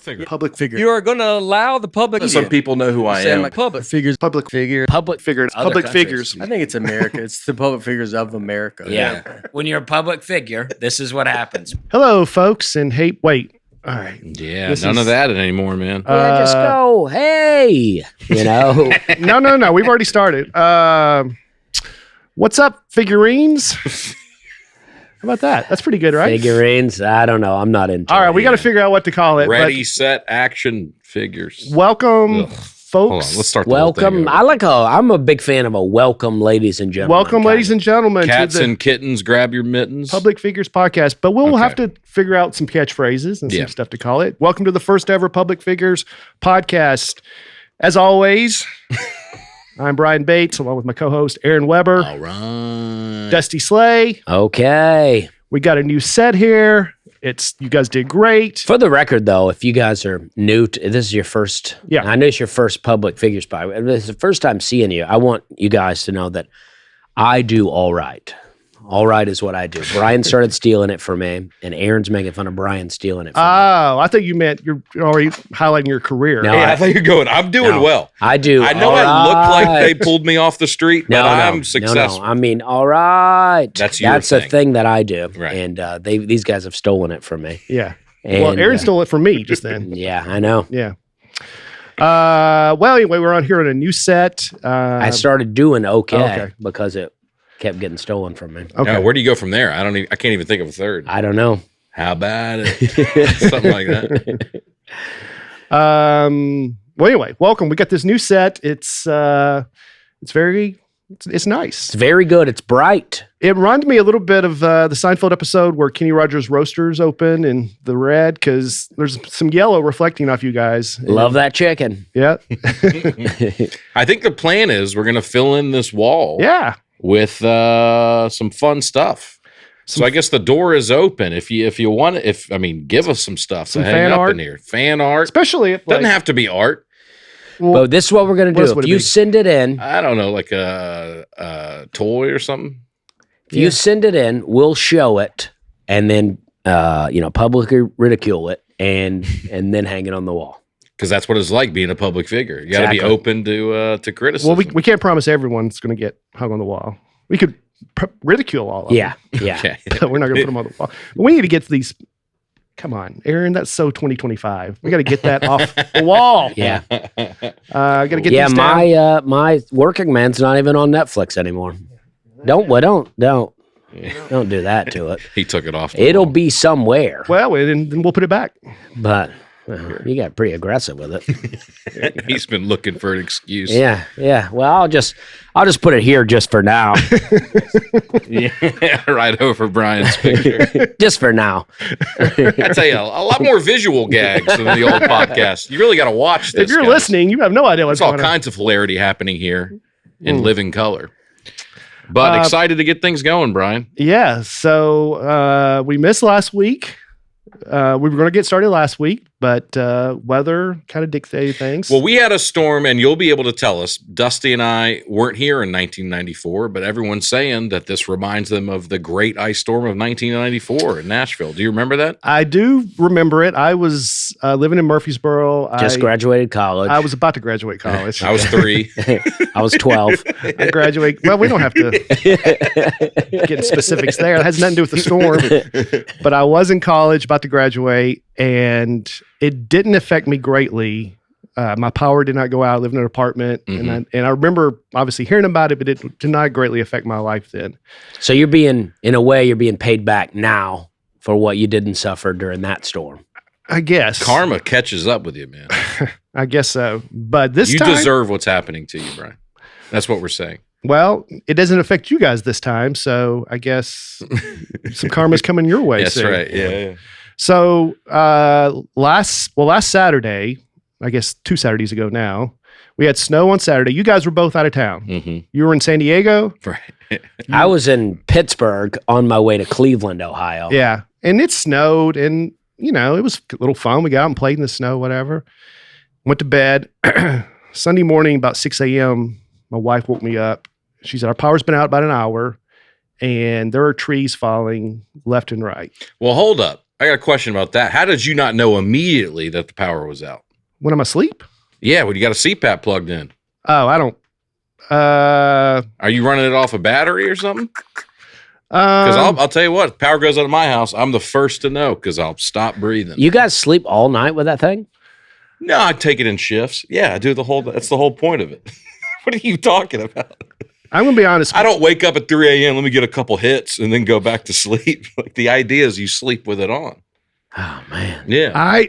figure. Public figure. You are going to allow the public. Some people know who I am. Like public figures. Public figure. Public figures. other Public countries. figures. I think it's America. It's the public figures of America. Yeah. When you're a public figure, this is what happens. Hello, folks. And hey, wait. All right. Yeah, none of that anymore, man. Yeah, just go, hey, you know. No. We've already started. What's up, figurines? How about that? That's pretty good, right? Figurines, I don't know. I'm not into All right, it. we got to figure out what to call it. Ready, set, action figures. Welcome, Ugh. folks. Hold on, let's start the whole thing Welcome. over. I'm a big fan of a welcome, ladies and gentlemen. Welcome, ladies and gentlemen, Cats to the and kittens, grab your mittens. Public Figures Podcast. But we'll Okay. have to figure out some catchphrases and Yeah. some stuff to call it. Welcome to the first ever Public Figures Podcast. As always, I'm Brian Bates, along with my co-host Aaron Weber, All right. Dusty Slay. Okay. We got a new set here. You guys did great. For the record, though, if you guys are new to this is your first, Yeah. I know it's your first Public Figures podcast. This is the first time seeing you. I want you guys to know that I do all right. All right is what I do. Brian started stealing it for me, and Aaron's making fun of Brian stealing it for me. Oh, I thought you meant you're already highlighting your career. No, Hey, I thought you're going. I'm doing No. well. I do. I know all I look like right. they pulled me off the street, but I'm successful. No. I mean, all right. That's your That's thing. a thing that I do, Right. and these guys have stolen it from me. Yeah. And, Well, Aaron stole it from me just then. Yeah, I know. Yeah. Well, anyway, we're on here on a new set. I started doing okay. because it kept getting stolen from me. Okay. Now, where do you go from there? I can't even think of a third. I don't know. How about it? Something like that. Well, anyway, welcome. We got this new set. It's nice. It's very good. It's bright. It reminded me a little bit of the Seinfeld episode where Kenny Rogers Roasters open in the red because there's some yellow reflecting off you guys. Love that chicken. Yeah. I think the plan is we're going to fill in this wall Yeah. with some fun stuff. So I guess the door is open. If you want, give us some stuff Some to hang fan up art. in here. Fan art Especially if doesn't have to be art. But this is what we're going to What do. would If it you be? send it in, I don't know, like a toy or something. if you send it in, we'll show it and then, publicly ridicule it and then hang it on the wall. Because that's what it's like being a public figure. You got to be Exactly. open to criticism. Well, we can't promise everyone's going to get hung on the wall. We could ridicule all of them. Yeah. Yeah. Okay. But we're not going to put them on the wall. But we need to get these. Come on, Aaron. That's so 2025. We got to get that off the wall. Yeah. Got to get Yeah. these down. My Working Man's not even on Netflix anymore. Don't do that to it. He took it off. The It'll wall. be somewhere, Well, and then we'll put it back. but you got pretty aggressive with it. He's been looking for an excuse. Yeah, yeah. Well, I'll just put it here just for now. Yeah, right over Brian's picture. Just for now. I tell you, a lot more visual gags than the old podcast. You really got to watch this. If you're guys. listening, you have no idea what's There's all going on. kinds of hilarity happening here in living color. But excited to get things going, Brian. Yeah. So we missed last week. We were going to get started last week, but weather kind of dictated things. Well, we had a storm, and you'll be able to tell us. Dusty and I weren't here in 1994, but everyone's saying that this reminds them of the great ice storm of 1994 in Nashville. Do you remember that? I do remember it. I was living in Murfreesboro. Just graduated college. I was about to graduate college. I was 3. I was 12. I graduate. Well, we don't have to get into specifics there. It has nothing to do with the storm. But I was in college, about to graduate, and it didn't affect me greatly. My power did not go out. I lived in an apartment, and I remember obviously hearing about it, but it did not greatly affect my life then. So you're being paid back now for what you didn't suffer during that storm. I guess Karma catches up with you, man. I guess so. But this You time, deserve what's happening to you, Brian. That's what we're saying. well, it doesn't affect you guys this time. So I guess some karma's coming your way. That's soon. right. Yeah. So last Saturday, I guess 2 Saturdays ago now, we had snow on Saturday. You guys were both out of town. Mm-hmm. You were in San Diego. Right. I was in Pittsburgh on my way to Cleveland, Ohio. Yeah. And it snowed, and, it was a little fun. We got out and played in the snow, whatever. Went to bed. Sunday morning, about 6 a.m., my wife woke me up. She said, our power's been out about an hour, and there are trees falling left and right. Well, hold up. I got a question about that. How did you not know immediately that the power was out? When I'm asleep? Yeah, when you got a CPAP plugged in. Oh, I don't. Are you running it off a battery or something? Because I'll tell you what, if power goes out of my house, I'm the first to know because I'll stop breathing. You guys sleep all night with that thing? No, I take it in shifts. Yeah, I do that's the whole point of it. What are you talking about? I'm going to be honest. I don't wake up at 3 a.m. Let me get a couple hits and then go back to sleep. Like the idea is you sleep with it on. Oh, man. Yeah.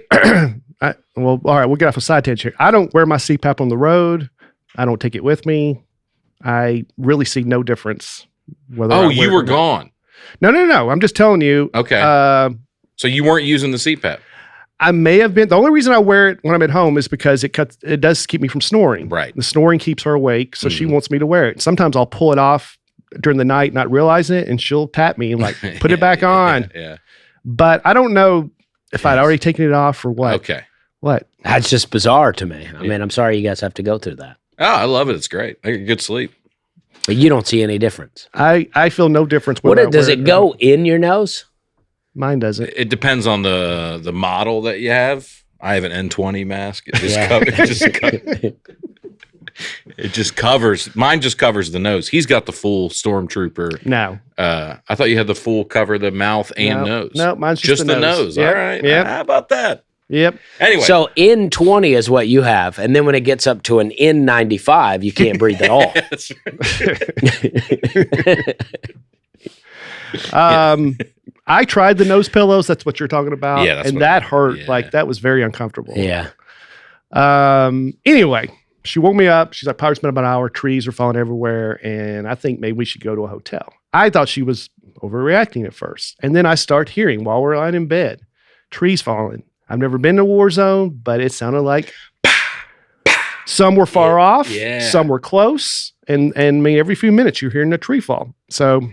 Well, all right, we'll get off a side tangent here. I don't wear my CPAP on the road. I don't take it with me. I really see no difference. Whether I wear you it were or not. gone. No. I'm just telling you. Okay. So you weren't using the CPAP. I may have been. The only reason I wear it when I'm at home is because it does keep me from snoring. Right. The snoring keeps her awake, so she wants me to wear it. Sometimes I'll pull it off during the night, not realizing it, and she'll tap me and like, put it back on. Yeah. But I don't know if I'd already taken it off or what. Okay. What? That's just bizarre to me. I mean, I'm sorry you guys have to go through that. Oh, I love it. It's great. I get good sleep. But you don't see any difference. I feel no difference. Does it go in your nose? Mine doesn't. It depends on the model that you have. I have an N20 mask. It just covers. Mine just covers the nose. He's got the full Stormtrooper. No. I thought you had the full cover the mouth and nose. No, mine's just the nose. Yep. All right. Yep. How about that? Yep. Anyway. So N20 is what you have, and then when it gets up to an N95, you can't breathe at all. I tried the nose pillows. That's what you're talking about. Yeah, that's and what that hurt. yeah. Like that was very uncomfortable. Yeah. Anyway, she woke me up. She's like, "Power's been about an hour. Trees are falling everywhere, and I think maybe we should go to a hotel." I thought she was overreacting at first, and then I start hearing while we're lying in bed, trees falling. I've never been to a war zone, but it sounded like some were far off, some were close, and I mean every few minutes you're hearing a tree fall. So.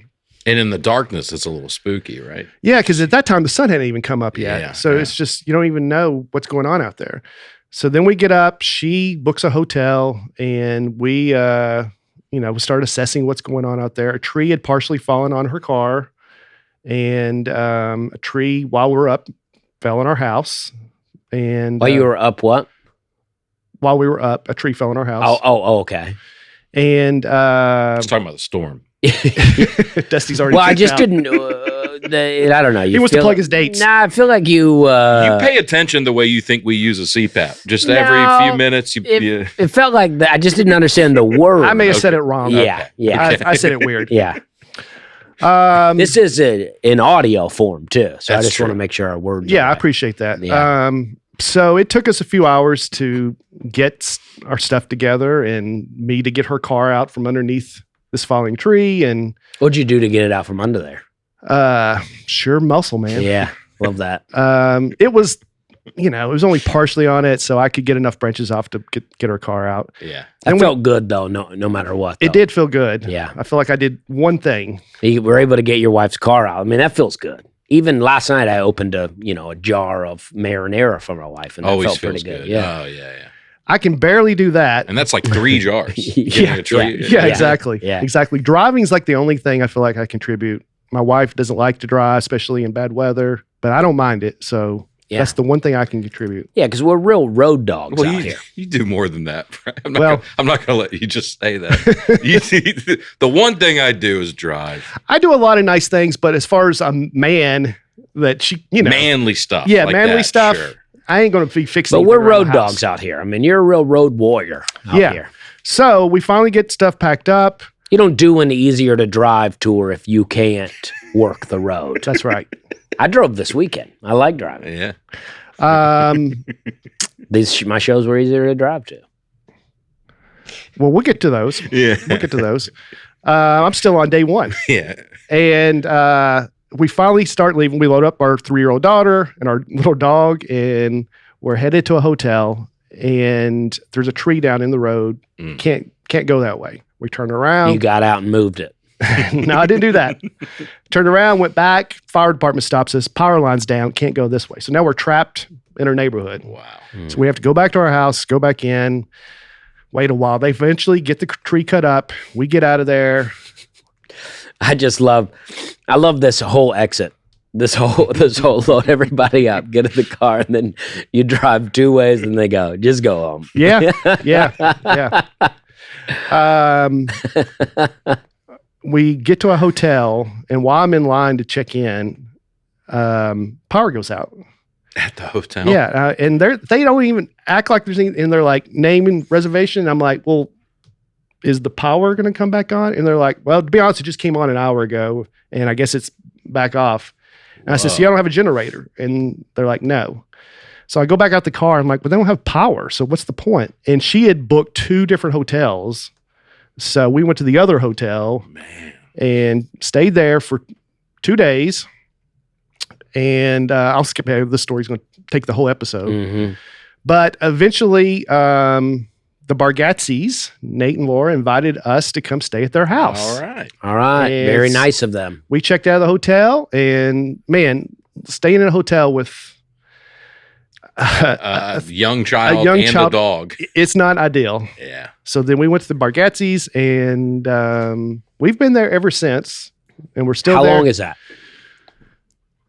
And in the darkness, it's a little spooky, right? Yeah, because at that time the sun hadn't even come up yet. Yeah, so it's just, you don't even know what's going on out there. So then we get up, she books a hotel, and we we start assessing what's going on out there. A tree had partially fallen on her car, and a tree while we're up fell in our house. And While you were up, what? While we were up, a tree fell in our house. Oh, okay. And I was talking about the storm. Dusty's already. Well, I just out. didn't. I don't know. He wants to plug his dates. Nah, I feel like you. You pay attention the way you think we use a CPAP. Just every few minutes, it felt like that. I just didn't understand the word. I may have said it wrong. Yeah, yeah. I said it weird. Yeah. This is in audio form too, so I just want to make sure our words. Yeah, are I right. appreciate that. Yeah. So it took us a few hours to get our stuff together and me to get her car out from underneath this falling tree. And What'd you do to get it out from under there? Sure muscle, man. Yeah, love that. It was, it was only partially on it, so I could get enough branches off to get her car out. Yeah. It felt good though, no matter what. It did feel good. Yeah. I feel like I did one thing. You were able to get your wife's car out. I mean, that feels good. Even last night, I opened a jar of marinara for my wife, and that Always felt feels pretty good. good. Yeah. Oh, yeah. I can barely do that. And that's like 3 jars. Yeah, Yeah. exactly. Yeah. Exactly. Driving's like the only thing I feel like I contribute. My wife doesn't like to drive, especially in bad weather, but I don't mind it. So that's the one thing I can contribute. Yeah, because we're real road dogs Well, out here. you do more than that. Right? I'm not going to let you just say that. The one thing I do is drive. I do a lot of nice things, but as far as a man that manly stuff. Yeah, like manly that, stuff. Sure. I ain't going to be fixing. But we're anything around road the house. dogs out here. I mean, you're a real road warrior out here. So we finally get stuff packed up. You don't do an easier to drive tour if you can't work the road. That's right. I drove this weekend. I like driving. Yeah. My shows were easier to drive to. Well, we'll get to those. Yeah. We'll get to those. I'm still on day one. Yeah. And we finally start leaving. We load up our 3-year-old daughter and our little dog, and we're headed to a hotel. And there's a tree down in the road. Can't go that way. We turn around. You got out and moved it. No, I didn't do that. Turned around, went back. Fire department stops us. Power line's down. Can't go this way. So now we're trapped in our neighborhood. Wow. So we have to go back to our house, go back in, wait a while. They eventually get the tree cut up. We get out of there. I love this whole exit. this whole load everybody up, get in the car, and then you drive 2 ways, and they go, just go home. Yeah. We get to a hotel, and while I'm in line to check in, power goes out. At the hotel. Yeah, and they don't even act like there's anything, and they're like, name and reservation. And I'm like, well, is the power going to come back on? And they're like, well, to be honest, it just came on an hour ago, and I guess it's back off. And I said, so you don't have a generator? And they're like, no. So I go back out the car. I'm like, but they don't have power, so what's the point? And she had booked 2 different hotels. So we went to the other hotel and stayed there for 2 days. And I'll skip ahead. This story's going to take the whole episode. Mm-hmm. But eventually, the Bargatzes, Nate and Laura, invited us to come stay at their house. All right. Very nice of them. We checked out of the hotel, and man, staying in a hotel with a young child and a dog. It's not ideal. Yeah. So then we went to the Bargatzes, and we've been there ever since, and we're still there. How long is that?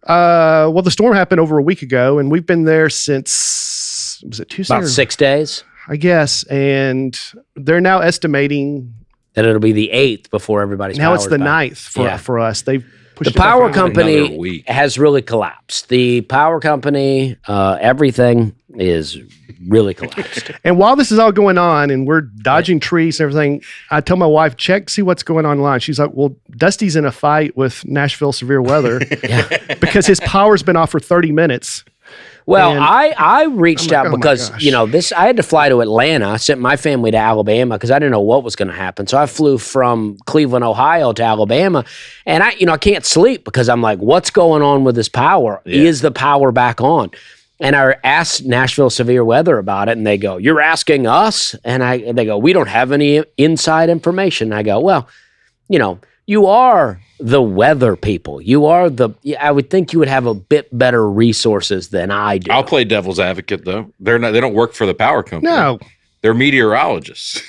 Well, the storm happened over a week ago, and we've been there since, was it Tuesday? About 6 days? I guess. And they're now estimating That it'll be the 8th before everybody's now it's the back. 9th for us. They've pushed The it back power another company week. has really collapsed. The power company, everything is really collapsed. And while this is all going on and we're dodging trees and everything, I tell my wife, check, see what's going on online. She's like, well, Dusty's in a fight with Nashville Severe Weather because his power's been off for 30 minutes. Well, And I reached I'm like, out oh my because, gosh. I had to fly to Atlanta. I sent my family to Alabama because I didn't know what was going to happen. So I flew from Cleveland, Ohio to Alabama. And I can't sleep because I'm like, what's going on with this power? Yeah. Is the power back on? And I asked Nashville Severe Weather about it, and they go, you're asking us? And they go, we don't have any inside information. And I go, well, you are the weather people. I would think you would have a bit better resources than I do. I'll play devil's advocate though. They don't work for the power company. No. They're meteorologists.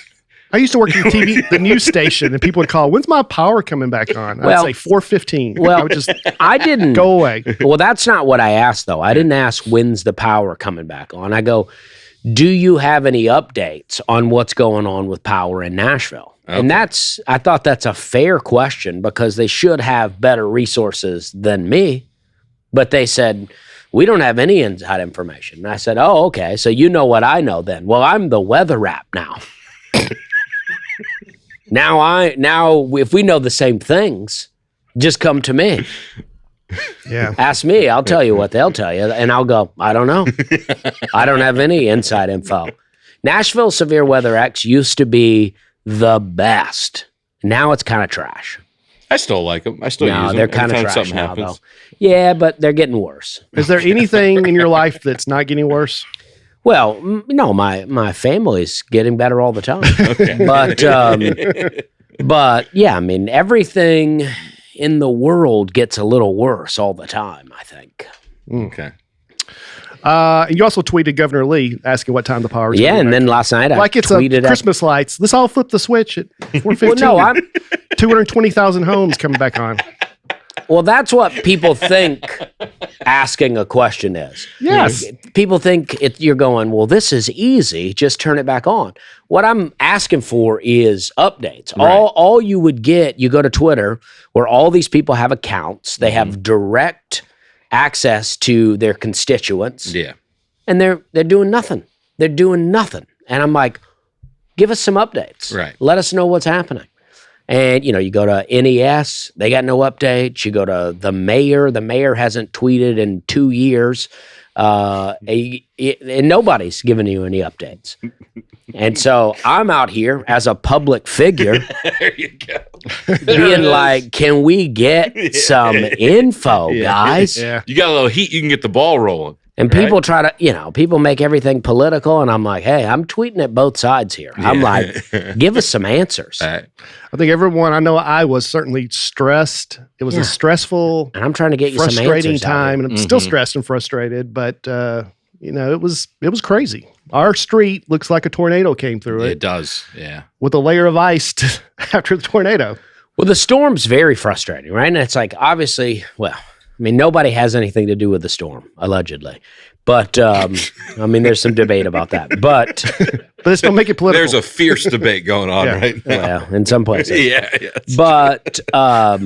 I used to work at the news station, and people would call, when's my power coming back on? I'd say 4:15. Well, I would just I didn't go away. Well, that's not what I asked, though. I didn't ask when's the power coming back on. I go, do you have any updates on what's going on with power in Nashville? Okay. And I thought that's a fair question because they should have better resources than me. But they said, we don't have any inside information. And I said, oh, okay. So you know what I know then. Well, I'm the weather rap now. Now, if we know the same things, just come to me. Yeah. Ask me. I'll tell you what they'll tell you. And I'll go, I don't know. I don't have any inside info. Nashville Severe Weather X used to be the best. Now it's kind of trash. I still like them. I still use them. They're kind of Anytime trash something now, happens. though. Yeah, but they're getting worse. Is there anything in your life that's not getting worse? Well, no, my family's getting better all the time. Okay. But yeah, I mean, everything in the world gets a little worse all the time, I think. Okay. And you also tweeted Governor Lee asking what time the power is. Yeah, and then last night I like it's a tweeted Christmas lights. Let's all flip the switch at 4:15. Well, no, 220,000 homes coming back on. Well, that's what people think asking a question is. Yes. People think you're going, well, this is easy. Just turn it back on. What I'm asking for is updates. Right. All you would get, you go to Twitter where all these people have accounts. They have direct access to their constituents. Yeah. And they're doing nothing. They're doing nothing. And I'm like, give us some updates. Right. Let us know what's happening. And, you go to NES, they got no updates. You go to the mayor hasn't tweeted in 2 years. And nobody's giving you any updates. And so I'm out here as a public figure. There you go. Being like, can we get some info, guys? Yeah. You got a little heat, you can get the ball rolling. And people try to, people make everything political. And I'm like, hey, I'm tweeting at both sides here. I'm like, give us some answers. Right. I think everyone, I know I was certainly stressed. It was a stressful, And I'm trying to get you some answers. frustrating time. And I'm still Mm-hmm. stressed and frustrated, but, it was crazy. Our street looks like a tornado came through It it does. Yeah. with a layer of ice after the tornado. Well, the storm's very frustrating, right? And it's like, obviously, well, I mean, nobody has anything to do with the storm, allegedly. But, I mean, there's some debate about that. But let's don't make it political. There's a fierce debate going on right now. well, in some places. Yeah. But, so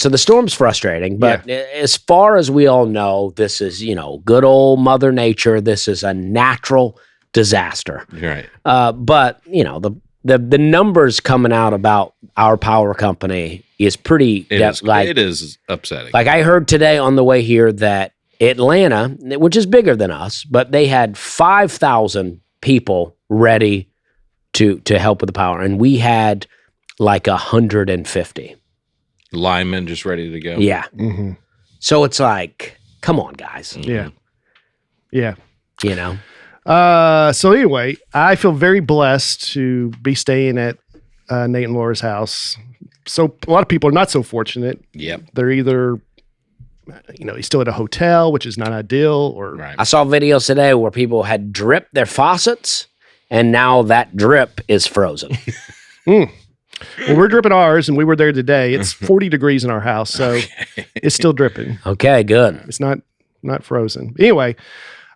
the storm's frustrating. But as far as we all know, this is, good old Mother Nature. This is a natural disaster. Right. But, the numbers coming out about our power company is pretty... It is upsetting. Like I heard today on the way here that Atlanta, which is bigger than us, but they had 5,000 people ready to help with the power, and we had like 150 linemen just ready to go. Yeah. Mm-hmm. So it's like, come on, guys. Mm-hmm. Yeah. So anyway, I feel very blessed to be staying at Nate and Laura's house. So a lot of people are not so fortunate. Yep. They're either he's still at a hotel, which is not ideal, or Right. I saw videos today where people had dripped their faucets, and now that drip is frozen. Well, we're dripping ours, and we were there today. It's 40 degrees in our house, so it's still dripping. Okay, good. It's not frozen. Anyway,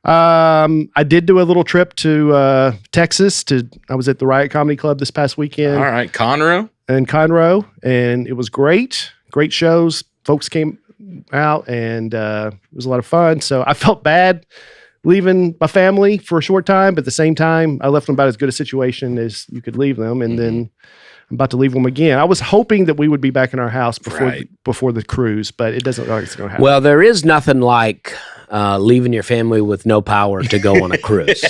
I did do a little trip to Texas. I was at the Riot Comedy Club this past weekend. All right, Conroe. In Conroe, and it was great. Great shows. Folks came out, and it was a lot of fun. So I felt bad leaving my family for a short time, but at the same time, I left them about as good a situation as you could leave them, and then I'm about to leave them again. I was hoping that we would be back in our house before the cruise, but it doesn't look like it's going to happen. Well, there is nothing like leaving your family with no power to go on a cruise.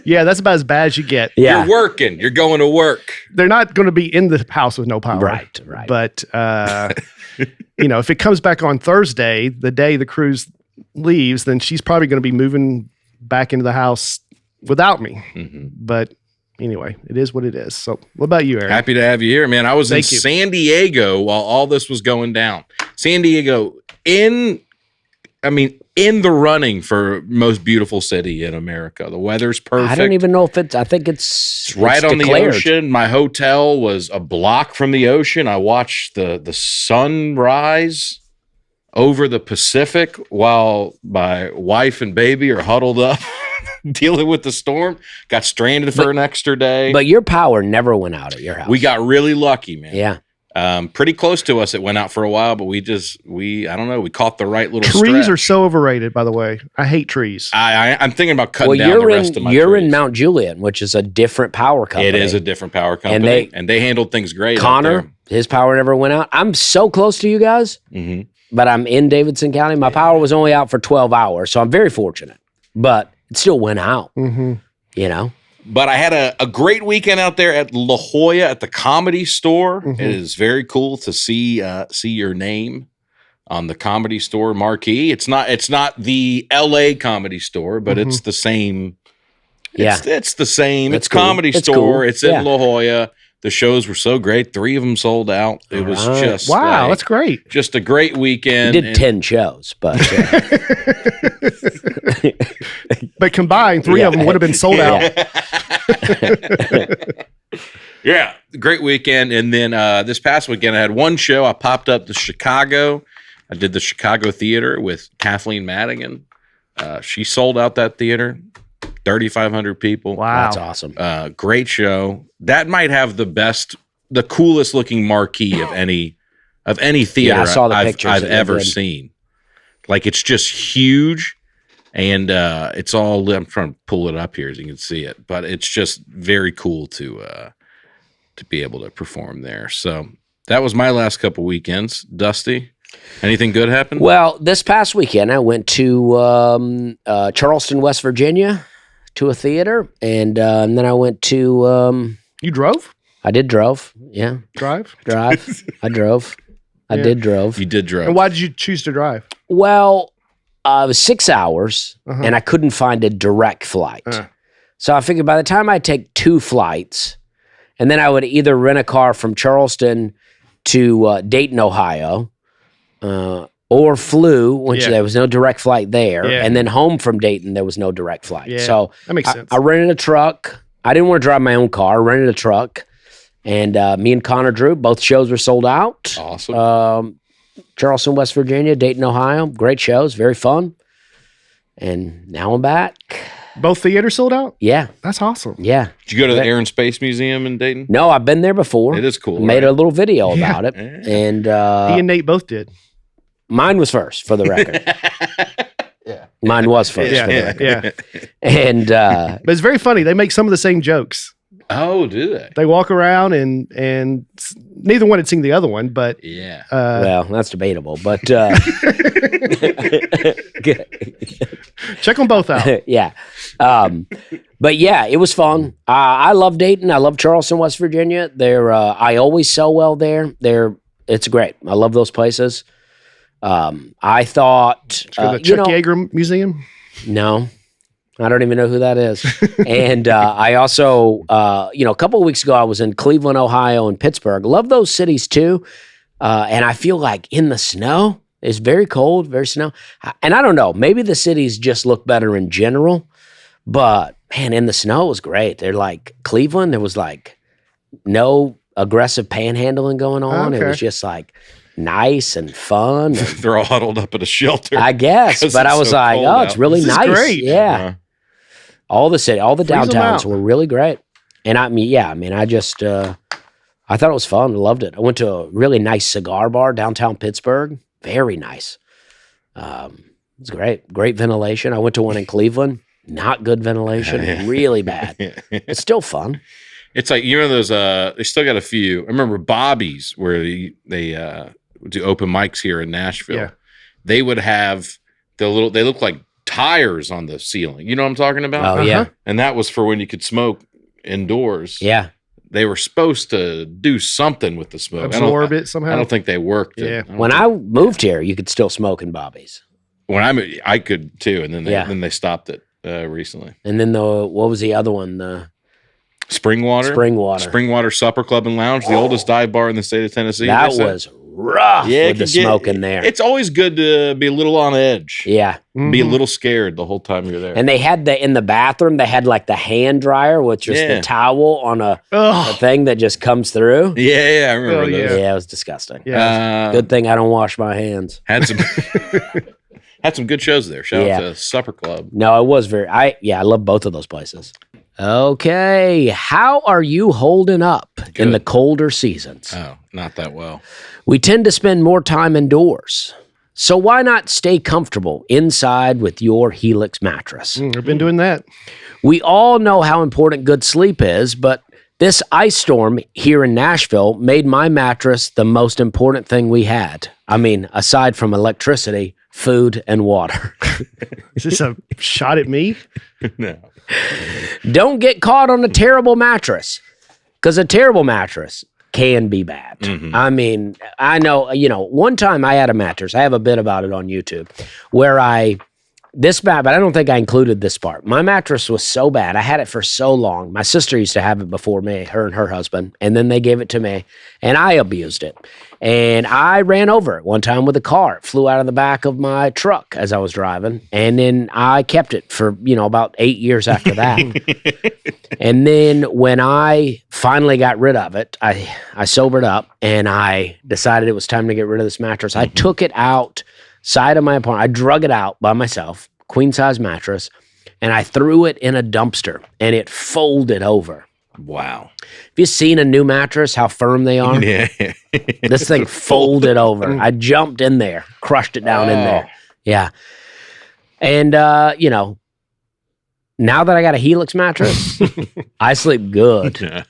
Yeah, that's about as bad as you get. Yeah. You're working. You're going to work. They're not going to be in the house with no power. Right. But, if it comes back on Thursday, the day the cruise leaves, then she's probably going to be moving back into the house without me. Mm-hmm. But anyway, it is what it is. So what about you, Aaron? Happy to have you here, man. I was in Thank you. San Diego while all this was going down. San Diego in the running for most beautiful city in America. The weather's perfect. I don't even know if I think it's right on declared. the ocean. My hotel was a block from the ocean. I watched the sun rise over the Pacific while my wife and baby are huddled up dealing with the storm. Got stranded for an extra day. But your power never went out at your house. We got really lucky, man. Yeah. Pretty close to us. It went out for a while, but we don't know. We caught the right little Trees stretch. are so overrated, by the way. I hate trees. I'm thinking about cutting down the rest of my You're trees. in Mount Juliet, which is a different power company. It is a different power company, and they handled things great. Connor, his power never went out. I'm so close to you guys, but I'm in Davidson County. My power was only out for 12 hours, so I'm very fortunate. But it still went out, But I had a great weekend out there at La Jolla at the Comedy Store. Mm-hmm. It is very cool to see your name on the Comedy Store marquee. It's not the LA Comedy Store, but it's the same. It's the same. That's It's Comedy cool. Store. Cool. It's in La Jolla. The shows were so great. 3 of them sold out. It was just wow, that's great. Just a great weekend. You did 10 shows, but But combined, 3 of them would have been sold out. Yeah, great weekend. And then this past weekend, I had one show. I popped up to Chicago. I did the Chicago Theater with Kathleen Madigan. She sold out that theater, 3,500 people. Wow. that's awesome. Great show. That might have the coolest looking marquee of any theater I saw the pictures I've that they ever did. seen. Like, it's just huge. And it's all, I'm trying to pull it up here as you can see it, but it's just very cool to be able to perform there. So that was my last couple weekends. Dusty, anything good happen? Well, this past weekend, I went to Charleston, West Virginia, to a theater, and then I went to. You drove? I did drove. Yeah, Drive? I drove. I Yeah. did drove. You did drive. And why did you choose to drive? Well, it was 6 hours, and I couldn't find a direct flight. So I figured by the time I take 2 flights, and then I would either rent a car from Charleston to Dayton, Ohio, or flew, which there was no direct flight there, and then home from Dayton, there was no direct flight. Yeah, So that makes sense. I rented a truck. I didn't want to drive my own car. I rented a truck, And me and Connor Drew, both shows were sold out. Awesome. Charleston, West Virginia, Dayton, Ohio. Great shows, very fun. And now I'm back. Both theaters sold out? Yeah, That's awesome. yeah. Did you go to the Air and Space Museum in Dayton? No, I've been there before. It is cool. Made right? a little video Yeah. about it. Yeah. And He and Nate both did. mine was first, for the record. Yeah. Mine was first, Yeah, for the yeah, record. yeah. And But it's very funny. They make some of the same jokes. Oh, do they? They walk around and neither one had seen the other one, but Yeah. well, that's debatable, but check them both out. yeah. But yeah, it was fun. I love Dayton. I love Charleston, West Virginia. I always sell well there. It's great. I love those places. I thought, The Chuck Yeager Museum. no, I don't even know who that is. And I also, a couple of weeks ago, I was in Cleveland, Ohio, and Pittsburgh. Love those cities too. And I feel like in the snow, it's very cold, very snow. And I don't know, maybe the cities just look better in general. But man, in the snow it was great. They're like Cleveland, there was like no aggressive panhandling going on. It Okay. was just like nice and fun. They're all huddled up at a shelter. I guess, 'Cause but it's I was so like, cold oh, out. it's really This is nice. great. Yeah. All the Freeze 'em downtowns out. were really great. And I just, I thought it was fun. I loved it. I went to a really nice cigar bar downtown Pittsburgh. Very nice. It was great. Great ventilation. I went to one in Cleveland. Not good ventilation. Yeah. Really bad. It's still fun. It's like, you know, those, they still got a few. I remember Bobby's where they do open mics here in Nashville. Yeah. They would have they look like tires on the ceiling. You know what I'm talking about? Oh, yeah. Uh-huh. And that was for when you could smoke indoors. Yeah. They were supposed to do something with the smoke. Absorb it I somehow. don't think they worked. Yeah. When I moved here, you could still smoke in Bobby's. I could too, and then Yeah. they stopped it recently. And then what was the other one? The Springwater, Springwater Supper Club and Lounge, the oldest dive bar in the state of Tennessee. that they said. was rough Yeah, it with the could get- smoke in there. It's always good to be a little on edge. Yeah. Be a Mhm. little scared the whole time you're there. And they had in the bathroom, they had like the hand dryer with just Yeah. the towel on a Ugh. thing that just comes through. yeah, I remember Oh, those. yeah. Yeah, it was disgusting. Yeah. Good thing I don't wash my hands. Had some had some good shows there. Shout Yeah. out to Supper Club. No, it was I love both of those places. Okay. How are you holding up in Good. the colder seasons? Oh, not that well. We tend to spend more time indoors. So why not stay comfortable inside with your Helix mattress? I've been doing that. We all know how important good sleep is, but this ice storm here in Nashville made my mattress the most important thing we had. I mean, aside from electricity, food, and water. Is this a shot at me? No. Don't get caught on a terrible mattress, because a terrible mattress can be bad. Mhm. I mean, I know, one time I had a mattress. I have a bit about it on YouTube where but I don't think I included this part. My mattress was so bad. I had it for so long. My sister used to have it before me, her and her husband, and then they gave it to me, and I abused it. And I ran over it one time with a car. It flew out of the back of my truck as I was driving, and then I kept it for, about 8 years after that. And then when I finally got rid of it, I sobered up, and I decided it was time to get rid of this mattress. I took it outside of my apartment. I drug it out by myself, queen size mattress, and I threw it in a dumpster, and it folded over. Wow. Have you seen a new mattress, how firm they are? Yeah. This thing folded over. I jumped in there, crushed it down in there. Yeah. And, now that I got a Helix mattress, I sleep good.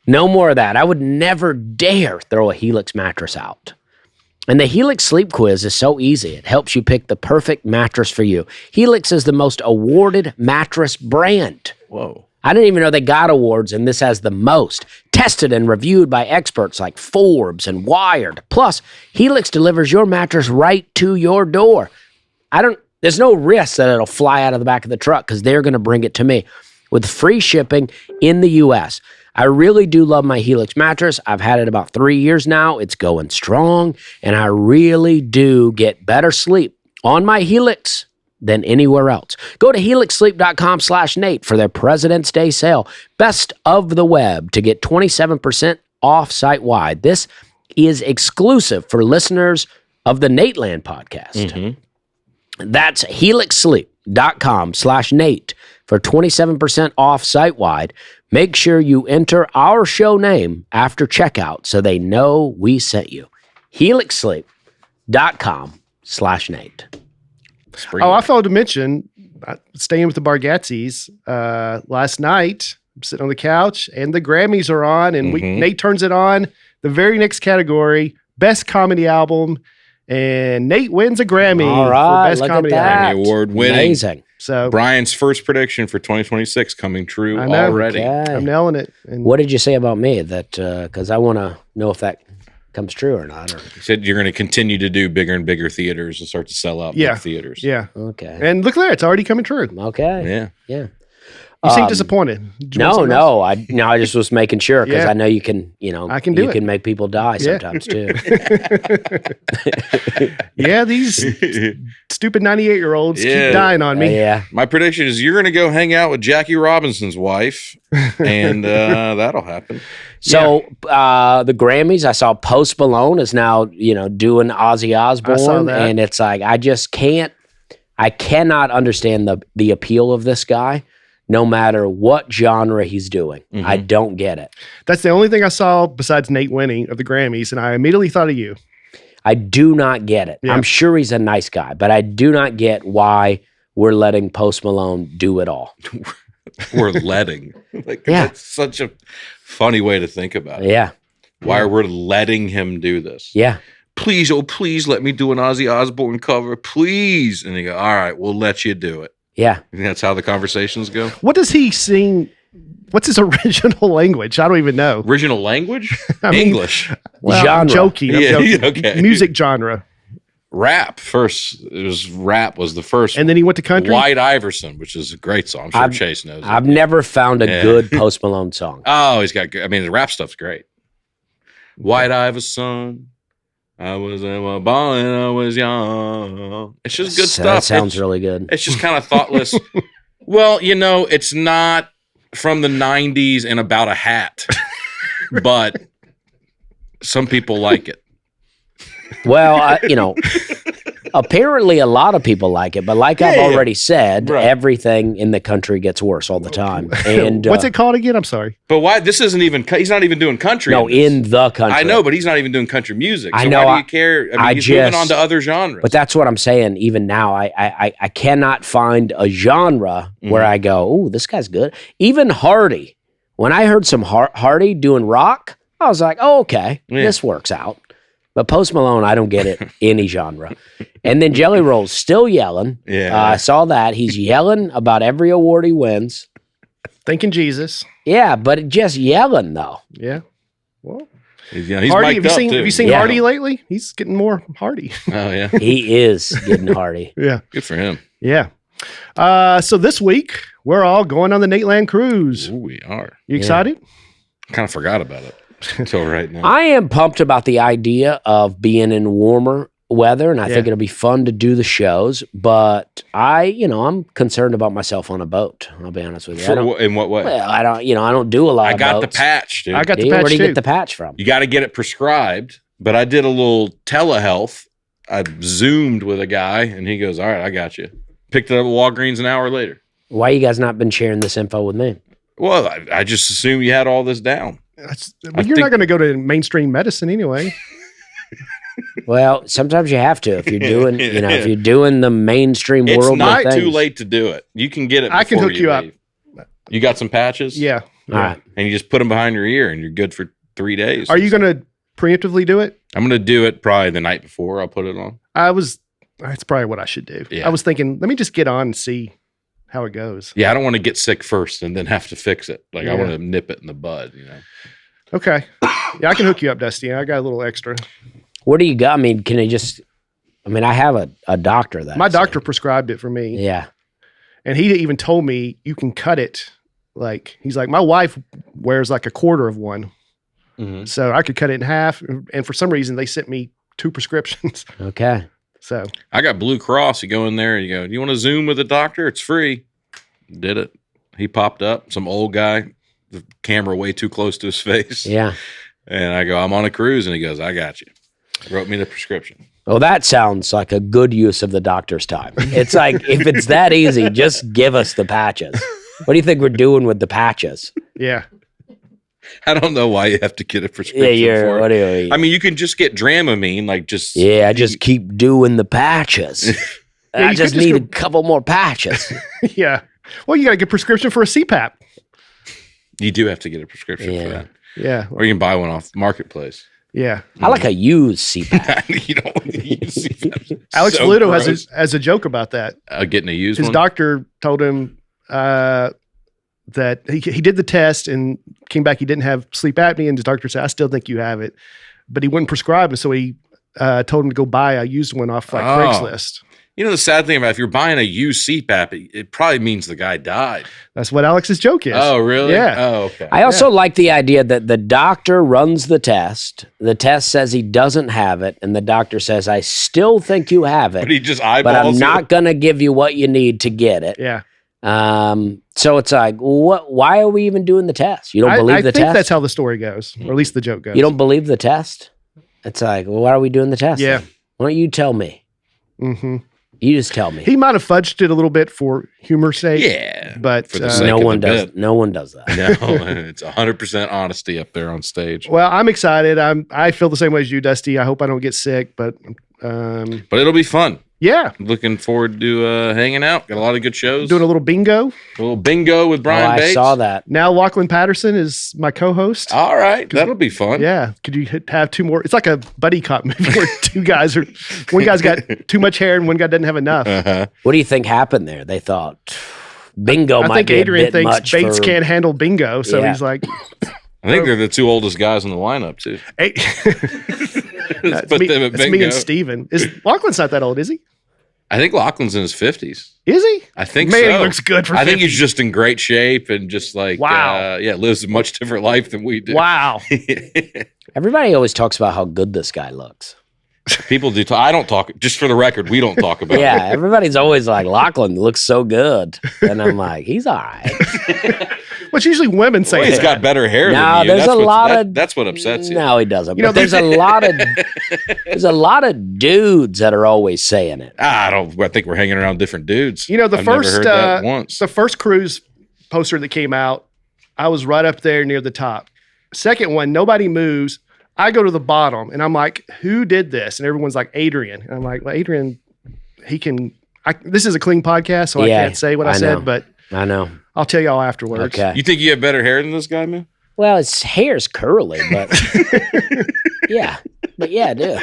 No more of that. I would never dare throw a Helix mattress out. And the Helix Sleep Quiz is so easy. It helps you pick the perfect mattress for you. Helix is the most awarded mattress brand. Whoa. I didn't even know they got awards, and this has the most. Tested and reviewed by experts like Forbes and Wired. Plus, Helix delivers your mattress right to your door. There's no risk that it'll fly out of the back of the truck because they're going to bring it to me with free shipping in the U.S. I really do love my Helix mattress. I've had it about 3 years now. It's going strong, and I really do get better sleep on my Helix than anywhere else. Go to helixsleep.com/Nate for their President's Day sale. Best of the web to get 27% off site-wide. This is exclusive for listeners of the Nateland podcast. That's helixsleep.com/Nate for 27% off site-wide. Make sure you enter our show name after checkout so they know we sent you. helixsleep.com/Nate. Oh, I failed to mention, staying with the Bargatzes, last night, I'm sitting on the couch and the Grammys are on, and Nate turns it on. The very next category, Best Comedy Album, and Nate wins a Grammy All right, for Best look at Comedy that. Album. Grammy Award winning. Amazing. So Brian's first prediction for 2026 coming true I know. already. Okay. I'm nailing it. And What did you say about me? That because I want to know if that comes true or not. Or, He said you're going to continue to do bigger and bigger theaters and start to sell out Yeah. big theaters. yeah. okay. And look there, it's already coming true. Okay. Yeah. Yeah. You seem disappointed. Did you want something else? I just was making sure because Yeah. I know you can, I can do you it. can make people die Yeah. sometimes too. Yeah, these stupid 98-year-olds Yeah. keep dying on me. Yeah. My prediction is you're going to go hang out with Jackie Robinson's wife, and that'll happen. So the Grammys, I saw Post Malone is now, doing Ozzy Osbourne, that. and it's like I cannot understand the appeal of this guy, no matter what genre he's doing. I don't get it. That's the only thing I saw besides Nate winning of the Grammys, and I immediately thought of you. I do not get it. Yeah. I'm sure he's a nice guy, but I do not get why we're letting Post Malone do it all. We're letting. Yeah. That's such a funny way to think about it. Yeah. Why are we letting him do this? Yeah. Please, oh, please let me do an Ozzy Osbourne cover, please. And they go, all right, we'll let you do it. Yeah. You think that's how the conversations go? What does he sing? What's his original language? I don't even know. Original language? I mean, English. Well, I'm Genre. joking. I'm Yeah, joking. okay. Music genre. Rap first. Rap was the first. And then he went to country. White Iverson, which is a great song. I'm sure Chase knows it. I've never found a Yeah. good Post Malone song. Oh, he's got good. I mean, the rap stuff's great. White Iverson. I was born and I was young. It's just good stuff. That sounds really good. It's just kind of thoughtless. Well, it's not from the 90s and about a hat, but some people like it. Well, apparently a lot of people like it, but like I've already said, Right. everything in the country gets worse all the time. And What's it called again? I'm sorry. But why? This isn't even, he's not even doing country. no, this. in the country. I know, but he's not even doing country music. So I know, why do you care? I mean, he's moving on to other genres. But that's what I'm saying. Even now, I cannot find a genre where I go, "Oh, this guy's good." Even Hardy. When I heard some Hardy doing rock, I was like, "Oh, okay, this works out." But Post Malone, I don't get it any genre. And then Jelly Roll's still yelling. Yeah. I saw that he's yelling about every award he wins. Thanking Jesus. Yeah, but just yelling though. Yeah. Well, he's Hardy, mic'd up, too. have you seen Yeah. Hardy lately? He's getting more Hardy. Oh, yeah. He is getting Hardy. Yeah. Good for him. Yeah. So this week, we're all going on the Nateland cruise. Ooh, we are. You excited? Kind of forgot about it until right now. I am pumped about the idea of being in warmer weather, and I think Yeah. it'll be fun to do the shows. But I'm concerned about myself on a boat. I'll be honest with you. In what way? I don't do a lot. I of got the boats. patch, dude. I got the Where patch do you too. get the patch from? You got to get it prescribed. But I did a little telehealth. I Zoomed with a guy, and he goes, all right, I got you. Picked it up at Walgreens an hour later. Why you guys not been sharing this info with me? Well, I just assumed you had all this down. But you're not going to go to mainstream medicine anyway. Well, sometimes you have to if you're doing, if you're doing the mainstream It's world. not things. too late to do it. You can get it. I can before hook you up. leave. You got some patches? Yeah. All right. And you just put them behind your ear, and you're good for 3 days. Are you going to preemptively do it? I'm going to do it probably the night before. I'll put it on. That's probably what I should do. Yeah. I was thinking, let me just get on and see how it goes. Yeah, I don't want to get sick first and then have to fix it. Like, I Yeah. want to nip it in the bud, Okay. Yeah, I can hook you up, Dusty. I got a little extra. What do you got? I mean, can they just? I mean, I have a doctor that My doctor prescribed it for me. Yeah. And he even told me you can cut it. Like, he's like, my wife wears like a quarter of one. Mhm. So I could cut it in half. And for some reason, they sent me 2 prescriptions. Okay. So I got Blue Cross. You go in there and you go, do you want to Zoom with a doctor? It's free. Did it. He popped up, some old guy, the camera way too close to his face. Yeah. And I go, I'm on a cruise. And he goes, I got you. Wrote me the prescription. Well, that sounds like a good use of the doctor's time. It's like, if it's that easy, just give us the patches. What do you think we're doing with the patches? Yeah. I don't know why you have to get a prescription for What it. do you I mean, you can just get Dramamine, like just. I just keep doing the patches. Yeah, I you just could just need go- a couple more patches. Yeah. Well, you got to get a prescription for a CPAP. You do have to get a prescription Yeah. for that. Yeah. Or you can buy one off Marketplace. Yeah. I like a used CPAP. You don't use CPAP. Alex So Bluto gross. has a joke about that. Getting a used His one. doctor told him that he did the test and came back. He didn't have sleep apnea, and his doctor said, "I still think you have it," but he wouldn't prescribe it. So he told him to go buy a used one off like Oh. Craigslist. You know, the sad thing about if you're buying a used CPAP, it probably means the guy died. That's what Alex's joke is. Oh, really? Yeah. Oh, okay. I also like the idea that the doctor runs the test. The test says he doesn't have it, and the doctor says, "I still think you have But it, he just but eyeballs I'm not going to give you what you need to get it." Yeah. So it's like, what? Why are we even doing the test? You don't believe I the think test? that's how the story goes, or at least the joke goes. You don't believe the test? It's like, well, why are we doing the test? Yeah. then? Why don't you tell me? Mm-hmm. You just tell me. He might have fudged it a little bit for humor's sake. Yeah. But For the sake no of one the does. bit. No one does that. No, it's 100% honesty up there on stage. well, I'm excited. I feel the same way as you, Dusty. I hope I don't get sick, but But it'll be fun. yeah, Looking forward to hanging out. Got a lot of good shows. doing a little bingo. A little bingo with Brian I Bates. saw that. Now Lachlan Patterson is my co-host. All right. That'll be fun. Yeah, could you have two more? It's like a buddy cop movie where one guy's got too much hair and one guy doesn't have enough. Uh-huh. What do you think happened there? They thought bingo I might think be Adrian a bit thinks much Bates for, can't handle bingo, so Yeah. he's like, I think they're the two oldest guys in the lineup, too. hey. Let's put them at That's me bingo. and Steven. Lachlan's not that old, is he? I think Lachlan's in his 50s. Is he? I think Man, so. he looks good for I think 50. he's just in great shape and just like, Wow. lives a much different life than we do. Wow. Everybody always talks about how good this guy looks. People do. I don't talk, just for the record, we don't talk about Yeah, everybody's always like, Lachlan looks so good. And I'm like, he's all right. Which usually women say Well, he's that. got better hair No, than you. there's That's a what's- lot that- of- That's what upsets you. No, he doesn't. You know, But there's a lot of dudes that are always saying it. I think we're hanging around different dudes. You know, the I've never first heard that once. the first cruise poster that came out, I was right up there near the top. Second one, nobody moves. I go to the bottom and I'm like, who did this? And everyone's like, Adrian. And I'm like, well, Adrian, he can. This is a clean podcast, so Yeah, I can't say what I I said, know. but I know. I'll tell y'all afterwards. Okay. You think you have better hair than this guy, man? Well, his hair's curly, but yeah, I do.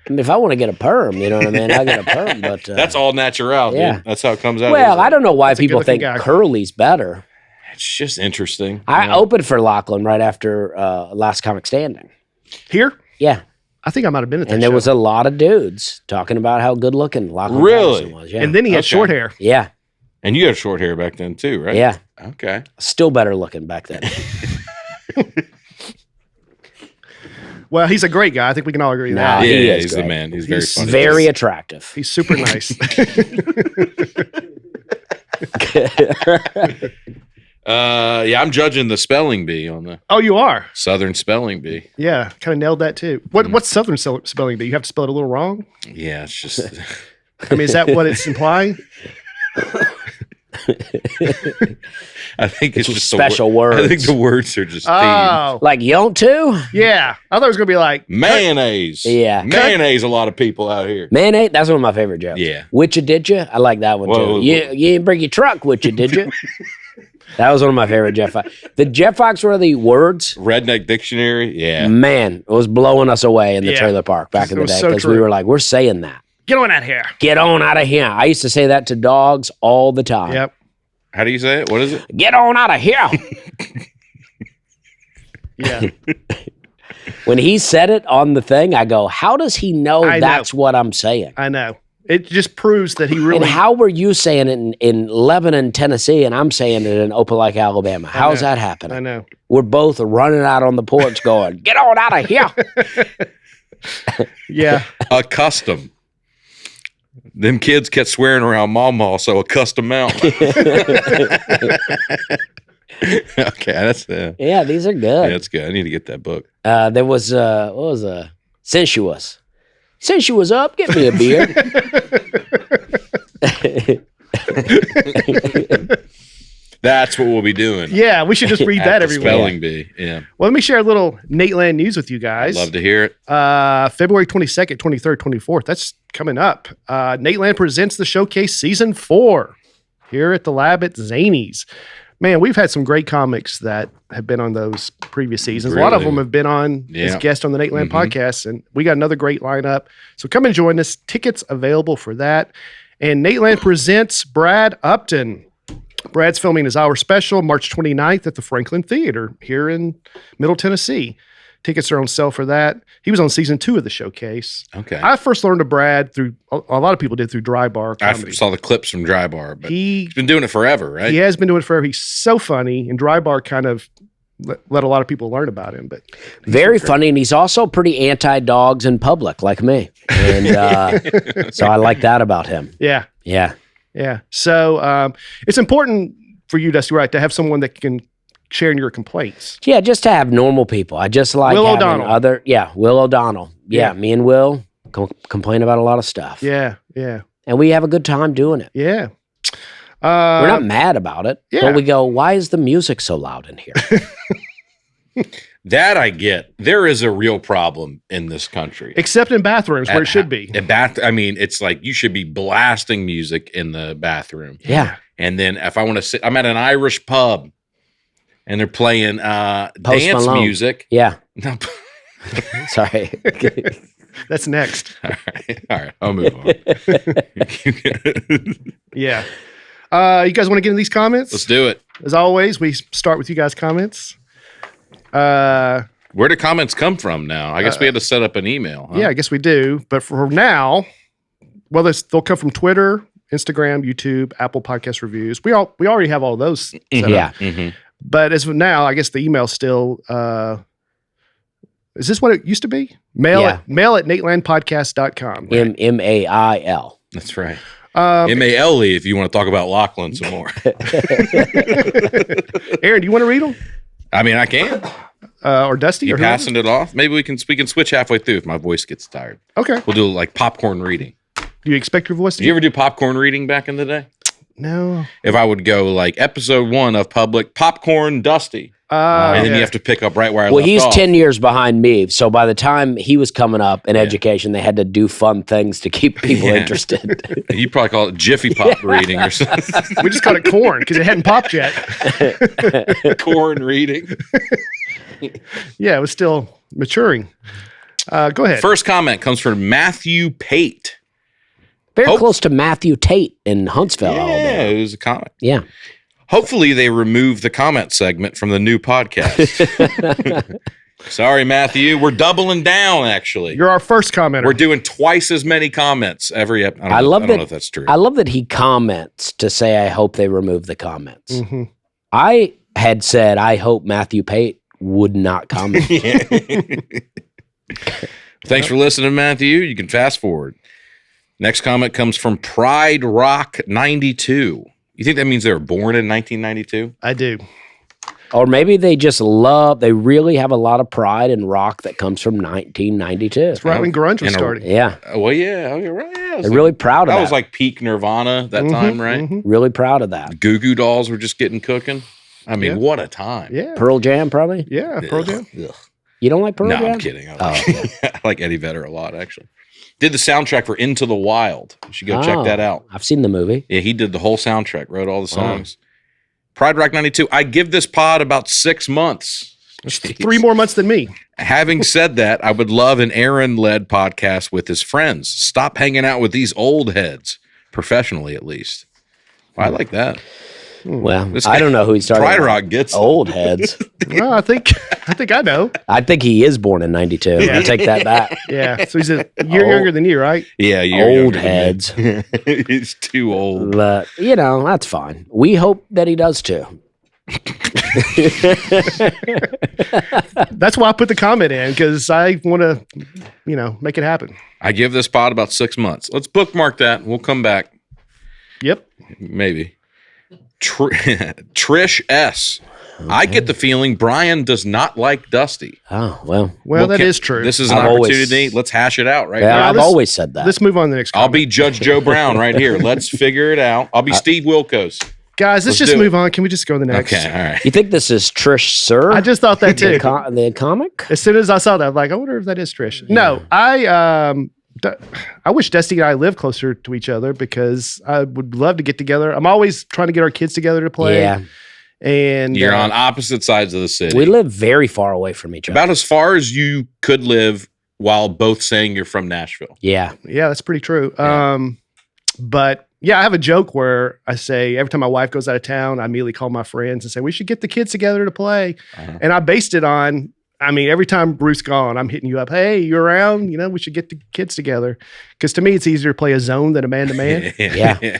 I mean, if I want to get a perm, you know what I mean? I get a perm, but That's all natural, dude. yeah. That's how it comes out. well, I don't know why That's a people good-looking think guy. curly's better. It's just interesting. I opened for Lachlan right after Last Comic Standing. Here, Yeah, I think I might have been at that and there show. was a lot of dudes talking about how good looking Lachlan Really? Patterson was. Yeah, And then he had Okay. short hair. yeah, And you had short hair back then too, right? yeah. Okay. Still better looking back then. Well, he's a great guy. I think we can all agree on Nah, that. he yeah, is he's great. the man. He's very He's funny. Very attractive. He's super nice. Yeah, I'm judging the spelling bee on the Oh, you are? Southern spelling bee. Yeah, kind of nailed that too. What's Southern spelling bee? You have to spell it a little wrong? Yeah, it's just I mean, is that what it's implying? I think it's It's just special I think words. the words are just Oh, Like you want to? yeah. I thought it was going to be like, mayonnaise. Yeah. Mayonnaise a lot of people out here. Mayonnaise, that's one of my favorite jokes. Yeah. Which you did you? I like that one Whoa. too. You didn't bring your truck, which you did you? That was one of my favorite Jeff Fox. The Jeff Foxworthy words, Redneck dictionary. Yeah. man, it was blowing us away in the Yeah. trailer park back in It the was day so because we true. were like, we're saying that. get on out here. Get on out of here. I used to say that to dogs all the time. Yep. How do you say it? What is it? Get on out of here. Yeah. When he said it on the thing, I go, how does he know I know. that's what I'm saying? I know. It just proves that he And really. how were you saying it in Lebanon, Tennessee, and I'm saying it in Opelika, Alabama? How's know. that I happening? know. We're both running out on the porch going, get on out of here. Yeah. A custom. Them kids kept swearing around Mama, so a custom mount. Okay, that's Yeah, these are yeah, good. that's good. I need to get that book. There was what was Sensuous. Sensuous up, get me a beer. That's what we'll be doing. Yeah, we should just read At that the everywhere. spelling bee. Yeah, Well, let me share a little Nateland news with you guys. I'd love to hear it. February 22nd, 23rd, 24th. That's coming up. Nateland presents the showcase season 4 here at the lab at Zany's. Man, we've had some great comics that have been on those previous seasons. A lot of Really? them have been on as Yeah. guests on the Nateland podcast, and we got another great lineup. So come and join us. Tickets available for that. And Nateland presents Brad Upton. Brad's filming his hour special March 29th at the Franklin Theater here in Middle Tennessee. Tickets are on sale for that. He was on season 2 of the showcase. Okay. I first learned of Brad through a lot of people did through Dry Bar I comedy. saw the clips from Dry Bar, but He he's been doing it forever, right? he has been doing it forever. He's so funny, and Dry Bar kind of let a lot of people learn about him. But Very funny, and he's also pretty anti-dogs in public, like me. And so I like that about him. yeah, Yeah. yeah. So it's important for you, Dusty, right, to have someone that can share in your complaints. Yeah, just to have normal people. I just like Will having O'Donnell. Will O'Donnell. Yeah, Yeah. me and Will complain about a lot of stuff. Yeah, yeah, And we have a good time doing it. yeah. We're not mad about it, yeah. but we go, why is the music so loud in here? That I get. There is a real problem in this country. Except in bathrooms where it should be. I mean, it's like you should be blasting music in the bathroom. Yeah. And then if I want to sit, I'm at an Irish pub and they're playing dance Malone. music. Yeah. No, Sorry. That's next. all right, I'll move on. Yeah. You guys want to get into these comments? Let's do it. As always, we start with you guys' comments. Where do comments come from now? I guess we had to set up an email. Huh? Yeah, I guess we do. But for now, well, they'll come from Twitter, Instagram, YouTube, Apple Podcast reviews. We already have all those set up. Yeah. Mhm. But as of now, I guess the email still is this what it used to be? Mail Yeah. at natelandpodcast.com. MAIL. That's right. Um, M-A-L-E if you want to talk about Lachlan some more. Aaron, do you want to read them? I mean, I can. Or Dusty? You or whoever? passing it off? Maybe we can switch halfway through if my voice gets tired. Okay. We'll do like popcorn reading. Do you expect your voice to Did you ever do popcorn reading back in the day? No. If I would go like episode 1 of Public Popcorn Dusty, and then you have to pick up right where I Well, left he's off. 10 years behind me. So by the time he was coming up in education, they had to do fun things to keep people Yeah. interested. You probably call it Jiffy Pop reading or something. We just called it corn because it hadn't popped yet. Corn reading. Yeah, it was still maturing. Go ahead. First comment comes from Matthew Pate. Very Hope- close to Matthew Tate in Huntsville, Yeah, Alabama. it was a comment. Yeah. Hopefully they remove the comment segment from the new podcast. Sorry, Matthew. We're doubling down, actually. You're our first commenter. We're doing twice as many comments every episode. I don't love know that- if that's true. I love that he comments to say, I hope they remove the comments. Mhm. I had said, I hope Matthew Pate would not comment. Thanks for listening, Matthew. You can fast forward. Next comment comes from Pride Rock 92. You think that means they were born in 1992? I do. Or maybe they just they really have a lot of pride in rock that comes from 1992. It's right when grunge was And a- starting. Yeah. Well, yeah. Oh, you're right. Yeah, it was They're like- really proud of that that. was like peak Nirvana that time, right? Mhm. Really proud of that. Goo Goo Dolls were just getting cooking. I mean, Yeah. what a time. Yeah. Pearl Jam, probably? Yeah. Pearl Jam. Ugh. You don't like Pearl No, Jam? I'm kidding. I Oh, like, I like Eddie Vedder a lot, actually. Did the soundtrack for Into the Wild. You should go check Oh, that out. I've seen the movie. Yeah, he did the whole soundtrack, wrote all the Wow. songs. Pride Rock 92. I give this pod about 6 months. Jeez. 3 more months than me. Having said that, I would love an Aaron-led podcast with his friends. Stop hanging out with these old heads, professionally at least. Well, I like that. Well, This I guy- don't know who he started. Pride with. Rock gets it. Old heads. Well, I think I know. I think he is born in 92. Yeah. I take that back. Yeah. So he's a year Old- younger than you, right? Yeah, you're Old younger than me. heads. He's too old. But, that's fine. We hope that he does too. That's why I put the comment in because I want to, make it happen. I give this pod about 6 months. Let's bookmark that. We'll come back. Yep. Maybe. Trish S. I get the feeling Brian does not like Dusty. Oh, well. Well, that is true. This is an I've opportunity. always- Let's hash it out right Yeah, now. I've always said that. Let's move on to the next I'll comment. be Judge Joe Brown right here. Let's figure it out. I'll be Steve Wilkos. Guys, let's Let's just do move on. Can we just go to the next? Okay, all right. You think this is Trish Sir? I just thought that too. the comic? As soon as I saw that, I'm like, I wonder if that is Trish. No, I wish Dusty and I lived closer to each other because I would love to get together. I'm always trying to get our kids together to play. Yeah. And You're on opposite sides of the city. We live very far away from each other. about as far as you could live while both saying you're from Nashville. Yeah. Yeah, that's pretty true. Yeah. But yeah, I have a joke where I say every time my wife goes out of town, I immediately call my friends and say, we should get the kids together to play. Uh-huh. And I based it on, I mean, every time Bruce gone, I'm hitting you up. Hey, you around? You know, we should get the kids together. Because to me, it's easier to play a zone than a man-to-man. Yeah.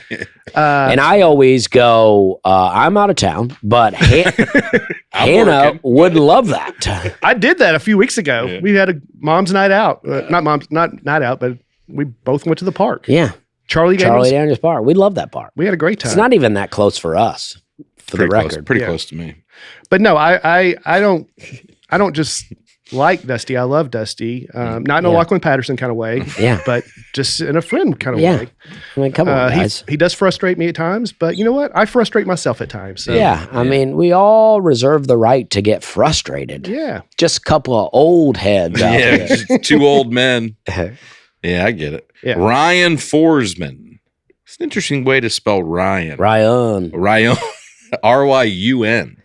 Uh, And I always go, I'm out of town, but Hannah working. would love that. I did that a few weeks ago. Yeah. We had a mom's night out. Not night out, but we both went to the park. Yeah. Charlie Charlie Daniels. Daniels Park. We love that park. We had a great time. It's not even that close for us, for the record. Pretty Yeah. close to me. But no, I don't just like Dusty. I love Dusty. Not in a Yeah. Lachlan Patterson kind of way, Yeah. but just in a friend kind of Yeah. way. I mean, come on, guys. He does frustrate me at times, but you know what? I frustrate myself at times. So, Yeah. I mean, we all reserve the right to get frustrated. yeah. Just a couple of old heads out Yeah, there. just two old men. Yeah, I get it. Yeah. Ryan Forsman. It's an interesting way to spell Ryan. Ryan. Ryan. R-Y-U-N.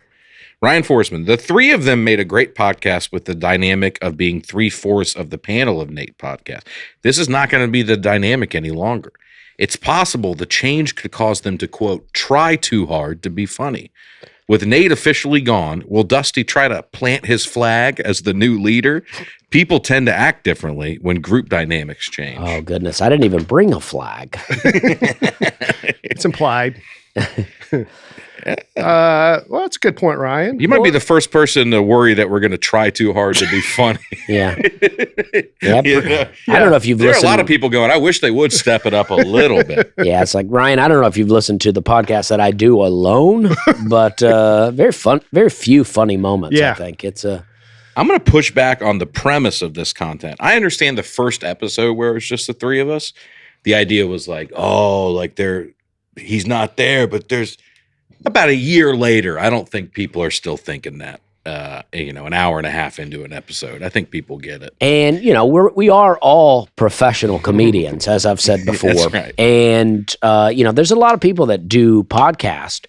Ryan Forsman. The three of them made a great podcast with the dynamic of being 3/4 of the panel of Nate podcast. This is not going to be the dynamic any longer. It's possible the change could cause them to, quote, try too hard to be funny. With Nate officially gone, will Dusty try to plant his flag as the new leader? People tend to act differently when group dynamics change. Oh, goodness. I didn't even bring a flag. It's implied. Well, that's a good point, Ryan. You might be the first person to worry that we're going to try too hard to be funny. Yeah. Yeah. I don't know if you've There are a listened. lot of people going, I wish they would step it up a little bit. Yeah, it's like, Ryan, I don't know if you've listened to the podcast that I do alone, but very few funny moments, Yeah. I think. It's a I'm going to push back on the premise of this content. I understand the first episode where it was just the three of us. The idea was like, oh, like he's not there, but there's about a year later. I don't think people are still thinking that, an hour and a half into an episode. I think people get it. And we are all professional comedians, as I've said before. That's right. And there's a lot of people that do podcast.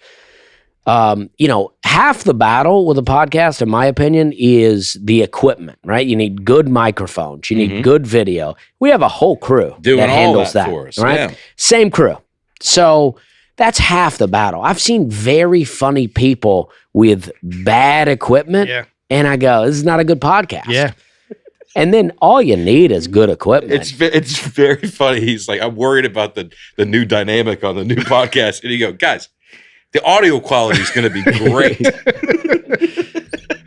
Half the battle with a podcast, in my opinion, is the equipment. Right? You need good microphones. You need good video. We have a whole crew Doing that all handles that that for us, right? yeah. Same crew. So that's half the battle. I've seen very funny people with bad equipment. Yeah. And I go, this is not a good podcast. Yeah. And then all you need is good equipment. It's very funny. He's like, I'm worried about the new dynamic on the new podcast. And you go, guys, the audio quality is going to be great.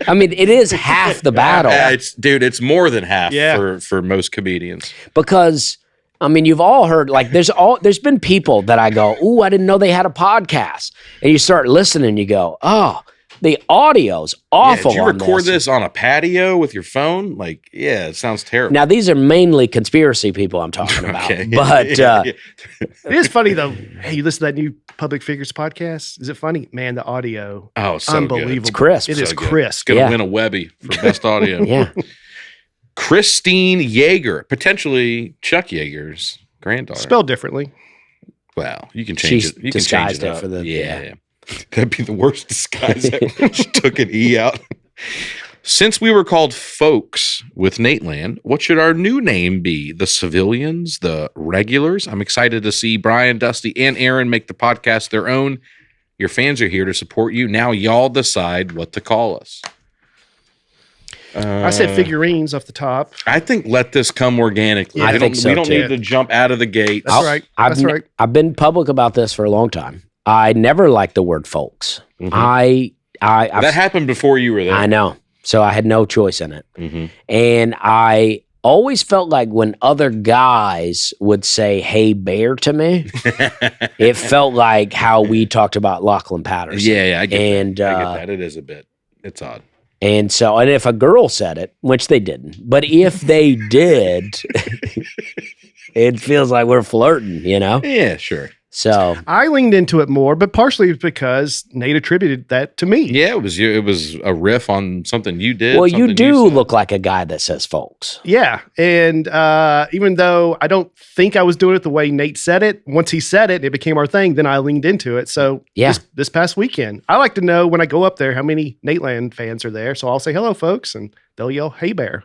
I mean, it is half the battle It's more than half Yeah. for most comedians. because I mean, you've all heard like there's been people that I go, ooh, I didn't know they had a podcast, and you start listening, you go, oh, the audio's awful. Did you on record this on a patio with your phone? Like, yeah, it sounds terrible. Now these are mainly conspiracy people I'm talking about, Okay. but It is funny though. Hey, you listen to that new Public Figures podcast? Is it funny? Man, the audio. Oh, so Unbelievable. good. It's crisp. It is So good. It's crisp. going to Yeah. win a Webby for best audio. yeah, Christine Yeager, potentially Chuck Yeager's granddaughter. Spelled differently. Well, you can change She's it. You can change disguised it it up. for the- yeah. That'd be the worst disguise ever. She took an E out. Since we were called folks with Nateland, what should our new name be? The civilians, the regulars? I'm excited to see Brian, Dusty, and Aaron make the podcast their own. Your fans are here to support you. Now y'all decide what to call us. I said figurines off the top. I think let this come organically. I think so, we don't too. need to jump out of the gate. That's right. That's right. I've been public about this for a long time. I never liked the word folks. Mhm. I've That happened before you were there. I know. So I had no choice in it. Mm-hmm. And I always felt like when other guys would say, hey, bear to me, it felt like how we talked about Lachlan Patterson. Yeah, I get And that. I get that. It is a bit. It's odd. And so, and if a girl said it, which they didn't, but if they did, it feels like we're flirting, you know? Yeah, sure. So I leaned into it more, but partially it's because Nate attributed that to me. Yeah, it was you. It was a riff on something you did. well, you something do said. look like a guy that says folks. Yeah. And even though I don't think I was doing it the way Nate said it, once he said it, it became our thing. Then I leaned into it. So Yeah. this past weekend, I like to know when I go up there how many Nateland fans are there. So I'll say hello, folks, and they'll yell, "Hey, Bear."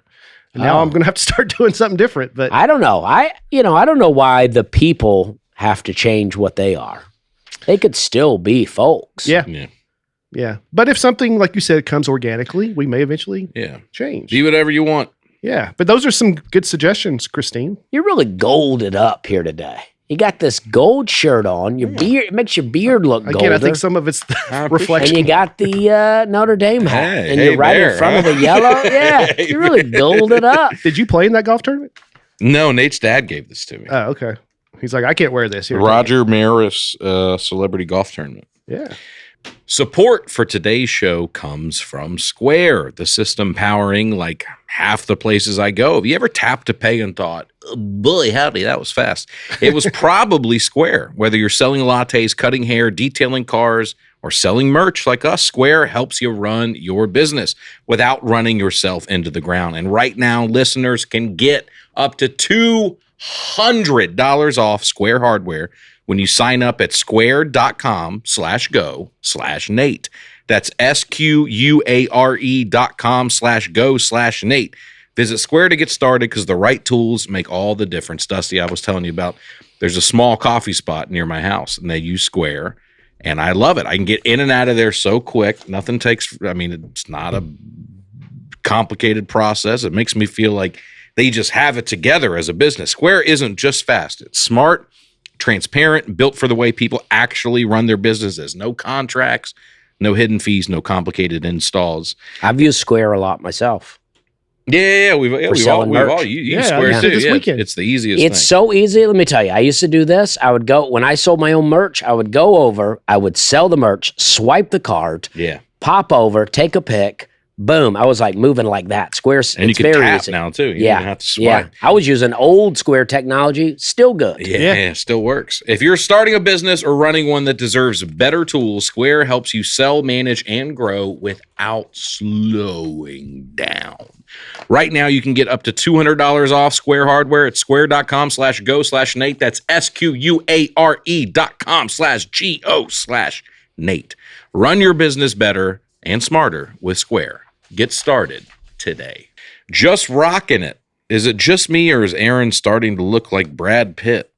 And now Oh. I'm going to have to start doing something different. But I don't know. I don't know why the people have to change what they are. They could still be folks. yeah, Yeah, yeah. But if something, like you said, comes organically, we may eventually yeah. change. Be whatever you want. Yeah. But those are some good suggestions, Christine. You're really golded up here today. You got this gold shirt on. Your beard, it makes your beard look golder. Again, I think some of it's the I appreciate and reflection. you got the Notre Dame hat, Hey, and hey, you're right Bear, in front huh? of the yellow. Yeah, you're really golded up. Did you play in that golf tournament? No, Nate's dad gave this to me. Oh, okay. He's like, I can't wear this. Here, Roger Maris Celebrity Golf Tournament. Yeah. Support for today's show comes from Square, the system powering like half the places I go. Have you ever tapped to pay and thought, oh, boy, howdy, that was fast? It was probably Square. Whether you're selling lattes, cutting hair, detailing cars, or selling merch like us, Square helps you run your business without running yourself into the ground. And right now, listeners can get up to $200 off Square hardware when you sign up at square.com/go/Nate. That's SQUARE.com/go/Nate. Visit Square to get started because the right tools make all the difference. Dusty, I was telling you about, there's a small coffee spot near my house and they use Square and I love it. I can get in and out of there so quick. Nothing takes, it's not a complicated process. It makes me feel like they just have it together as a business. Square isn't just fast. It's smart, transparent, built for the way people actually run their businesses. No contracts, no hidden fees, no complicated installs. I've used Square a lot myself. We've all selling merch. used Yeah, Square yeah. too. This weekend. It's the easiest It's thing. so easy. Let me tell you, I used to do this. I would go, when I sold my own merch, I would go over, I would sell the merch, swipe the card, Yeah. pop over, take a pic, boom. I was like moving like that. Square's, And you it's can very tap easy. now too. You Yeah. don't have to Yeah. swipe. I was using old Square technology, still good. Yeah, still works. If you're starting a business or running one that deserves better tools, Square helps you sell, manage, and grow without slowing down. Right now, you can get up to $200 off Square hardware at square.com/go/Nate. That's SQUARE.com/GO/Nate. Run your business better and smarter with Square. Get started today. Just rocking it. Is it just me or is Aaron starting to look like Brad Pitt?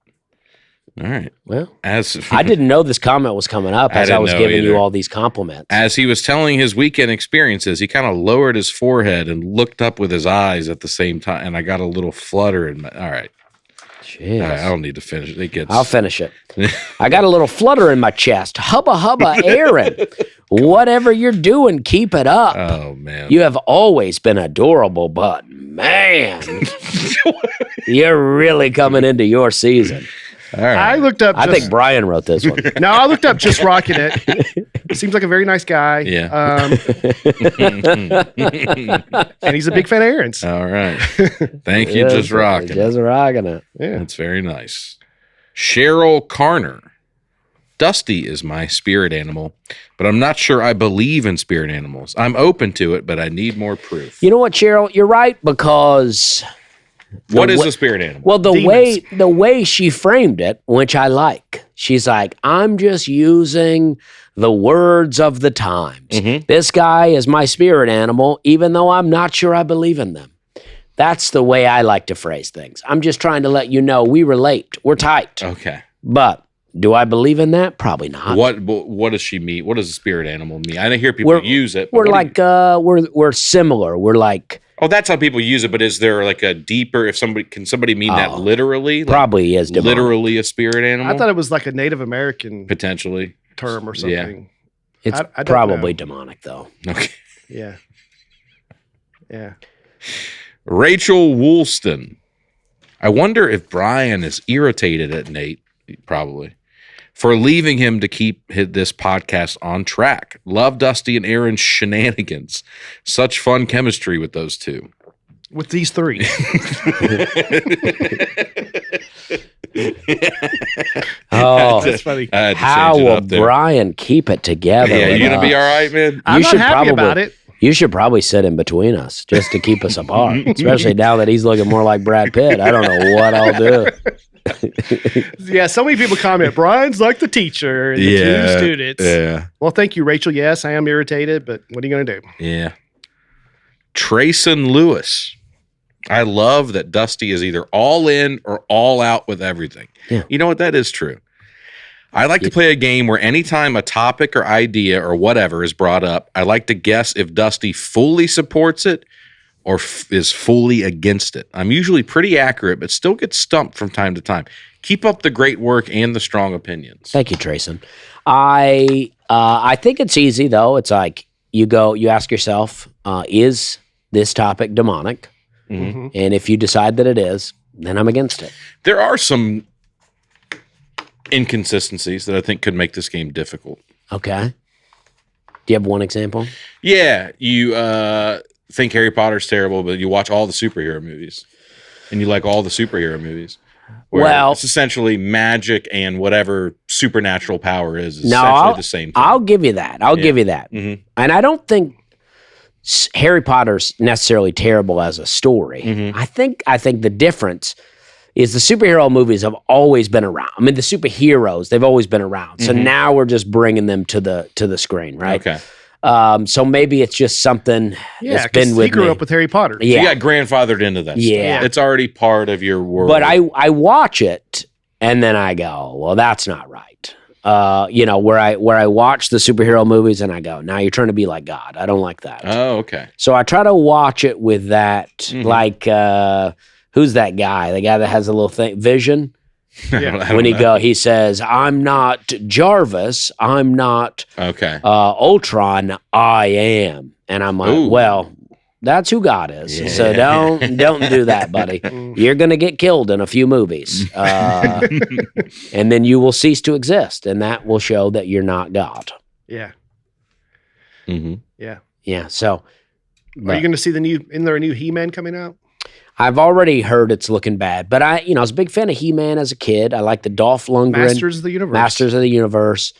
All right. Well, As I didn't know this comment was coming up I as I didn't was know giving either. you all these compliments. As he was telling his weekend experiences, he kind of lowered his forehead and looked up with his eyes at the same time, and I got a little flutter in my. All right, Jeez. I don't need to finish. It gets. I'll finish it. I got a little flutter in my chest. Hubba hubba, Aaron. Whatever you're doing, keep it up. Oh man, You have always been adorable, but man, you're really coming into your season. all right. I looked up. I think Brian wrote this one. No, I looked up Just Rocking It. Seems like a very nice guy. Yeah. And he's a big fan of Aaron's. All right. Thank you, Yes, just rocking. Just rocking it. Yeah. That's very nice. Cheryl Carner. Dusty is my spirit animal, but I'm not sure I believe in spirit animals. I'm open to it, but I need more proof. You know what, Cheryl? You're right because What is wa- a spirit animal? well, the Demons. way she framed it, which I like. She's like, I'm just using the words of the times. Mhm. This guy is my spirit animal, even though I'm not sure I believe in them. That's the way I like to phrase things. I'm just trying to let you know we relate. We're tight. Okay. But do I believe in that? Probably not. What does she mean? What does a spirit animal mean? I didn't hear people We're- use it. but We're what do like we're similar. We're like oh, that's how people use it. But is there like a deeper? Can somebody mean that Oh, literally? Like probably is demonic. literally a spirit animal. I thought it was like a Native American potentially. term or Yeah. something. It's I don't probably know. demonic though. Okay. Yeah. Yeah. Rachel Woolston. I wonder if Brian is irritated at Nate. Probably. for leaving him to keep this podcast on track. Love Dusty and Aaron's shenanigans. Such fun chemistry with those two. With these three. Oh, That's funny. I had to how change it will up there. Brian keep it together? Yeah, with you gonna be us? all right, man? I'm not should happy about it. You should probably sit in between us just to keep us apart, especially now that he's looking more like Brad Pitt. I don't know what I'll do. Yeah, so many people comment, Brian's like the teacher and the two students. Yeah. Well, thank you, Rachel. Yes, I am irritated, but what are you going to do? Yeah. Trayson Lewis. I love that Dusty is either all in or all out with everything. Yeah. You know what? That is true. I like to play a game where anytime a topic or idea or whatever is brought up, I like to guess if Dusty fully supports it or is fully against it. I'm usually pretty accurate, but still get stumped from time to time. Keep up the great work and the strong opinions. Thank you, Trayson. I think it's easy though. It's like you ask yourself, is this topic demonic? Mhm. And if you decide that it is, then I'm against it. There are some inconsistencies that I think could make this game difficult. Okay. Do you have one example? Yeah, you think Harry Potter's terrible, but you watch all the superhero movies, and you like all the superhero movies. Where Well- it's essentially magic and whatever supernatural power is No, essentially the same thing. I'll give you that. I'll give you that. Mhm. And I don't think Harry Potter's necessarily terrible as a story. Mhm. I think the difference is the superhero movies have always been around. I mean, the superheroes, they've always been around. So now we're just bringing them to the screen, right? Okay. So maybe it's just something Yeah, that's 'cause been he with grew me. up with Harry Potter. Yeah. You got grandfathered into that Yeah. stuff. It's already part of your world. But I watch it and then I go, well, that's not right. Where I watch the superhero movies and I go, now you're trying to be like God. I don't like that. Oh, okay. So I try to watch it with that, Mhm. like, who's that guy? The guy that has a little thing, Vision. Yeah. I don't When know. he says, I'm not Jarvis, I'm not Okay. Ultron, I am. And I'm like, Ooh. well, that's who God is. So Yeah. don't do that, buddy. You're going to get killed in a few movies. And then you will cease to exist. And that will show that you're not God. Yeah. hmm Yeah. Yeah. So Are you going to see isn't there a new He-Man coming out? I've already heard it's looking bad, but I was a big fan of He-Man as a kid. I like the Dolph Lundgren Masters of the Universe. Masters of the Universe.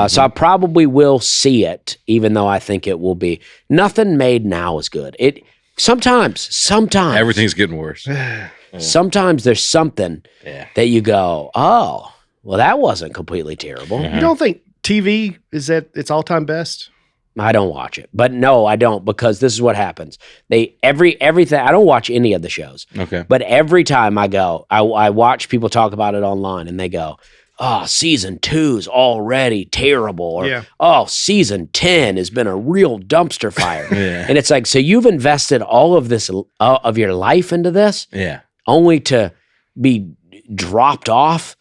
So I probably will see it, even though I think it will be nothing made now is good. It sometimes Everything's getting worse. sometimes there's something Yeah. that you go, oh, well, that wasn't completely terrible. Yeah. You don't think TV is at its all-time best? I don't watch it, but no, I don't, because this is what happens. Everything. I don't watch any of the shows, Okay. but every time I go, I watch people talk about it online, and they go, "Oh, season 2's already terrible," or Yeah. "Oh, season 10 has been a real dumpster fire." Yeah. And it's like, so you've invested all of this of your life into this, Yeah. only to be dropped off.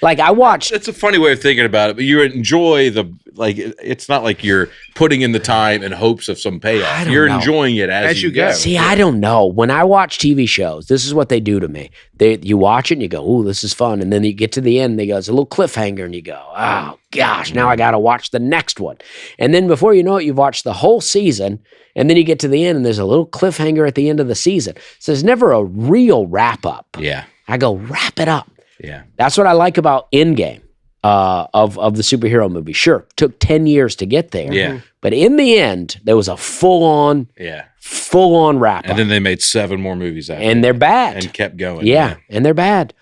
Like I watched. That's a funny way of thinking about it, but you enjoy it's not like you're putting in the time in hopes of some I payoff. don't You're know. enjoying it as you go. See, I don't know. When I watch TV shows, this is what they do to me. You watch it and you go, "Ooh, this is fun," and then you get to the end, and they go, "It's a little cliffhanger," and you go, "Oh gosh, now I got to watch the next one." And then before you know it, you've watched the whole season, and then you get to the end, and there's a little cliffhanger at the end of the season. So there's never a real wrap up. Yeah. I go, wrap it up. Yeah. That's what I like about Endgame of the superhero movie. Sure, took 10 years to get there. Yeah. But in the end, there was a full on wrap up. And then they made 7 more movies after And they're bad. and kept going. Yeah, and they're bad.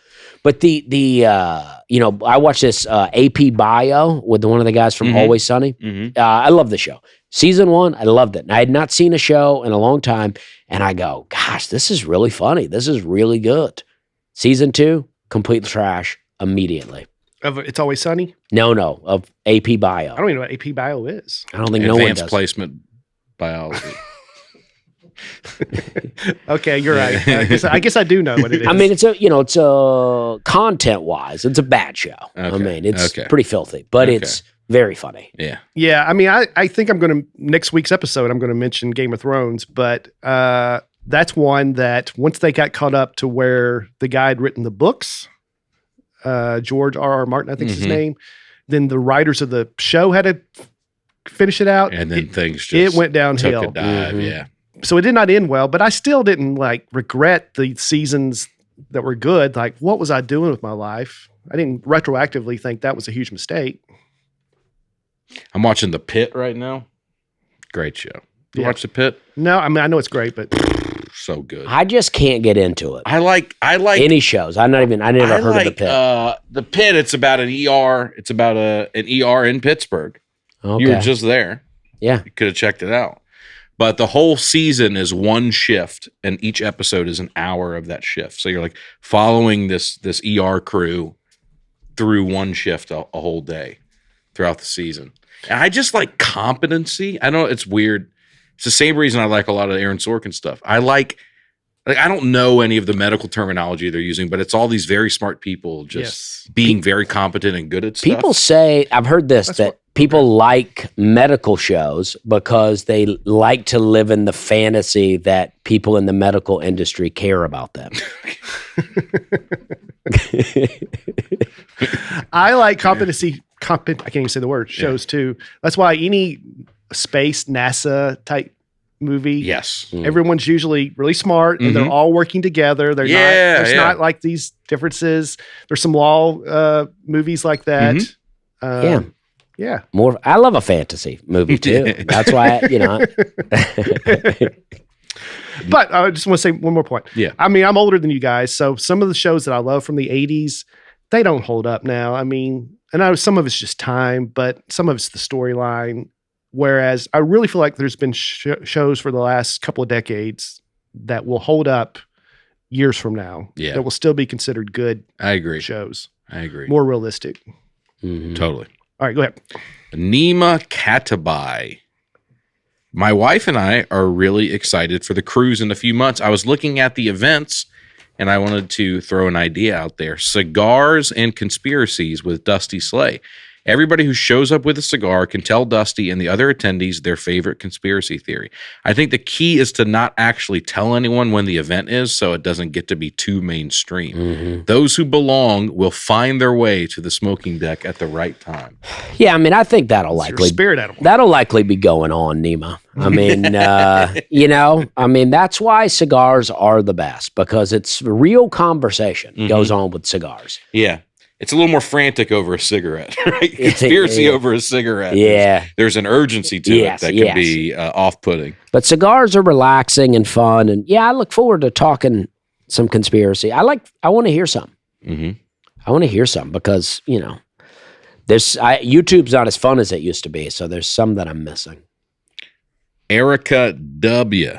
But I watched this AP Bio with one of the guys from Mhm. Always Sunny. Mm-hmm. I love the show. Season 1, I loved it. And I had not seen a show in a long time, and I go, "Gosh, this is really funny. This is really good." Season 2, complete trash immediately. It's Always Sunny? No, of AP Bio. I don't even know what AP Bio is. I don't think no one Advanced does. placement biology. Okay, you're right. I guess I do know what it is. I mean, it's a content wise, it's a bad show. I Okay, mean, it's okay. pretty filthy, but Okay. it's very funny. Yeah. yeah, I mean, I think I'm going to, next week's episode, I'm going to mention Game of Thrones, but that's one that once they got caught up to where the guy had written the books, George R.R. Martin, I think is his Mhm. name. Then the writers of the show had to finish it out. And then things it just went downhill. took a dive. Mhm. Yeah. So it did not end well, but I still didn't like regret the seasons that were good. Like, what was I doing with my life? I didn't retroactively think that was a huge mistake. I'm watching The Pit right now. Great show. You Yeah. watch The Pit? No, I mean, I know it's great, but So good. I just can't get into it. I like Any shows. I never heard of The Pit. The Pit, it's about an ER. It's about an ER in Pittsburgh. Okay. You were just there. Yeah. You could have checked it out. But the whole season is one shift, and each episode is an hour of that shift. So you're like following this ER crew through one shift a whole day throughout the season. And I just like competency. I know it's weird. It's the same reason I like a lot of Aaron Sorkin stuff. I don't know any of the medical terminology they're using, but it's all these very smart people just being very competent and good at stuff. People say, I've heard this, that people like medical shows because they like to live in the fantasy that people in the medical industry care about them. I like competency. I can't even say the word. Shows too. That's why any space NASA type movie. Yes. Everyone's usually really smart and they're all working together. They're there's not like these differences. There's some law movies like that. Yeah. More. I love a fantasy movie too. That's why, But I just want to say one more point. Yeah. I mean, I'm older than you guys, so some of the shows that I love from the 80s, they don't hold up now. I mean, and I know some of it's just time, but some of it's the storyline. Whereas I really feel like there's been shows for the last couple of decades that will hold up years from now. Yeah. That will still be considered good I agree. shows. I agree. More realistic. Mhm. Totally. All right, go ahead. Nima Katabai. My wife and I are really excited for the cruise in a few months. I was looking at the events and I wanted to throw an idea out there. Cigars and conspiracies with Dusty Slay. Everybody who shows up with a cigar can tell Dusty and the other attendees their favorite conspiracy theory. I think the key is to not actually tell anyone when the event is so it doesn't get to be too mainstream. Mhm. Those who belong will find their way to the smoking deck at the right time. Yeah, I mean, I think that'll It's your likely spirit animal. That'll likely be going on, Nima. I mean, that's why cigars are the best because it's real conversation goes on with cigars. Yeah. It's a little more frantic over a cigarette, right? Conspiracy over a cigarette. Yeah. There's an urgency to it that can be off-putting. But cigars are relaxing and fun. And yeah, I look forward to talking some conspiracy. I want to hear some. Mm-hmm. I want to hear some because, YouTube's not as fun as it used to be. So there's some that I'm missing. Erica W.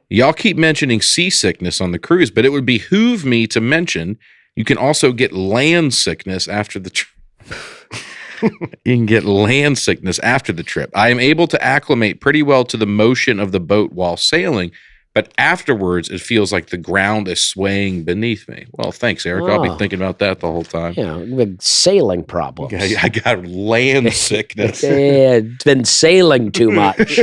Y'all keep mentioning seasickness on the cruise, but it would behoove me to mention you can also get land sickness after the trip. You can get land sickness after the trip. I am able to acclimate pretty well to the motion of the boat while sailing, but afterwards it feels like the ground is swaying beneath me. Well, thanks, Eric. I'll be thinking about that the whole time. Big sailing problems. I got land sickness. Yeah, it's been sailing too much.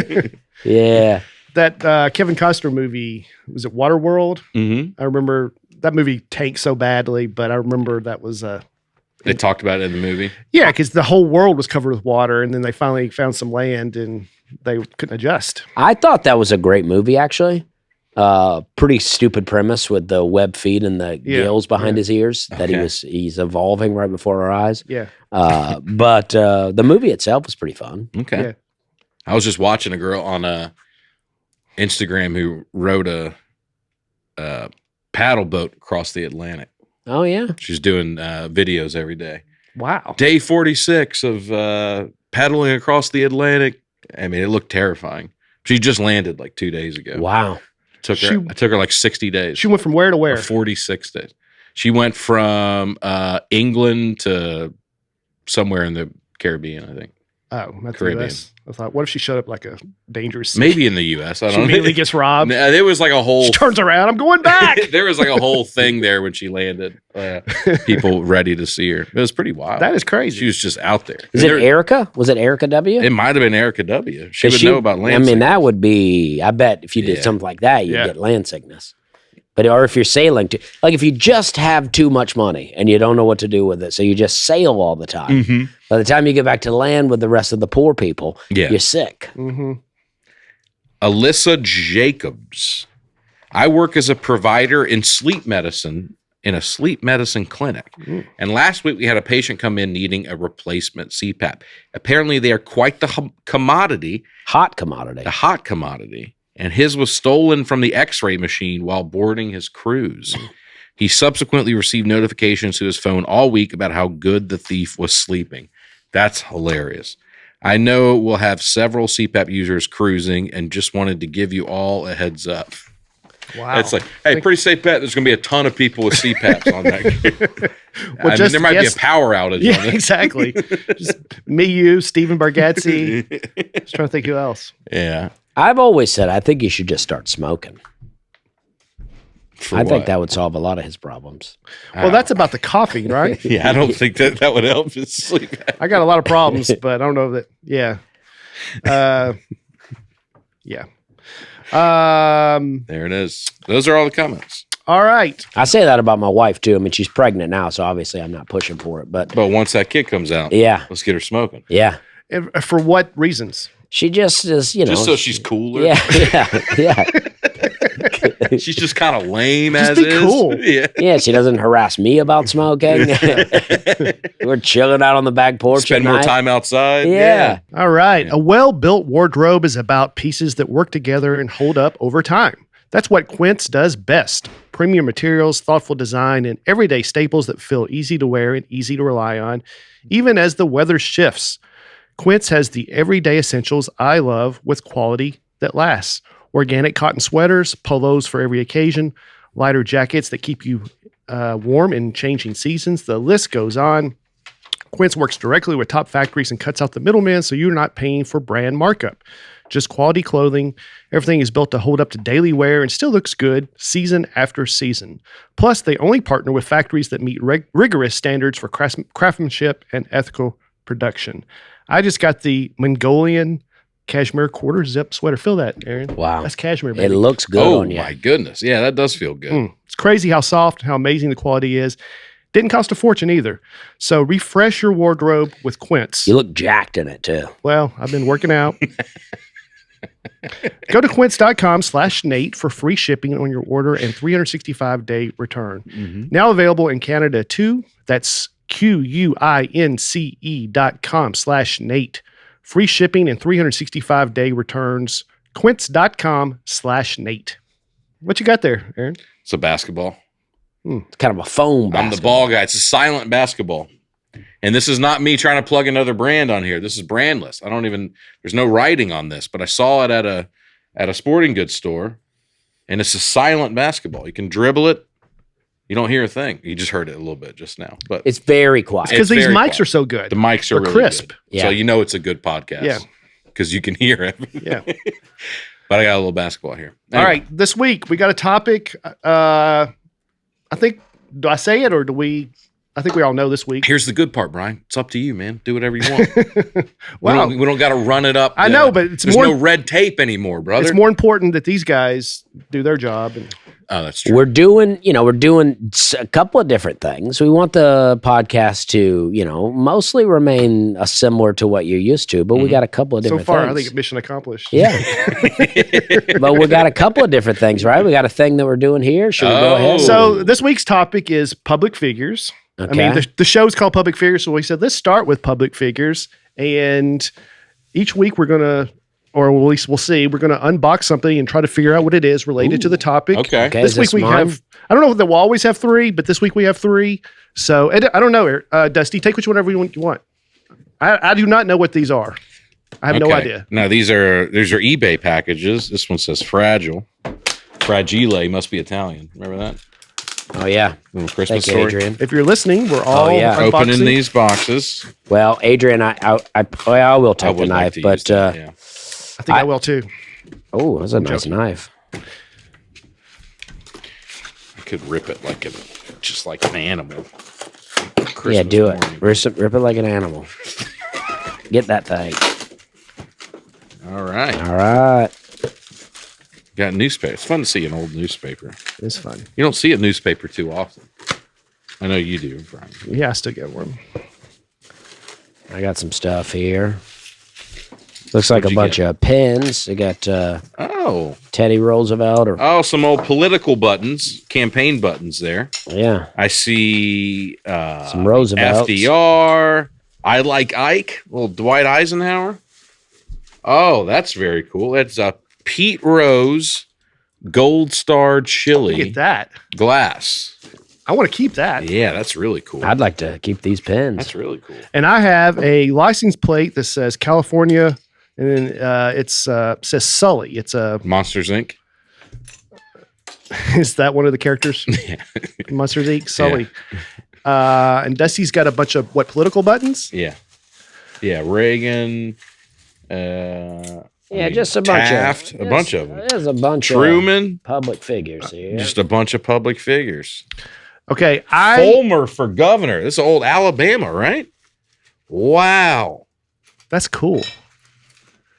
Yeah. That Kevin Costner movie, was it Waterworld? Mm-hmm. I remember that movie tanked so badly, but I remember that was They talked about it in the movie. yeah, because the whole world was covered with water, and then they finally found some land, and they couldn't adjust. I thought that was a great movie, actually. Pretty stupid premise with the web feet and the gills behind his ears that he's evolving right before our eyes. Yeah. But the movie itself was pretty fun. Okay. Yeah. I was just watching a girl on Instagram who rode a paddle boat across the Atlantic. Oh yeah. She's doing videos every day. Wow. Day 46 of paddling across the Atlantic. I mean, it looked terrifying. She just landed like 2 days ago. Wow. It took her like 60 days. She went from where to Or where? 46 days. She went from England to somewhere in the Caribbean, I think. Oh, that's Caribbean. the US. I thought, what if she showed up like a dangerous sea? Maybe in the U.S. I She don't know. immediately gets robbed. There was like a whole She turns around. I'm going back. there was like a whole thing there when she landed. People ready to see her. It was pretty wild. That is crazy. She was just out there. Is it Erica? Was it Erica W? It might have been Erica W. She 'Cause would know about land. I mean, sickness. that would be. I bet if you did Yeah. something like that, you'd Yeah. get land sickness. But or if you're sailing to, like if you just have too much money and you don't know what to do with it, so you just sail all the time. Mm-hmm. By the time you get back to land with the rest of the poor people, you're sick. Mm-hmm. Alyssa Jacobs. I work as a provider in sleep medicine in a sleep medicine clinic. And last week we had a patient come in needing a replacement CPAP. Apparently they are quite the commodity. Hot commodity. The hot commodity. And his was stolen from the x-ray machine while boarding his cruise. He subsequently received notifications to his phone all week about how good the thief was sleeping. That's hilarious. I know we'll have several CPAP users cruising and just wanted to give you all a heads up. Wow. It's like, hey, pretty safe bet there's going to be a ton of people with CPAPs on that. Well, there might be a power outage Yeah, on it. exactly. Just me, you, Stephen Bargatze. Just trying to think who else. Yeah. I've always said I think he should just start smoking. For I think what? that would solve a lot of his problems. Well, that's about the coffee, right? Yeah, I don't think that would help his sleep. I got a lot of problems, but I don't know that. Yeah. Yeah. There it is. Those are all the comments. All right. I say that about my wife too. I mean, she's pregnant now, so obviously I'm not pushing for it. But But once that kid comes out, yeah, let's get her smoking. yeah, And for what reasons? she just is, you know, Just so she's cooler. yeah. She's just kind of lame Just as be is. cool. Yeah. Yeah, she doesn't harass me about smoking. We're chilling out on the back porch. Spend at more night. time outside. Yeah. All right. A well-built wardrobe is about pieces that work together and hold up over time. That's what Quince does best. Premium materials, thoughtful design, and everyday staples that feel easy to wear and easy to rely on, even as the weather shifts. Quince has the everyday essentials I love with quality that lasts. Organic cotton sweaters, polos for every occasion, lighter jackets that keep you warm in changing seasons. The list goes on. Quince works directly with top factories and cuts out the middleman, so you're not paying for brand markup. Just quality clothing. Everything is built to hold up to daily wear and still looks good season after season. Plus, they only partner with factories that meet rigorous standards for craftsmanship and ethical production. I just got the Mongolian cashmere quarter zip sweater. Feel that, Aaron? Wow. That's cashmere, It baby. looks good Oh on you. my goodness. Yeah, that does feel good. It's crazy how soft, how amazing the quality is. Didn't cost a fortune either. So refresh your wardrobe with Quince. You look jacked in it too. Well, I've been working out. Go to quince.com/Nate for free shipping on your order and 365-day return. Now available in Canada too. That's QUINCE.com/Nate. Free shipping and 365-day returns. Quince.com/Nate. What you got there, Aaron? It's a basketball. It's kind of a foam I'm the basketball. ball guy. It's a silent basketball. And this is not me trying to plug another brand on here. This is brandless. There's no writing on this, but I saw it at a sporting goods store, and it's a silent basketball. You can dribble it. You don't hear a thing. You just heard it a little bit just now. But It's very quiet. Because It's these very mics quiet. are so good. the mics are They're really crisp. good. Yeah. So you know it's a good podcast. Yeah. Because you can hear it. Yeah. But I got a little basketball here. All Anyway, right. This week we got a topic. I think, do I say it or do we? I think we all know this week. Here's the good part, Brian. It's up to you, man. Do whatever you want. Wow. We don't got to run it up. I know, but it's there's more- no red tape anymore, brother. It's more important that these guys do their job. And Oh, that's true. We're doing a couple of different things. We want the podcast to, mostly remain similar to what you're used to, but we got a couple of so different far, things. I think mission accomplished. Yeah. But we got a couple of different things, right? We got a thing that we're doing here. Should we go Oh. ahead? So this week's topic is public figures. Okay. I mean, the show's called Public Figures, so we said let's start with public figures, and each week we're gonna, or at least we'll see, we're gonna unbox something and try to figure out what it is related to the topic. Okay. Okay, This is week we mine? have. I don't know that we'll always have three, but this week we have three. So I don't know, Dusty. Take which whatever you want. I do not know what these are. I have no Okay. idea. Now these are eBay packages. This one says fragile. Fragile must be Italian. Remember that? Oh, yeah. Little Christmas Thank you, story. Adrian. If you're listening, we're all yeah. unboxing. Opening these boxes. Well, Adrian, I will take the would like knife, to use but that, yeah. I think I will too. oh, that's a nice knife. I could rip it just like an animal. Yeah, Christmas do it. morning. Rip it like an animal. Get that thing. All right. All right. Got newspaper. It's fun to see an old newspaper. It's fun. You don't see a newspaper too often. I know you do, Brian. Yeah, I still get one. I got some stuff here. Looks like What'd a you bunch get? of pens. They got Oh. Teddy Roosevelt or Some old political buttons, campaign buttons there. yeah, I see some Roosevelts. FDR. I like Ike. Little Dwight Eisenhower. Oh, that's very cool. It's a Pete Rose Gold Star Look Chili at that. glass. I want to keep that. Yeah, that's really cool. I'd like to keep these pens. That's really cool. And I have a license plate that says California, and then it says Sully. It's a Monsters Inc. is that one of the characters? Yeah. Monsters Inc. Sully. And Dusty's got a bunch of political buttons? Yeah. Yeah. Reagan. Just a bunch Taft, of a bunch of them. There's a bunch Truman. of public figures here. Just a bunch of public figures. Okay, Fulmer for governor. This is old Alabama, right? Wow. that's cool.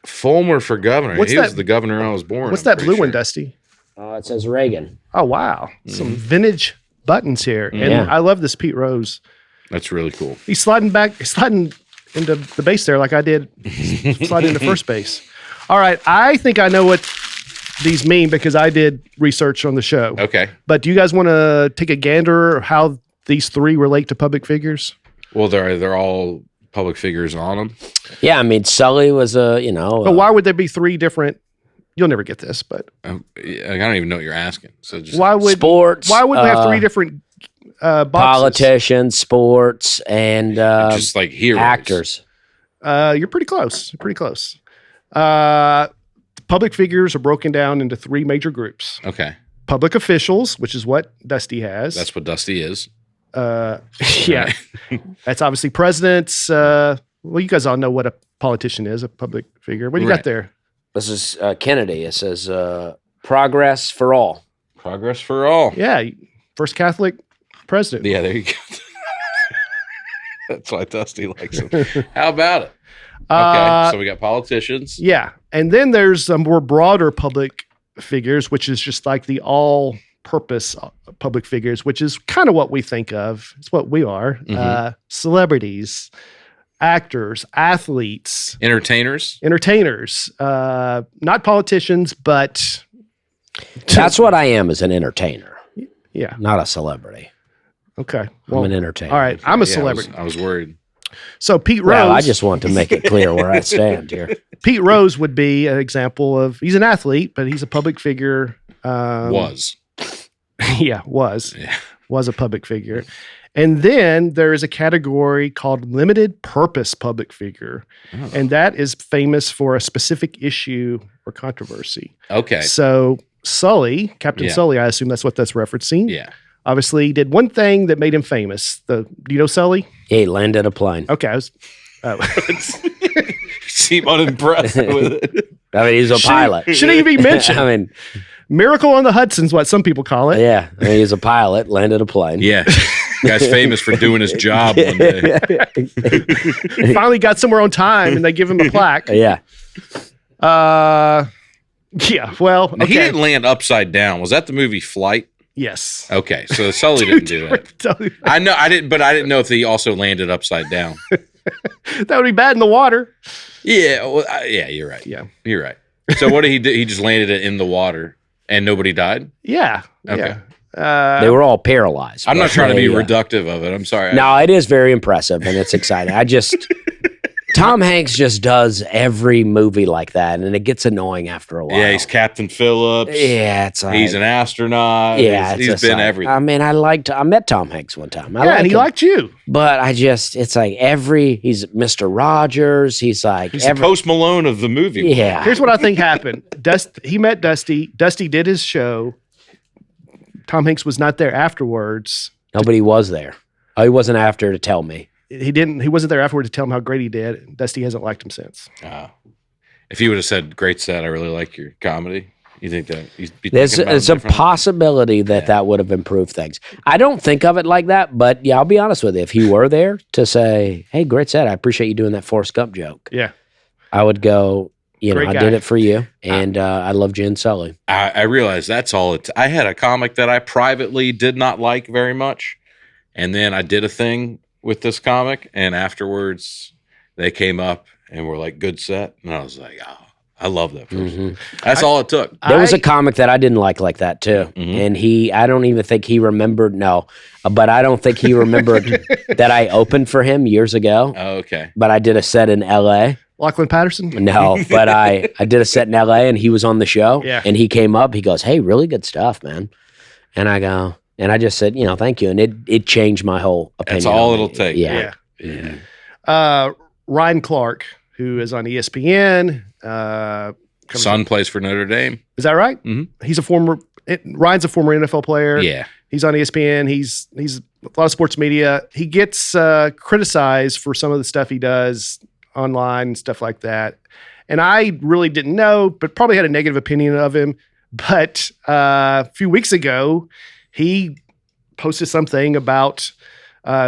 Fulmer for governor. What's He was that- the governor I was born. What's I'm that pretty blue one, sure. Dusty? It says Reagan. Oh wow, some vintage buttons here, and Yeah. I love this Pete Rose. That's really cool. He's sliding into the base there like I did slide into first base. All right, I think I know what these mean because I did research on the show. Okay. But do you guys want to take a gander how these three relate to public figures? Well, they're all public figures on them. Yeah, I mean Sully was But why would there be three different? You'll never get this, but I don't even know what you're asking. So just why would sports. Why would we have three different boxes? politicians, sports, and just like heroes. actors? You're pretty close. You're pretty close. Public figures are broken down into three major groups. Okay. Public officials, which is what Dusty has. That's what Dusty is. Yeah. That's obviously presidents. Well, you guys all know what a politician is, a public figure. What do you Right. got there? This is Kennedy. It says progress for all. Progress for all. Yeah. First Catholic president. Yeah, there you go. That's why Dusty likes him. How about it? Okay, so we got politicians. Yeah. And then there's some more broader public figures, which is just like the all purpose public figures, which is kind of what we think of. It's what we are. Mhm. Celebrities, actors, athletes, Entertainers. entertainers, not politicians, but That's what I am as an entertainer, yeah. not a celebrity. Okay. I'm an entertainer. all right. I'm a Yeah, celebrity. I was worried. So Pete Rose, Well, I just want to make it clear where I stand here. Pete Rose would be an example of, he's an athlete, but he's a public figure. Was. Yeah, was a public figure. And then there is a category called limited purpose public figure. Oh. And that is famous for a specific issue or controversy. Okay. So Sully, Captain Yeah. Sully, I assume that's what that's referencing. Yeah. Obviously, he did one thing that made him famous. Do you know Sully? He landed a plane. Okay. Oh. Seem unimpressed with it. I mean, he's a pilot. Shouldn't even be mentioned. I mean, Miracle on the Hudson's what some people call it. yeah. I mean, he's a pilot, landed a plane. Yeah. Guy's famous for doing his job one day. He finally got somewhere on time and they give him a plaque. Yeah. Yeah. Well, Now, okay. he didn't land upside down. Was that the movie Flight? Yes. Okay, so Sully didn't do that. I know I didn't, but I didn't know if he also landed upside down. That would be bad in the water. Yeah, well, yeah, you're right. Yeah. You're right. So what did he do? He just landed it in the water, and nobody died. Yeah. Okay. Yeah. They were all paralyzed. I'm not but trying to be they, reductive of it. I'm sorry. No, it is very impressive and it's exciting. Tom Hanks just does every movie like that, and it gets annoying after a while. Yeah, he's Captain Phillips. Yeah, it's like, He's an astronaut. yeah, he's it's been like- everything. I mean, I met Tom Hanks one time. I Yeah, like and he him, liked you. but it's like he's Mr. Rogers. He's like He's the Post Malone of the movie. yeah. Here's what I think happened. He met Dusty. Dusty did his show. Tom Hanks was not there afterwards. Nobody was there. Oh, he wasn't after to tell me. He wasn't there afterward to tell him how great he did. Dusty hasn't liked him since. If he would have said, "Great set, I really like your comedy," you think that he'd be There's thinking about it's it a differently? possibility that would have improved things. I don't think of it like that, but yeah, I'll be honest with you. If he were there to say, "Hey, great set, I appreciate you doing that Forrest Gump joke," Yeah. I would go, you know, Great I guy. did it for you, and I love Jen Sully. I realized that's all it. I had a comic that I privately did not like very much, and then I did a thing with this comic, and afterwards they came up and were like, "Good set," and I was like, "Oh, I love that person." That's all it took. There was a comic that I didn't like that too, and I don't even think he remembered. No, but I don't think he remembered that I opened for him years ago. Oh, okay. But I did a set in L.A. Lachlan Patterson. No, but I did a set in L.A. and he was on the show. Yeah. And he came up. He goes, "Hey, really good stuff, man." And I go, and I just said, thank you, and it changed my whole opinion. That's all on it'll it. take. Yeah. Ryan Clark, who is on ESPN. Son plays for Notre Dame. Is that right? Mm-hmm. Ryan's a former NFL player. Yeah. He's on ESPN. He's a lot of sports media. He gets criticized for some of the stuff he does online and stuff like that. And I really didn't know, but probably had a negative opinion of him. But a few weeks ago, he posted something about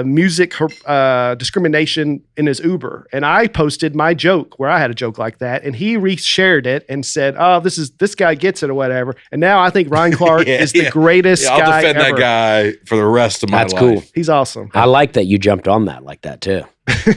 music discrimination in his Uber. And I posted my joke where I had a joke like that. And he reshared it and said, "Oh, this guy gets it," or whatever. And now I think Ryan Clark is the greatest I'll guy defend ever. that guy for the rest of my That's life. cool. He's awesome. I like that you jumped on that like that too.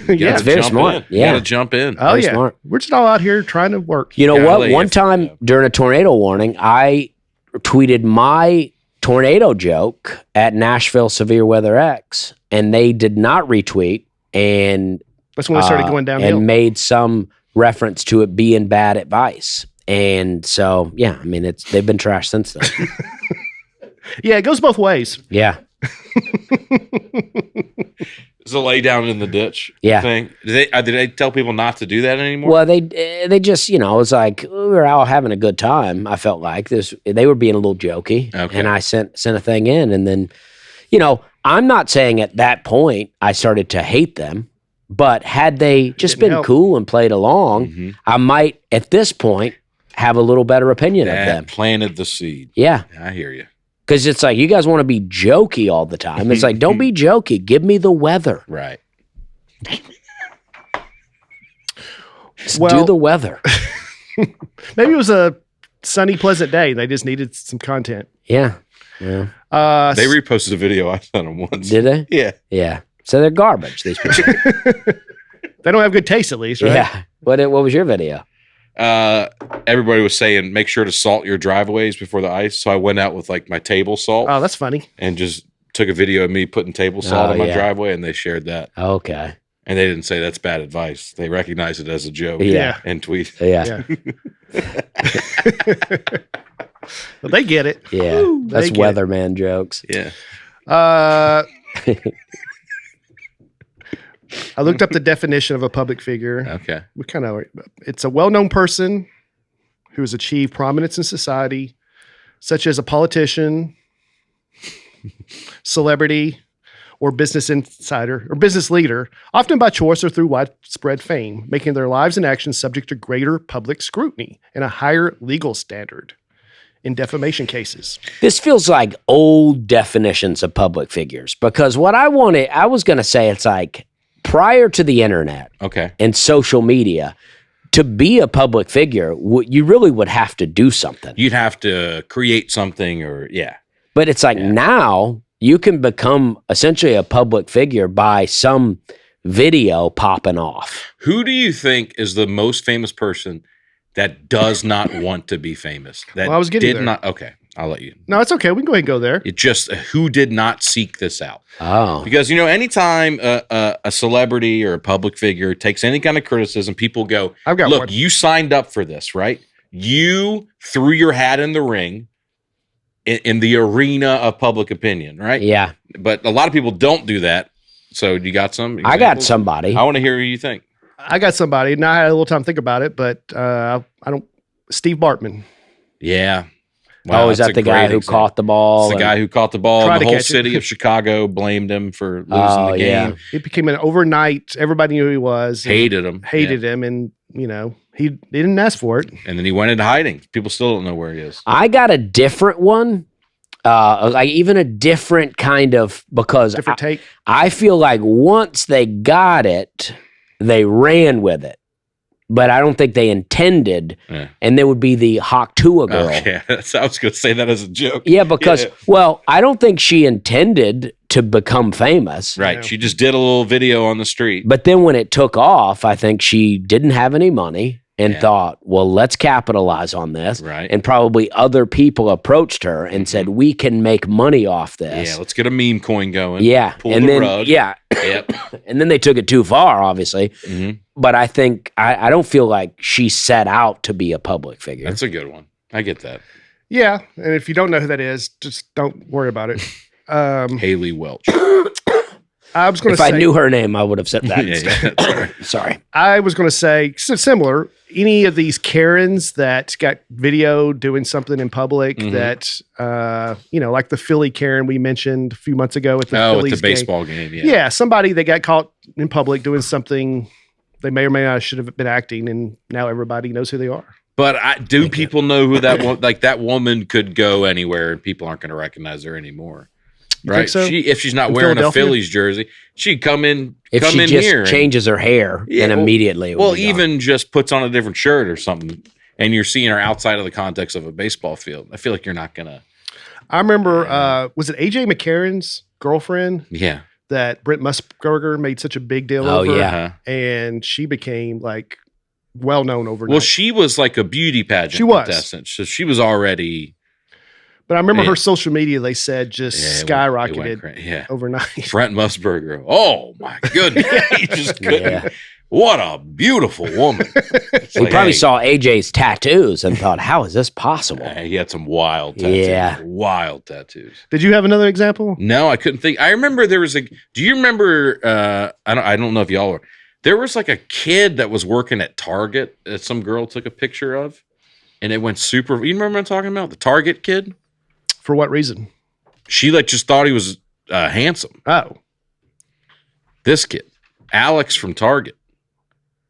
Yeah. It's very Jump smart. in. Yeah. You gotta jump in. Oh, Very yeah. smart. We're just all out here trying to work. You know Yeah, what? LA, One if- time during a tornado warning, I tweeted my tornado joke at Nashville Severe Weather X, and they did not retweet and That's when it started going downhill. and made some reference to it being bad advice. And so, yeah, I mean, they've been trashed since then. Yeah, it goes both ways. Yeah, It's a lay down in the ditch Yeah. thing. Did they tell people not to do that anymore? well, they just it was like we were all having a good time. I felt like they were being a little jokey, Okay. and I sent a thing in, and then I'm not saying at that point I started to hate them, but had they just Didn't been help. cool and played along, I might at this point have a little better opinion of That them. planted the seed. Yeah, I hear you. because it's like you guys want to be jokey all the time. It's like don't be jokey. Give me the weather. Right. Just Well- do the weather. Maybe it was a sunny, pleasant day. They just needed some content. Yeah. They reposted a video I sent them once. Did they? Yeah. Yeah. So they're garbage. These people. They don't have good taste, at least, right? Yeah. What was your video? Everybody was saying make sure to salt your driveways before the ice. So I went out with like my table salt Oh, that's funny. and just took a video of me putting table salt Oh, on my yeah. driveway, and they shared that. Okay. And they didn't say that's bad advice. They recognized it as a joke. Yeah. And tweet. Yeah. Well, they get it. Yeah. Woo, That's they get it. weatherman jokes. Yeah. I looked up the definition of a public figure. Okay. It's a well-known person who has achieved prominence in society, such as a politician, celebrity, or business insider or business leader, often by choice or through widespread fame, making their lives and actions subject to greater public scrutiny and a higher legal standard in defamation cases. This feels like old definitions of public figures because what I was going to say, it's like prior to the internet Okay. and social media, to be a public figure, you really would have to do something. You'd have to create something or, yeah. But it's like now you can become essentially a public figure by some video popping off. Who do you think is the most famous person that does not want to be famous? That Well, I was getting did there. not. Okay. I'll let you. No, it's okay. We can go ahead and go there. It just who did not seek this out. Oh. Because, anytime a celebrity or a public figure takes any kind of criticism, people go, I've got look, one. you signed up for this, right? You threw your hat in the ring in the arena of public opinion, right? Yeah. But a lot of people don't do that. So you got some I got examples? somebody. I want to hear who you think. I got somebody. Now I had a little time to think about it, but I don't. Steve Bartman. Yeah. Is that's that a the guy great who example. caught the ball? It's the guy who caught the ball. Tried And to the whole catch it. city of Chicago blamed him for losing Oh, the yeah. game. It became an overnight. Everybody knew who he was. and Hated him. Hated him, and he didn't ask for it. Yeah. And then he went into hiding. People still don't know where he is. I got a different one. Like even a different kind of, because Different take. I feel like once they got it, they ran with it. but I don't think they intended. Yeah. And there would be the Hawk-Tua girl. Oh, yeah. I was going to say that as a joke. Yeah, because, well, I don't think she intended to become famous. Right. Yeah. She just did a little video on the street. But then when it took off, I think she didn't have any money and thought, well, let's capitalize on this. Right. And probably other people approached her and said, we can make money off this. Yeah, let's get a meme coin going. Yeah. Pull and the then, rug. yeah. Yep. And then they took it too far, obviously. Mhm. But I think, I don't feel like she set out to be a public figure. That's a good one. I get that. Yeah, and if you don't know who that is, just don't worry about it. Haley Welch. I was going If to say, I knew her name, I would have said that Yeah, instead. yeah. Sorry. I was going to say similar. Any of these Karens that got video doing something in public Mhm. that, like the Philly Karen we mentioned a few months ago at the Oh, Phillies at the baseball game. Yeah. Yeah, somebody that got caught in public doing something they may or may not should have been acting, and now everybody knows who they are. But do people know who that like that woman could go anywhere and people aren't going to recognize her anymore? You Right? think so? If she's not In wearing a Philadelphia? Phillies jersey, she'd come in If she just here. changes her hair, Yeah, then well- immediately it would Well, be gone. even just puts on a different shirt or something, and you're seeing her outside of the context of a baseball field. I feel like you're not gonna. I remember, was it AJ McCarron's girlfriend Yeah. that Brent Musburger made such a big deal Oh, over? yeah. Uh-huh. And she became like well known overnight. Well, she was like a beauty pageant She was. contestant, so she was already. but I remember Yeah. her social media, they said, just Yeah, it went skyrocketed cra- yeah. overnight. Brent Musburger. Oh my goodness. He just couldn't. Yeah. What a beautiful woman. It's He like, probably hey, saw AJ's tattoos and thought, how is this possible? He had some wild tattoos. Yeah. Wild tattoos. Did you have another example? No, I couldn't think. I remember there was a. Do you remember? I don't know if y'all were. There was like a kid that was working at Target that some girl took a picture of, and it went super. You remember what I'm talking about? The Target kid. For what reason? She like just thought he was handsome. Oh, This kid, Alex from Target.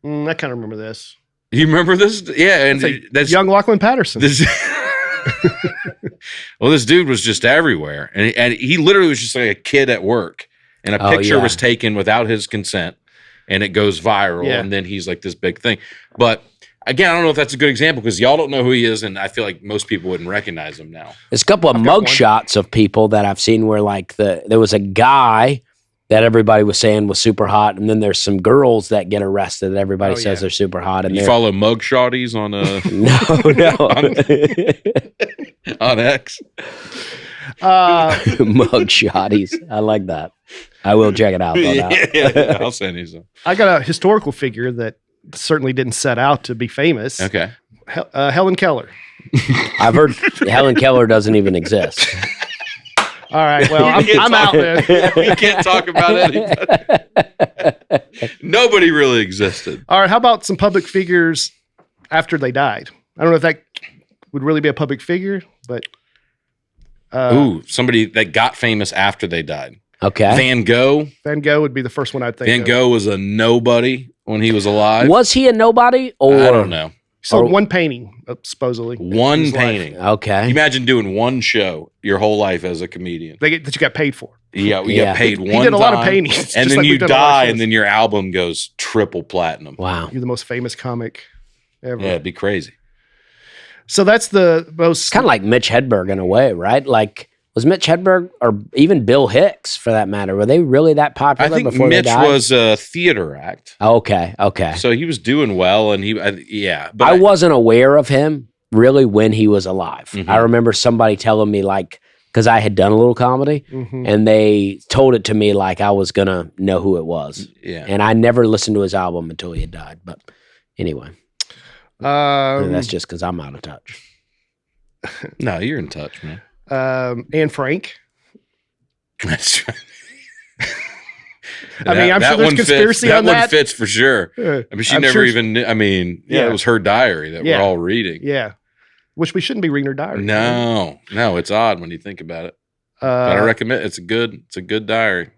I kind of remember this. You remember this? Yeah, and It's like that's young Lachlan Patterson. this. Well, this dude was just everywhere, and he literally was just like a kid at work, and a Oh, picture yeah. was taken without his consent, and it goes viral, Yeah. and then he's like this big thing. But again, I don't know if that's a good example because y'all don't know who he is, and I feel like most people wouldn't recognize him now. There's a couple of got mug one. shots of people that I've seen where like there was a guy that everybody was saying was super hot, and then there's some girls that get arrested that everybody Oh, says yeah. they're super hot, and You they're follow mug shotties on no on X. mug shotties. I like that. I will check it out. Though, now. Yeah, I'll send you some. I got a historical figure that certainly didn't set out to be famous. Okay. Helen Keller. I've heard Helen Keller doesn't even exist. All right. Well, I'm out then. We can't talk about anybody. Nobody really existed. All right. How about some public figures after they died? I don't know if that would really be a public figure, but Ooh, somebody that got famous after they died. Okay. Van Gogh. Van Gogh would be the first one I'd think. Van of. Gogh was a nobody when he was alive. Was he a nobody or I don't know. He sold Or- one painting, supposedly. in One his life. painting. Okay. You imagine doing one show your whole life as a comedian. That you got paid for. Yeah, we Yeah. get paid He one did a lot of time, paintings, and just then like you we've done a lot of die, shows. and then your album goes triple platinum. Wow. You're the most famous comic ever. Yeah, it'd be crazy. So that's the most. It's kind of like Mitch Hedberg in a way, right? Like, was Mitch Hedberg or even Bill Hicks for that matter? Were they really that I popular think before Mitch they died? was a theater act, Okay. Okay. so he was doing well, and yeah. But I wasn't aware of him really when he was alive. Mhm. I remember somebody telling me like, because I had done a little comedy, Mhm. and they told it to me like I was gonna know who it was, yeah. and I never listened to his album until he had died. But anyway, that's just because I'm out of touch. No, you're in touch, man. Anne Frank. That's right. I mean, I'm sure there's one fits. conspiracy that on one that. fits for sure. Uh, I mean, she I'm never sure even knew. I mean, yeah, Yeah. it was her diary that Yeah. we're all reading. Yeah. Which we shouldn't be reading her diary. No, it's odd when you think about it. But I recommend it's a good diary.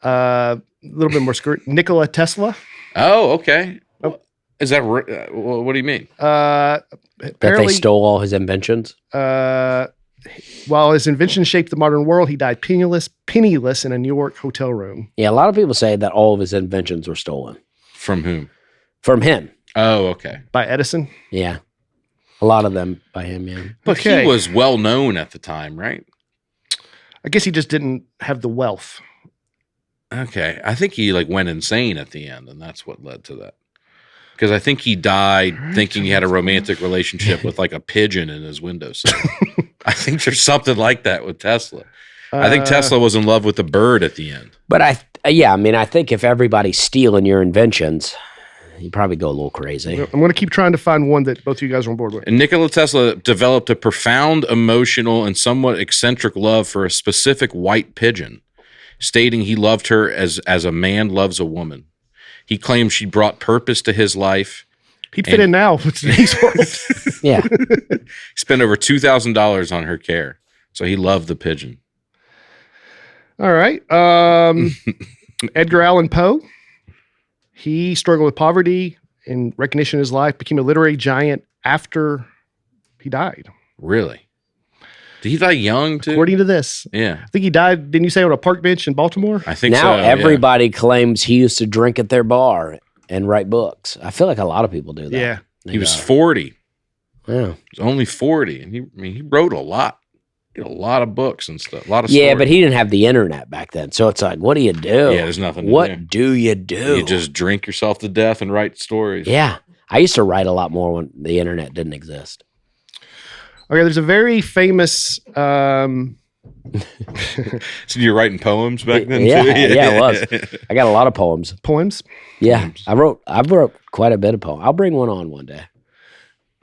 A little bit more skirt. Nikola Tesla. Oh, okay. Oh. Is that what do you mean? That they Apparently, stole all his inventions. while his invention shaped the modern world, he died penniless in a New York hotel room. Yeah, a lot of people say that all of his inventions were stolen. From whom? From him. Oh, okay. by Edison. Yeah. A lot of them by him, yeah. But Okay. he was well known at the time, right? I guess he just didn't have the wealth. Okay. I think he like went insane at the end, and that's what led to that. Because I think he died thinking he had a romantic relationship with like a pigeon in his windowsill. I think there's something like that with Tesla. I think Tesla was in love with the bird at the end. But I think if everybody's stealing your inventions, you probably go a little crazy. I'm going to keep trying to find one that both of you guys are on board with. And Nikola Tesla developed a profound emotional and somewhat eccentric love for a specific white pigeon, stating he loved her as a man loves a woman. He claimed she brought purpose to his life. He'd fit in now with today's world. Yeah. He spent over $2,000 on her care. So he loved the pigeon. All right. Edgar Allan Poe. He struggled with poverty and recognition in his life, became a literary giant after he died. Really? Did he die young too? According to this. Yeah. I think he died, didn't you say, on a park bench in Baltimore? I think Now so. everybody claims he used to drink at their bar and write books. I feel like a lot of people do that. Yeah. Yeah. He was 40. Yeah. He was only 40. And he wrote a lot. He had a lot of books and stuff. A lot of Yeah, stories. but he didn't have the internet back then. So it's like, what do you do? Yeah, there's nothing to What do. do you do? You just drink yourself to death and write stories. Yeah. I used to write a lot more when the internet didn't exist. Okay, there's a very famous So you're writing poems back then Yeah, too? yeah, it was. I got a lot of poems. poems. Yeah. I wrote quite a bit of poems. I'll bring one on one day.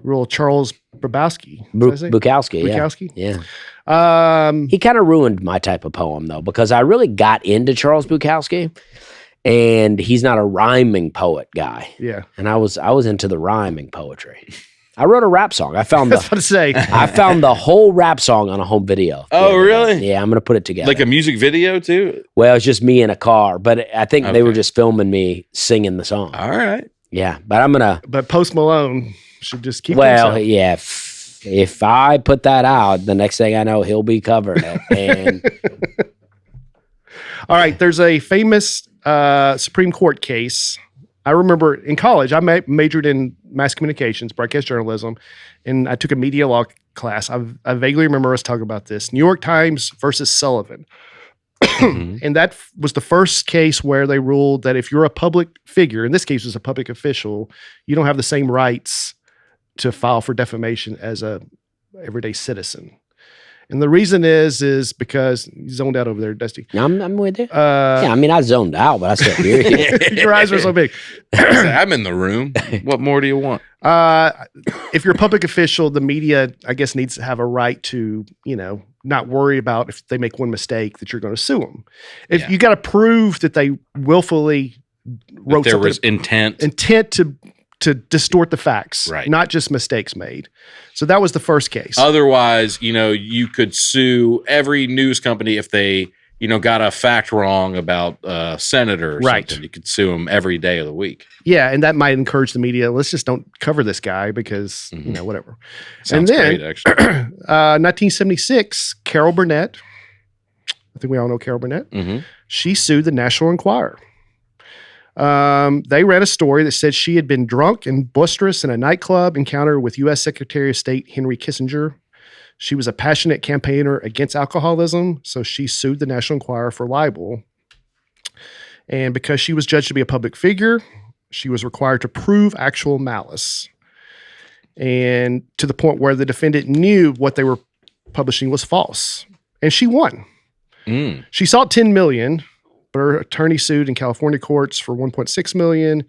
Real Charles Bukowski. Is that his name? Bukowski, yeah. Bukowski? Yeah. Um, He kind of ruined my type of poem though, because I really got into Charles Bukowski, and he's not a rhyming poet guy. yeah. And I was into the rhyming poetry. I wrote a rap song. I found That's what to say. I found the whole rap song on a home video. the Oh, other day. really? Yeah, I'm gonna put it together. Like a music video too? Well, it's just me in a car, but I think they Okay. were just filming me singing the song. All right. Yeah, but I'm gonna. But Post Malone should just keep Well, himself. yeah. If I put that out, the next thing I know, he'll be covering it. And All right, there's a famous Supreme Court case. I remember in college, I majored in mass communications, broadcast journalism, and I took a media law class. I vaguely remember us talking about this. New York Times versus Sullivan. Mhm. And that was the first case where they ruled that if you're a public figure, in this case, it was a public official, you don't have the same rights to file for defamation as a everyday citizen. And the reason is because you zoned out over there, Dusty. I'm with you. Yeah, I mean, I zoned out, but I still hear you. Your eyes were so big. I'm in the room. What more do you want? If you're a public official, the media, I guess, needs to have a right to, not worry about if they make one mistake that you're going to sue them. If Yeah. you got to prove that they willfully wrote There something, was intent. intent to distort the facts, Right. not just mistakes made. So that was the first case. Otherwise, you could sue every news company if they, got a fact wrong about a senator or Right. something. You could sue them every day of the week. Yeah, and that might encourage the media. Let's just don't cover this guy because whatever. Sounds and then, great, actually. 1976, Carol Burnett. I think we all know Carol Burnett. Hmm. She sued the National Enquirer. They read a story that said she had been drunk and boisterous in a nightclub encounter with U.S. Secretary of State Henry Kissinger. She was a passionate campaigner against alcoholism, so she sued the National Enquirer for libel. And because she was judged to be a public figure, she was required to prove actual malice. And to the point where the defendant knew what they were publishing was false. And she won. Mm. She sought $10 million, but her attorney sued in California courts for $1.6 million.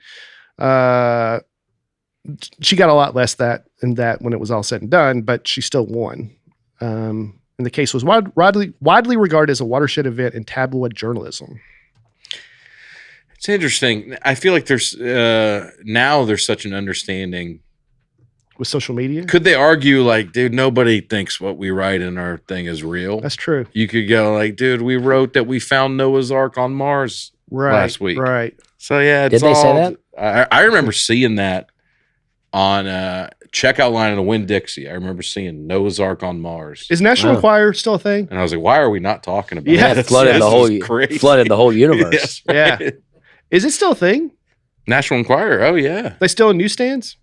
She got a lot less than that when it was all said and done, but she still won. And the case was widely regarded as a watershed event in tabloid journalism. It's interesting. I feel like there's such an understanding. With social media? Could they argue like, dude, nobody thinks what we write in our thing is real? That's true. You could go like, dude, we wrote that we found Noah's Ark on Mars last week. Right. So yeah, Did they say that? I remember seeing that on checkout line in a Winn-Dixie. I remember seeing Noah's Ark on Mars, Is National Wow. Enquirer still a thing? and I was like, why are we not talking about Yeah, this? flooded This the whole is crazy. flooded the whole universe. Yeah. Is it still a thing? National Enquirer. Oh yeah. They still in newsstands?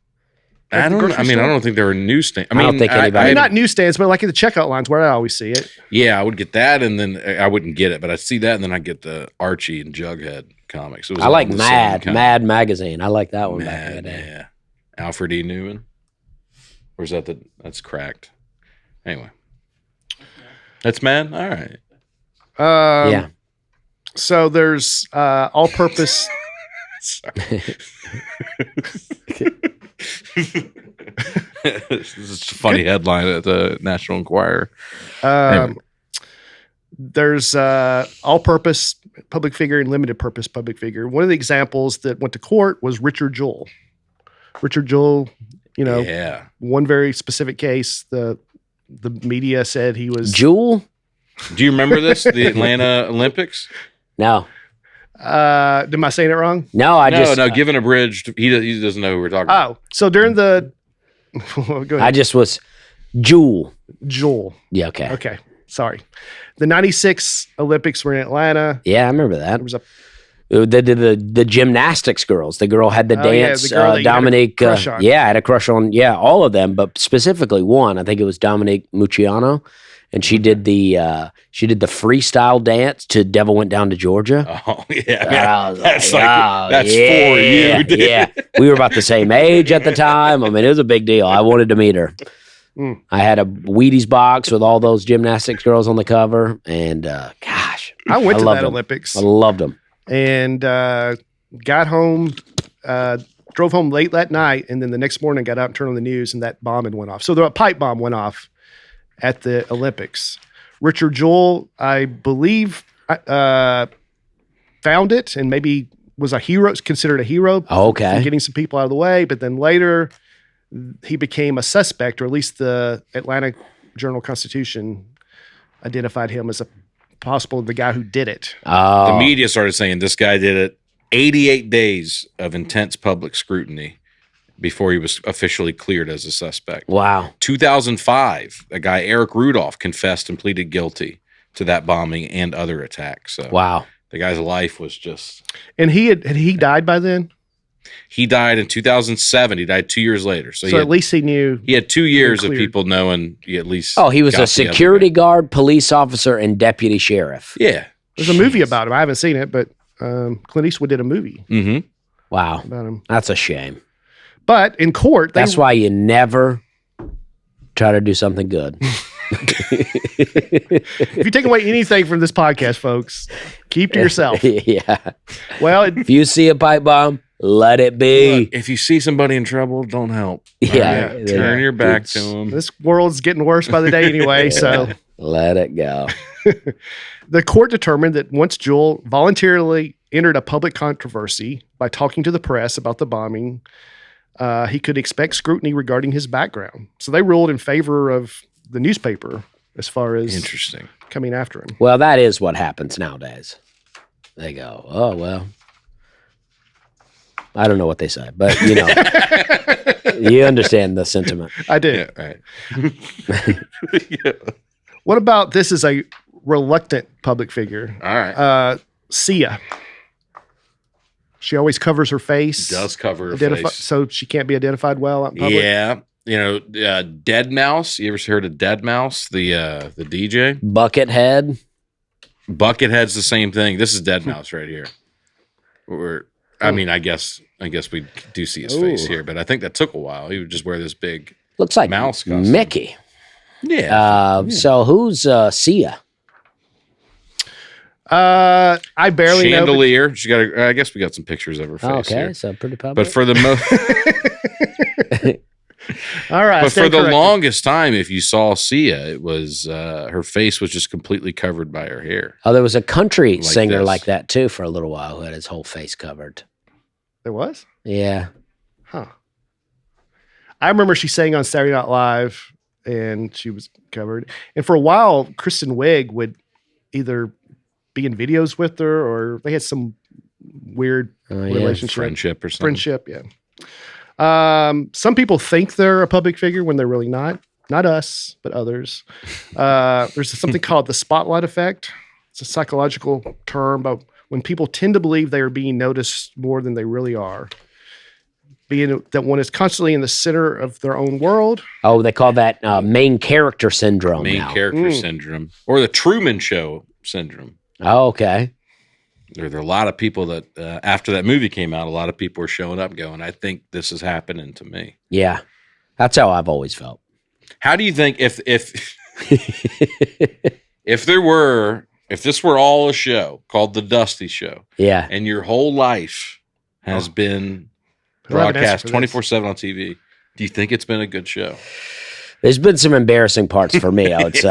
At the grocery I store? don't think there were newsstands. I don't think anybody- I mean, not newsstands, but like in the checkout lines where I always see it. Yeah, I would get that, and then I wouldn't get it, but I'd see that, and then I'd get the Archie and Jughead comics. It was I like all the same Mad kind. Mad magazine. I like that one back in the Mad, day. yeah. Alfred E. Newman, or is that that's cracked? Anyway, that's Mad. All right. Yeah. So there's all-purpose. Sorry. This is a funny headline at the National Enquirer. Anyway. There's all-purpose public figure and limited-purpose public figure. One of the examples that went to court was Richard Jewell. Richard Jewell, Yeah. one very specific case. The media said he was. Jewel? Do you remember this? The Atlanta Olympics? No. Am I saying it wrong? No, I just give an abridged. He doesn't know who we're talking about. Oh, so during the. Go ahead. I just was Jewel. Jewel. Yeah, okay. Okay, sorry. The '96 Olympics were in Atlanta. Yeah, I remember that. There was a The gymnastics girls. The girl had the Oh, yeah, dance. the girl that you had a Dominique. crush on. I had a crush on. Yeah, all of them, but specifically one. I think it was Dominique Mucciano, and she did the freestyle dance to "Devil Went Down to Georgia." Oh yeah, I was that's like, like oh, that's yeah, for you. Dude. Yeah, we were about the same age at the time. I mean, it was a big deal. I wanted to meet her. Mm. I had a Wheaties box with all those gymnastics girls on the cover, and gosh, I went to loved that them. Olympics I loved them. and got home, drove home late that night, and then the next morning got out and turned on the news, and that bombing went off. So the pipe bomb went off at the Olympics. Richard Jewell, I believe, found it and maybe was considered a hero. for getting some people out of the way, but then later he became a suspect, or at least the Atlanta Journal-Constitution identified him as the guy who did it. Oh, The media started saying this guy did it. 88 days of intense public scrutiny before he was officially cleared as a suspect. wow. 2005, a guy Eric Rudolph confessed and pleaded guilty to that bombing and other attacks. So Wow. the guy's life was just. And had he died by then? He died in 2007. He died 2 years later. So, So at least he knew. he had 2 years of cleared. people knowing he at least. Oh, he was got a the other security guy. guard, police officer, and deputy sheriff. Yeah. There's a movie about him. I haven't seen it, but Clint Eastwood did a movie Mm-hmm. Wow. about him. That's a shame. But in court, That's why you never try to do something good. if you take away anything from this podcast, folks, keep to yourself. Yeah. Well, If you see a pipe bomb, let it be. Look, if you see somebody in trouble, don't help. Yeah. Yeah. Turn your back It's- to them. this world's getting worse by the day anyway. So Let it go. the court determined that once Jewell voluntarily entered a public controversy by talking to the press about the bombing, he could expect scrutiny regarding his background. So they ruled in favor of the newspaper as far as Interesting. coming after him. Well, that is what happens nowadays. They go, oh, well. I don't know what they say, but you understand the sentiment. I did. Yeah, right. Yeah. What about this is a reluctant public figure? All right. Sia. She always covers her face. Does cover her face. So she can't be identified well out in public. Yeah. Dead Mouse. You ever heard of Dead Mouse, the DJ? Buckethead. Buckethead's the same thing. This is Dead Mouse right here. I mean, I guess we do see his face Ooh. here, but I think that took a while. He would just wear this big. Looks like Mouse costume. Mickey. Yeah. So who's Sia? I barely know. Chandelier. She got. I guess we got some pictures of her face Oh, okay, here. so pretty public. But for the most. All right. But for stand the corrected. longest time, if you saw Sia, it was her face was just completely covered by her hair. there was a country Like singer this. like that too for a little while who had his whole face covered. There was? Yeah. Huh. I remember she sang on Saturday Night Live and she was covered. And for a while, Kristen Wiig would either be in videos with her or they had some weird Oh, yeah. relationship. Friendship or something. Friendship, yeah. Some people think they're a public figure when they're really not. Not us, but others. There's something called the spotlight effect. It's a psychological term about when people tend to believe they are being noticed more than they really are. Being that one is constantly in the center of their own world. Oh, they call that main character syndrome. Main now. character syndrome, or the Truman Show syndrome. Oh, okay. There are a lot of people that after that movie came out, a lot of people were showing up going, I think this is happening to me. Yeah. That's how I've always felt. How do you think if if this were all a show called The Dusty Show, Yeah. and your whole life has been broadcast 24/7 on TV, do you think it's been a good show? There's been some embarrassing parts for me, I would say.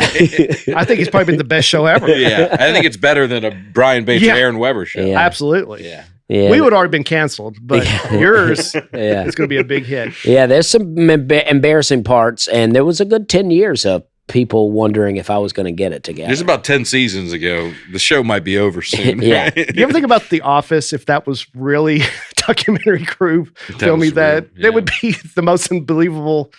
I think it's probably been the best show ever. Yeah, I think it's better than a Brian Bates Yeah. or Aaron Weber show. Yeah. Absolutely. Yeah. Yeah. We would already been canceled, but yours, Yeah. it's going to be a big hit. Yeah, there's some embarrassing parts, and there was a good 10 years of people wondering if I was going to get it together. Just about 10 seasons ago, the show might be over soon. Yeah. Right? You ever think about The Office, if that was really a documentary crew filming was that? real, yeah. It would be the most unbelievable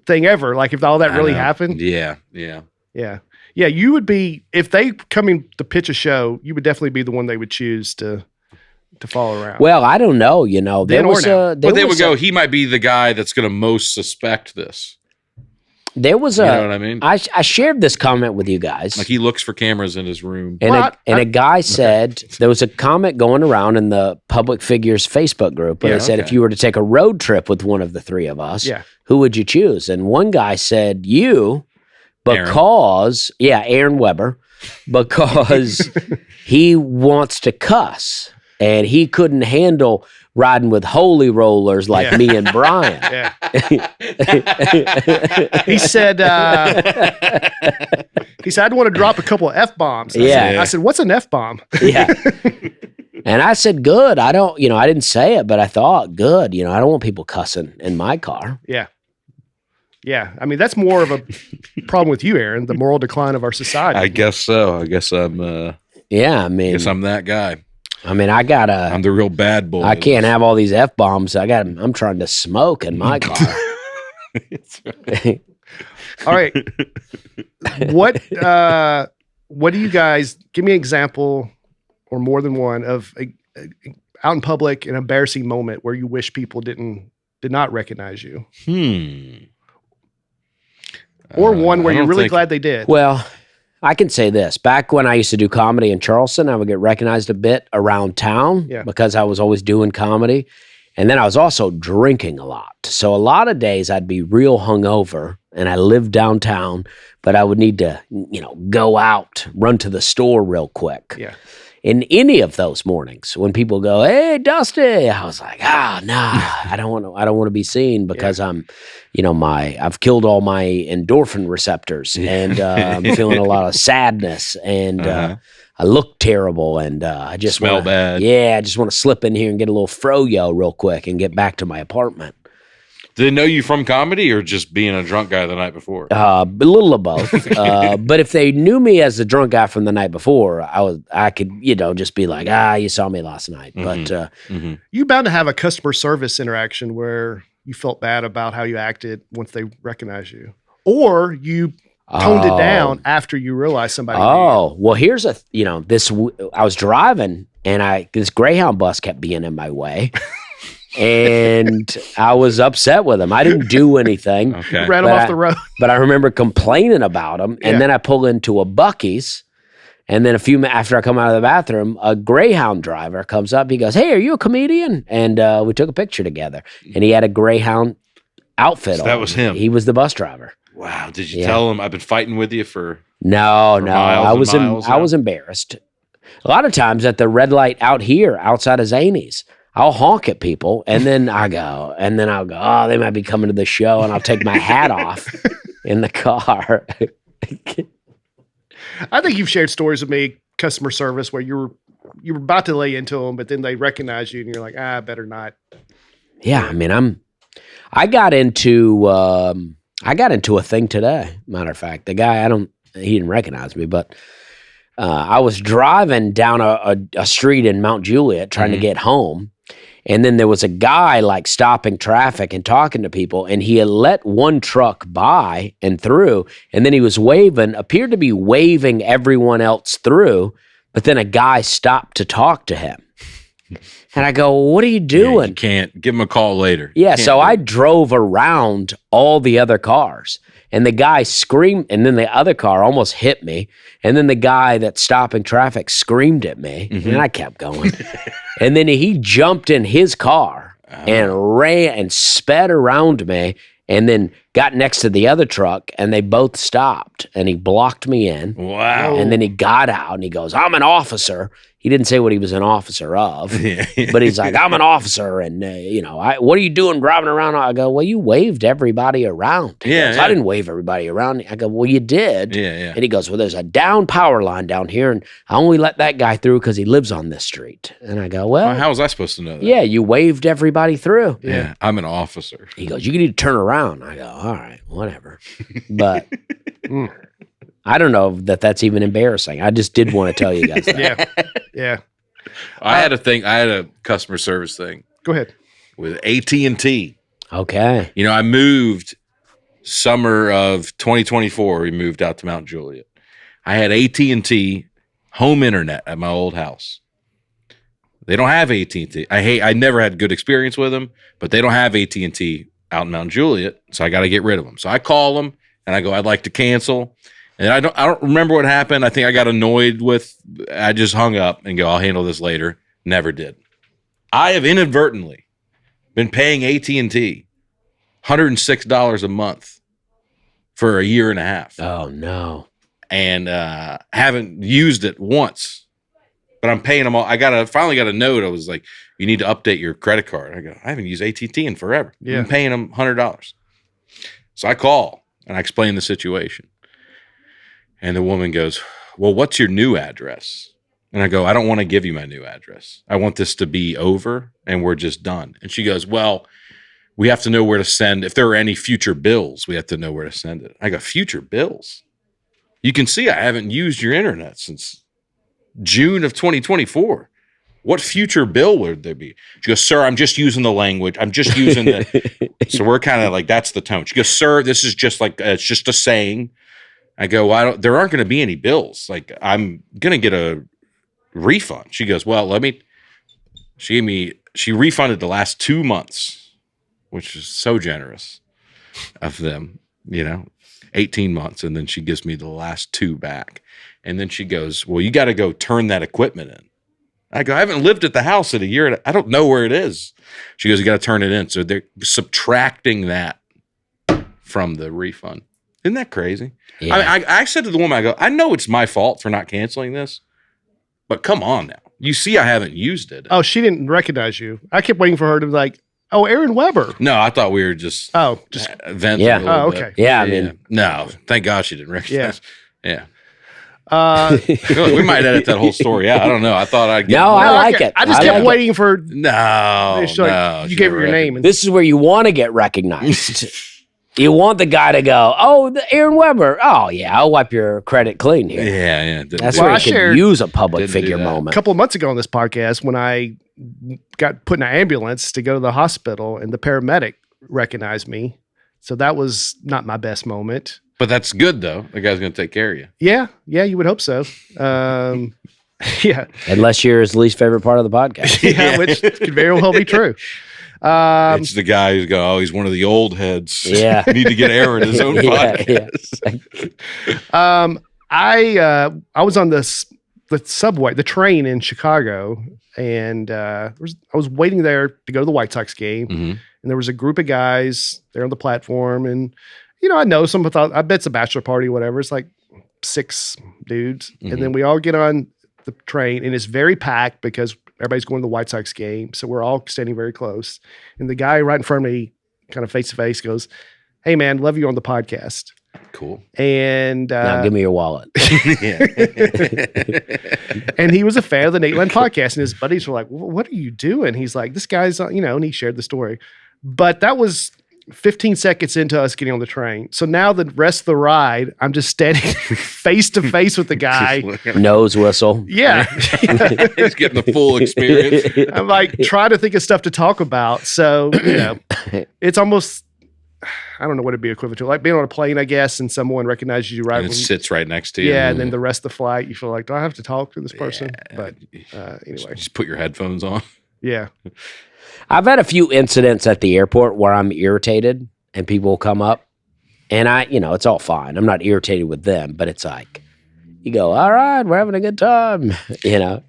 thing ever. Like if all that I really know. happened. Yeah. Yeah. Yeah, you would be, if they come in to pitch a show, you would definitely be the one they would choose to follow around. Well, I don't know. There Then or was now. a. But they would go, he might be the guy that's going to most suspect this. There was You a. know what I mean? I shared this comment with you guys. Like he looks for cameras in his room. And, Well, a guy said there was a comment going around in the Public Figures Facebook group where Yeah, they said, okay. if you were to take a road trip with one of the three of us, Yeah. who would you choose? And one guy said, you, Aaron. because, Aaron Weber, because he wants to cuss and he couldn't handle riding with holy rollers like Yeah. me and Brian. Yeah. He said, I'd want to drop a couple of F-bombs. I Yeah. said, I said, what's an F-bomb? Yeah. And I said, good. I don't, I didn't say it, but I thought, good. I don't want people cussing in my car. Yeah. Yeah. I mean, that's more of a problem with you, Aaron, the moral decline of our society. I guess so. I guess I'm Yeah. I'm that guy. I gotta, I'm the real bad boy. I can't have all these F-bombs. I'm trying to smoke in my car. All right. What do you guys, give me an example or more than one of out in public, an embarrassing moment where you wish people did not recognize you, or one where I you're don't really think- glad they did. Well, I can say this. Back when I used to do comedy in Charleston, I would get recognized a bit around town Yeah. because I was always doing comedy. And then I was also drinking a lot. So a lot of days I'd be real hungover and I lived downtown, but I would need to, go out, run to the store real quick. Yeah. In any of those mornings when people go, "Hey, Dusty," I was like, I don't want to be seen because I've killed all my endorphin receptors and I'm feeling a lot of sadness and I look terrible and I just Smell bad. Yeah, I just want to slip in here and get a little froyo real quick and get back to my apartment. Do they know you from comedy or just being a drunk guy the night before? A little of both. But if they knew me as the drunk guy from the night before, I could, just be like, you saw me last night. But You bound to have a customer service interaction where you felt bad about how you acted once they recognized you, or you toned it down after you realized somebody. knew you. Oh, well, here's I was driving and this Greyhound bus kept being in my way. And I was upset with him. I didn't do anything. Okay. Ran them But off the road. But I remember complaining about him. And Yeah. then I pull into a Buc-ee's. And then a few minutes after I come out of the bathroom, a Greyhound driver comes up. He goes, "Hey, are you a comedian?" And we took a picture together. And he had a Greyhound outfit So on. that was him. He was the bus driver. Wow. Did you Yeah. tell him I've been fighting with you for No. miles I and was miles I now? was embarrassed. A lot of times at the red light out here outside of Zany's, I'll honk at people and then I'll go, oh, they might be coming to the show, and I'll take my hat off in the car. I think you've shared stories with me, customer service, where you were about to lay into them, but then they recognize you and you're like, better not. Yeah, I got into a thing today. Matter of fact, the guy he didn't recognize me, but I was driving down a street in Mount Juliet trying to get home. And then there was a guy like stopping traffic and talking to people, and he had let one truck by and through, and then he was appeared to be waving everyone else through. But then a guy stopped to talk to him. And I go, what are you Yeah, doing? you can't give him a call later. Yeah, Can't so do I it. drove around all the other cars, and the guy screamed, and then the other car almost hit me, and then the guy that's stopping traffic screamed at me, and I kept going. And then he jumped in his car and ran and sped around me, and then got next to the other truck, and they both stopped, and he blocked me in. Wow. And then he got out, and he goes, I'm an officer. He didn't say what he was an officer of, but he's like, I'm an officer, and what are you doing driving around? I go, well, you waved everybody around. He Yeah, goes, yeah. I didn't wave everybody around. I go, well, you did. Yeah. And he goes, well, there's a down power line down here, and I only let that guy through because he lives on this street. And I go, well, How was I supposed to know that? yeah, you waved everybody through. Yeah. I'm an officer. He goes, you need to turn around. I go, all right, whatever. But I don't know that that's even embarrassing. I just did want to tell you guys that. Yeah. I had a customer service thing Go ahead. with AT&T. Okay. I moved summer of 2024. We moved out to Mount Juliet. I had AT&T home internet at my old house. They don't have AT&T. I never had good experience with them, but they don't have AT&T out in Mount Juliet, so I got to get rid of them. So I call them and I go, I'd like to cancel. And I don't remember what happened. I think I got annoyed I just hung up and go, I'll handle this later. Never did. I have inadvertently been paying AT&T $106 a month for a year and a half. Oh, no. And haven't used it once. But I'm paying them all. I finally got a note. I was like, you need to update your credit card. I go, I haven't used AT&T in forever. Yeah. I'm paying them $100. So I call and I explain the situation. And the woman goes, well, what's your new address? And I go, I don't want to give you my new address. I want this to be over and we're just done. And she goes, well, we have to know where to send. If there are any future bills, we have to know where to send it. I go, future bills? You can see I haven't used your internet since June of 2024. What future bill would there be? She goes, sir, I'm just using the language. I'm just using the. So we're kind of like, that's the tone. She goes, sir, this is just like, it's just a saying. I go, well, there aren't going to be any bills. Like, I'm going to get a refund. She goes, well, she refunded the last 2 months, which is so generous of them, 18 months. And then she gives me the last 2 back. And then she goes, well, you got to go turn that equipment in. I go, I haven't lived at the house in a year. I don't know where it is. She goes, you got to turn it in. So they're subtracting that from the refund. Isn't that crazy? Yeah. I said to the woman, I go, I know it's my fault for not canceling this, but come on now. You see I haven't used it. Oh, she didn't recognize you. I kept waiting for her to be like, oh, Aaron Weber. No, I thought we were just venting Yeah. a little Oh, bit. okay. Yeah, I mean, No, thank God she didn't recognize. Yeah. Uh, We might edit that whole story out. I don't know. I thought I'd get No, more. I like okay. it. I just I kept like it. waiting for No, she's like, no. you she gave her never your name. And this is where you want to get recognized. You want the guy to go, oh, the Aaron Weber. Oh, yeah, I'll wipe your credit clean here. Yeah. That's Well, where I you can shared- use a public Didn't do figure that. a moment. couple of months ago on this podcast, when I got put in an ambulance to go to the hospital and the paramedic recognized me. So that was not my best moment. But that's good, though. The guy's going to take care of you. Yeah, you would hope so. Yeah, Unless you're his least favorite part of the podcast. yeah, which could very well be true. It's the guy who's going, oh, he's one of the old heads. Yeah. Need to get Aaron his own Yeah, podcast. I was on the subway, the train in Chicago, and I was waiting there to go to the White Sox game, Mhm. and there was a group of guys there on the platform, and I know some. I thought, I bet it's a bachelor party, whatever. It's like 6 dudes, and then we all get on the train, and it's very packed because everybody's going to the White Sox game, so we're all standing very close. And the guy right in front of me, kind of face to face, goes, "Hey man, love you on the podcast." Cool. And Now give me your wallet. Yeah. and he was a fan of the Nateland podcast, and his buddies were like, "What are you doing?" He's like, "This guy's," and he shared the story. But that was 15 seconds into us getting on the train. So now the rest of the ride, I'm just standing face to face with the guy. Nose whistle. Yeah. He's getting the full experience. I'm like trying to think of stuff to talk about. So, it's almost I don't know what it'd be equivalent to. Like being on a plane, I guess, and someone recognizes you right And it when sits right next to you. yeah, and then the rest of the flight, you feel like, do I have to talk to this person? Yeah. But anyway, Just put your headphones on. yeah. I've had a few incidents at the airport where I'm irritated and people will come up and it's all fine. I'm not irritated with them, but it's like, you go, all right, we're having a good time.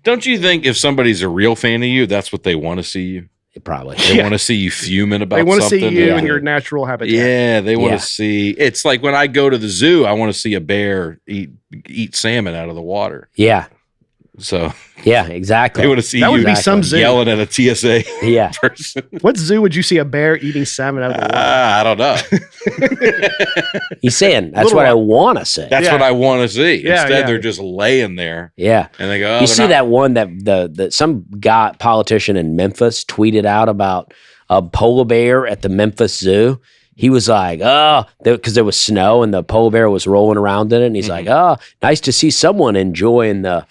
Don't you think if somebody's a real fan of you, that's what they want to see you? Probably. They want to see you fuming about They want to see something. you Yeah. in your natural habitat. Yeah, they want Yeah. to see. It's like when I go to the zoo, I want to see a bear eat salmon out of the water. Yeah. So Yeah, exactly. they want to see That would you be some zoo. yelling at a TSA Yeah. person. What zoo would you see a bear eating salmon out of the water? I don't know. He's saying that's Little what I one. want to say. That's Yeah. what I want to see. Yeah, Instead, yeah. they're just laying there Yeah. and they go, oh, You they're see not- that one that the some guy politician in Memphis tweeted out about a polar bear at the Memphis Zoo. He was like, because there was snow and the polar bear was rolling around in it. And he's like, nice to see someone enjoying the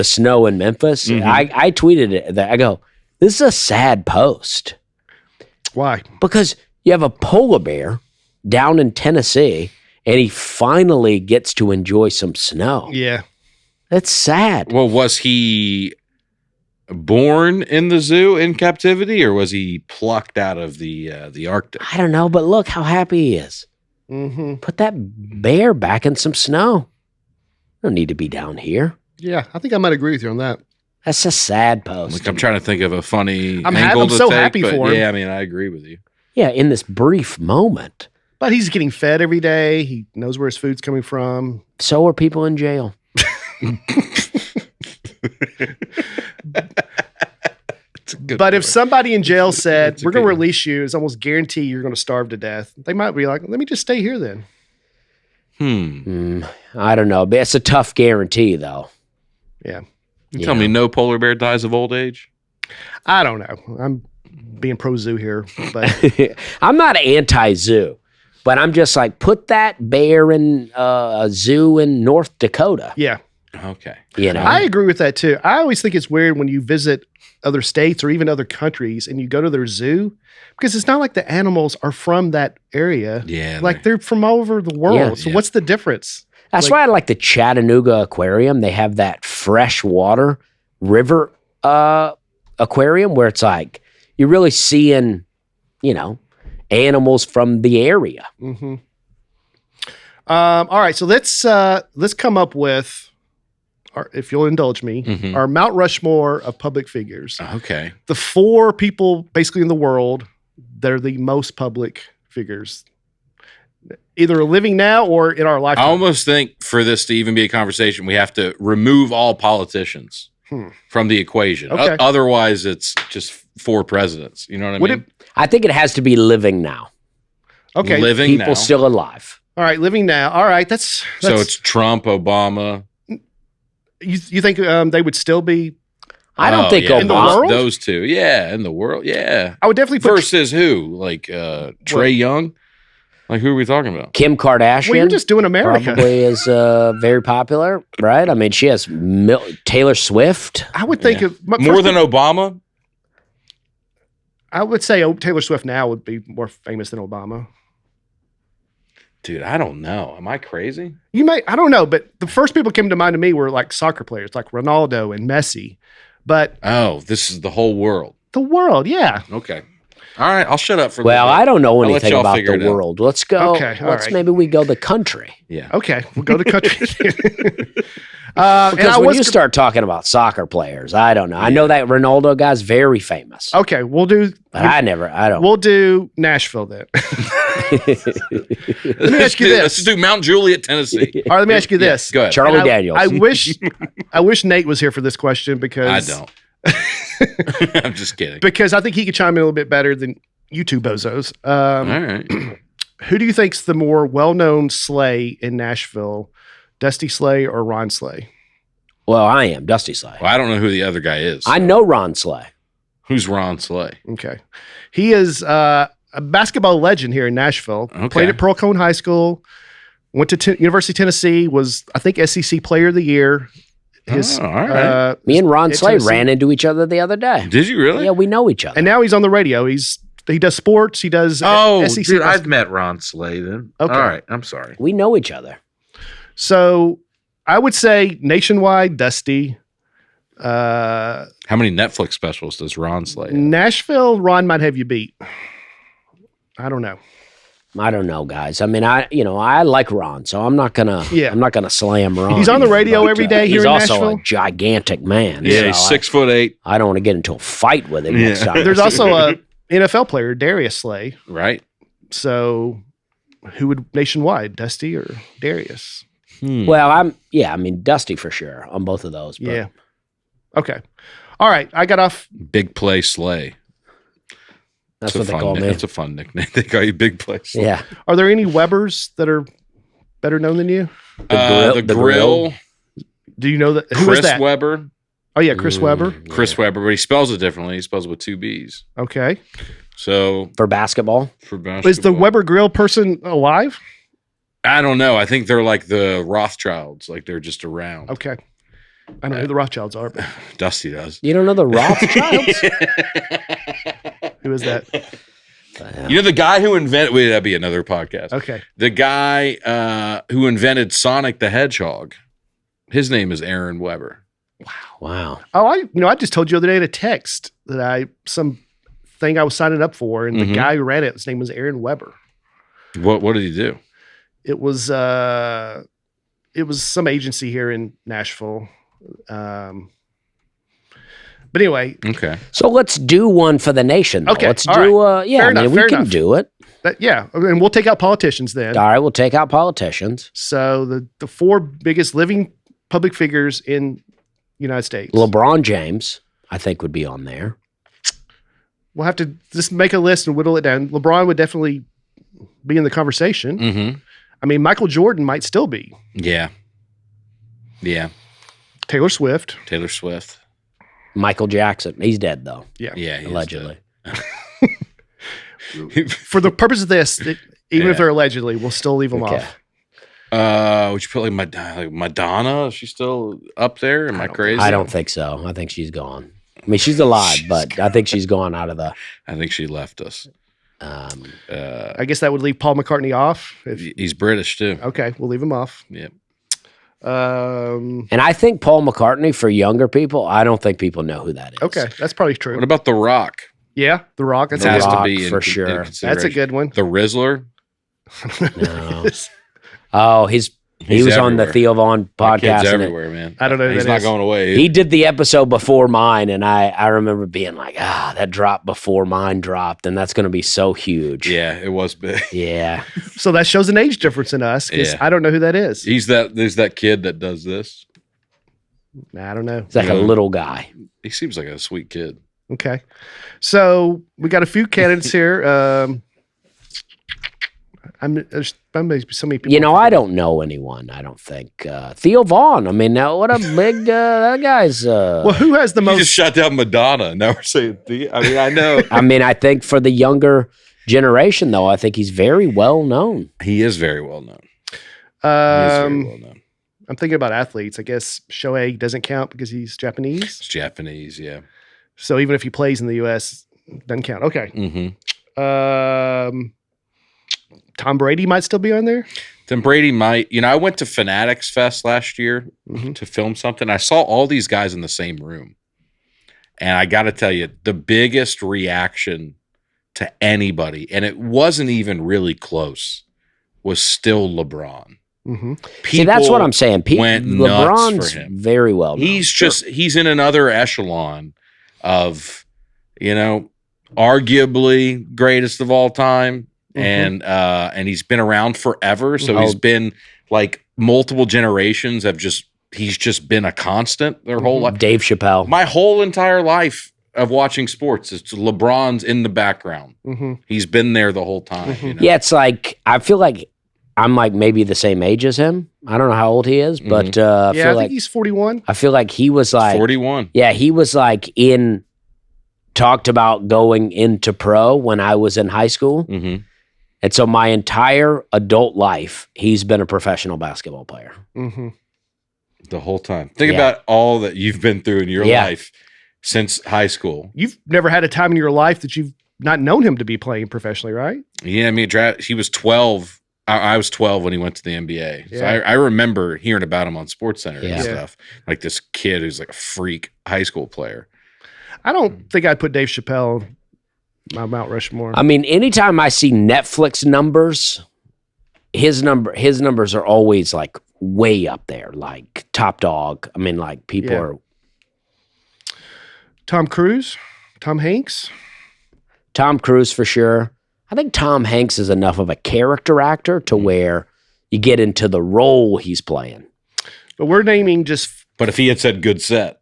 snow in Memphis. Mhm. I tweeted it. I go, this is a sad post Why? because you have a polar bear down in Tennessee and he finally gets to enjoy some snow. Yeah. That's sad. Well, was he born in the zoo in captivity, or was he plucked out of the Arctic? I don't know, but look how happy he is. Mm-hmm. Put that bear back in some snow. Don't need to be down here. Yeah, I think I might agree with you on that. That's a sad post. Like, I'm trying to think of a funny I'm angle to so take, happy but for him. yeah, I mean, I agree with you. Yeah, in this brief moment. But he's getting fed every day. He knows where his food's coming from. So are people in jail. It's a good But if point. somebody in jail said, It's we're going to okay. release you, it's almost guarantee you're going to starve to death, they might be like, let me just stay here then. I don't know. But it's a tough guarantee, though. Yeah. You tell me no polar bear dies of old age? I don't know. I'm being pro zoo here, but I'm not anti-zoo, but I'm just like, put that bear in a zoo in North Dakota. yeah, Okay. I agree with that too. I always think it's weird when you visit other states or even other countries and you go to their zoo because it's not like the animals are from that area. Yeah. Like they're from all over the world. Yeah. So Yeah. what's the difference? That's Like- why I like the Chattanooga Aquarium. They have that freshwater river aquarium where it's like you're really seeing, animals from the area. Mm-hmm. All right, so let's come up with, if you'll indulge me, Mhm. our Mount Rushmore of public figures. Okay. The 4 people basically in the world that are the most public figures, either living now or in our I lifetime. almost think for this to even be a conversation, we have to remove all politicians from the equation. Okay. Otherwise, it's just 4 presidents. You know what I Would mean? I think it has to be living now. Okay, Living People now. still alive. all right, living now. All right, that's So it's Trump, Obama. you think they would still be? I don't Oh, think yeah, In the Obama. world? Those 2. Yeah, in the world. Yeah. I would definitely put. Versus who? Like Trey Young? Like, who are we talking about? Kim Kardashian. Well, you're just doing America. probably is very popular, right? I mean, she has Taylor Swift. I would think Yeah. of but More first than Obama? I would say Taylor Swift now would be more famous than Obama. Dude, I don't know. Am I crazy? You may, I don't know, but the first people came to mind to me were like soccer players, like Ronaldo and Messi. But Oh, this is the whole world. the world, yeah. Okay. All right. I'll shut up for a Well, little I don't know I'll let anything y'all about figure the it out. world. Let's go. Okay, all right. Maybe we go the country. bit. Yeah. Okay, we'll go to country. and Because I when was you start talking about soccer players, I don't know. I know that Ronaldo guy's very famous, okay, we'll do. but I don't. We'll do Nashville then. Let me ask you Let's this. do Mount Juliet, Tennessee. All right, let me ask you this. Go ahead. Charlie And Daniels. I wish Nate was here for this question I because don't. I'm just kidding. because I think he could chime in a little bit better than you two bozos. All right. Who do you think's the more well-known sleigh in Nashville, Dusty Slay or Ron Slay? Well, I am Dusty Slay. Well, I don't know who the other guy is. I know Ron Slay. Who's Ron Slay? Okay, he is a basketball legend here in Nashville. Okay. Played at Pearl Cone High School. Went to University of Tennessee. Was I think SEC Player of the Year. His Oh, all right. Me and Ron at Slay Tennessee. ran into each other the other day. Did you really? Yeah, we know each other. and now he's on the radio. He's He does sports. He does Oh, SEC. dude, I've met Ron Slay then. Okay. All right, I'm sorry. We know each other. So I would say nationwide, Dusty. How many Netflix specials does Ron Slay have? Nashville, Ron might have you beat. I don't know. I don't know, guys. I mean, I like Ron, so I'm not gonna slam Ron. He's on the radio but, every day here he's in also Nashville. a gigantic man. Yeah, so he's 6'8". I don't want to get into a fight with him next time. There's also a NFL player, Darius Slay. Right. So who would nationwide, Dusty or Darius? Well, I mean, Dusty for sure on both of those. But Yeah. Okay. All right. I got off. Big Play Slay. that's what they call me. That's a fun nickname. They call you Big Play Slay. Yeah. Are there any Webbers that are better known than you? The grill. Do you know that? Who is Chris that? Webber. Oh, yeah. Chris Webber. Chris Webber, but he spells it differently. He spells it with 2 B's. Okay. So For basketball. for basketball, Is the Weber Grill person alive? I don't know. I think they're like the Rothschilds. Like they're just around. Okay. I don't know who the Rothschilds are, but Dusty does. You don't know the Rothschilds? who is that? You know the guy who invented. Wait, that'd be another podcast. Okay. The guy who invented Sonic the Hedgehog. His name is Aaron Weber. Wow. Oh, I just told you the other day in a text that some thing I was signing up for, and the Mhm. guy who ran it, his name was Aaron Weber. What did he do? It was some agency here in Nashville. But anyway, Okay. So let's do one for the nation. Though. Okay, Let's all do. right. Yeah, Fair I mean, enough, we fair can enough. do it. yeah, and we'll take out politicians then. All right, we'll take out politicians. So the 4 biggest living public figures in United States. LeBron James, I think, would be on there. We'll have to just make a list and whittle it down. LeBron would definitely be in the conversation. Mm-hmm. I mean, Michael Jordan might still be. Yeah. Yeah. Taylor Swift. Taylor Swift. Michael Jackson. He's dead though, Yeah. He is allegedly. dead. For the purpose of this, even Yeah. if they're allegedly, we'll still leave them Okay. off. Would you put like Madonna? Is she still up there? Am I crazy? I don't think so. I think she's gone. I mean, she's alive, but I think she's gone out of the. I think she left us. I guess that would leave Paul McCartney off. He's British too. Okay, we'll leave him off. Yep. And I think Paul McCartney for younger people, I don't think people know who that is. Okay, that's probably true. What about The Rock? Yeah, The Rock. That's It a has good to Rock, be for sure. That's a consideration. good one. The Rizzler. No. Oh, he He's was on the everywhere. Theo Vaughn My kid's podcast. And everywhere, man. I don't know who He's that not is. going away. he did the episode before mine, and I remember being like, that dropped before mine dropped, and that's going to be so huge. Yeah, it was big. Yeah. So that shows an age difference in us because Yeah. I don't know who that is. There's that kid that does this. I don't know. It's like a little guy. He seems like a sweet kid. Okay. So we got a few candidates here. There's so many people. You know, I don't know anyone, I don't think. Theo Vaughn, I mean, now what a big, that guy's. Well, who has the You most? just shut down Madonna. Now we're saying I mean, I know. I mean, I think for the younger generation, though, I think he's very well known. He is very well known. He is very well known. I'm thinking about athletes. I guess Shohei doesn't count because he's Japanese. It's Japanese, yeah. So even if he plays in the U.S., doesn't count. Okay. Mm-hmm. Tom Brady might still be on there. Then Brady might. I went to Fanatics Fest last year to film something. I saw all these guys in the same room. And I got to tell you, the biggest reaction to anybody, and it wasn't even really close, was still LeBron. Mm-hmm. See, that's what I'm saying. went nuts LeBron's for him. very well known. He's in another echelon of, arguably greatest of all time. And he's been around forever. So he's been like multiple generations he's just been a constant their whole life. Dave Chappelle. My whole entire life of watching sports, it's LeBron's in the background. Mm-hmm. He's been there the whole time. Yeah, it's like, I feel like I'm like maybe the same age as him. I don't know how old he is, but I Yeah, feel I like think he's 41. I feel like he was like 41. Yeah, he was like talked about going into pro when I was in high school. Mm-hmm. And so my entire adult life, he's been a professional basketball player. Mm-hmm. The whole time. Think about all that you've been through in your Yeah. life since high school. You've never had a time in your life that you've not known him to be playing professionally, right? Yeah, I mean, he was 12. I was 12 when he went to the NBA. So Yeah. I remember hearing about him on SportsCenter Yeah. and stuff. Like this kid who's like a freak high school player. I don't think I'd put Dave Chappelle on my Mount Rushmore. I mean, anytime I see Netflix numbers, his numbers are always like way up there, like top dog. I mean, like people Yeah. are Tom Cruise, Tom Hanks. Tom Cruise for sure. I think Tom Hanks is enough of a character actor to where you get into the role he's playing. But we're naming just But if he had said good set,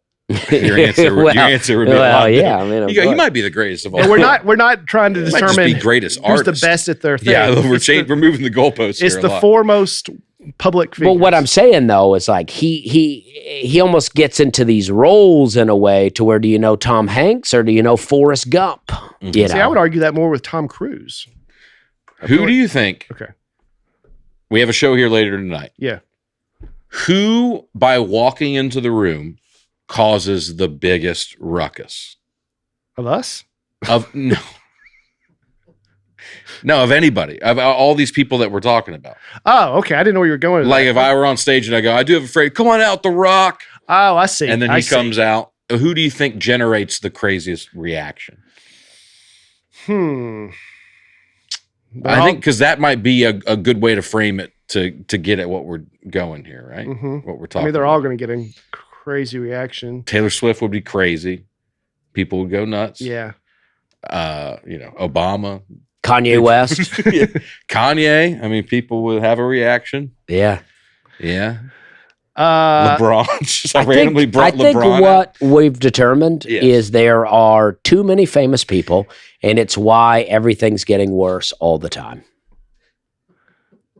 your answer would be a lot different. yeah. I mean, of You go, he course. might be the greatest of all. no, we're not trying to He might just determine be greatest who's the artist. best at their thing. Yeah, we're It's we're moving the goalposts. It's here the a lot. foremost public figures. But what I'm saying though is like he almost gets into these roles in a way to where do you know Tom Hanks or do you know Forrest Gump? You See, know, I would argue that more with Tom Cruise. Who do you think? Okay. We have a show here later tonight. Yeah. Who, by walking into the room, causes the biggest ruckus? Of us? Of no, of anybody, of all these people that we're talking about. Oh, okay. I didn't know where you were going. with Like that. if I were on stage and I go, I do have a phrase, come on out, The Rock, Oh, I see. and then I he see. comes out. Who do you think generates the craziest reaction? I think because that might be a good way to frame it to get at what we're going here, right? Mhm. What we're I talking. mean, they're all about. going to get a crazy reaction. Taylor Swift would be crazy. People would go nuts. Yeah. Obama, Kanye West. Kanye. I mean, people would have a reaction. Yeah. Yeah. Uh, LeBron. Just I randomly think brought LeBron. out. what we've determined Yes. is there are too many famous people, and it's why everything's getting worse all the time.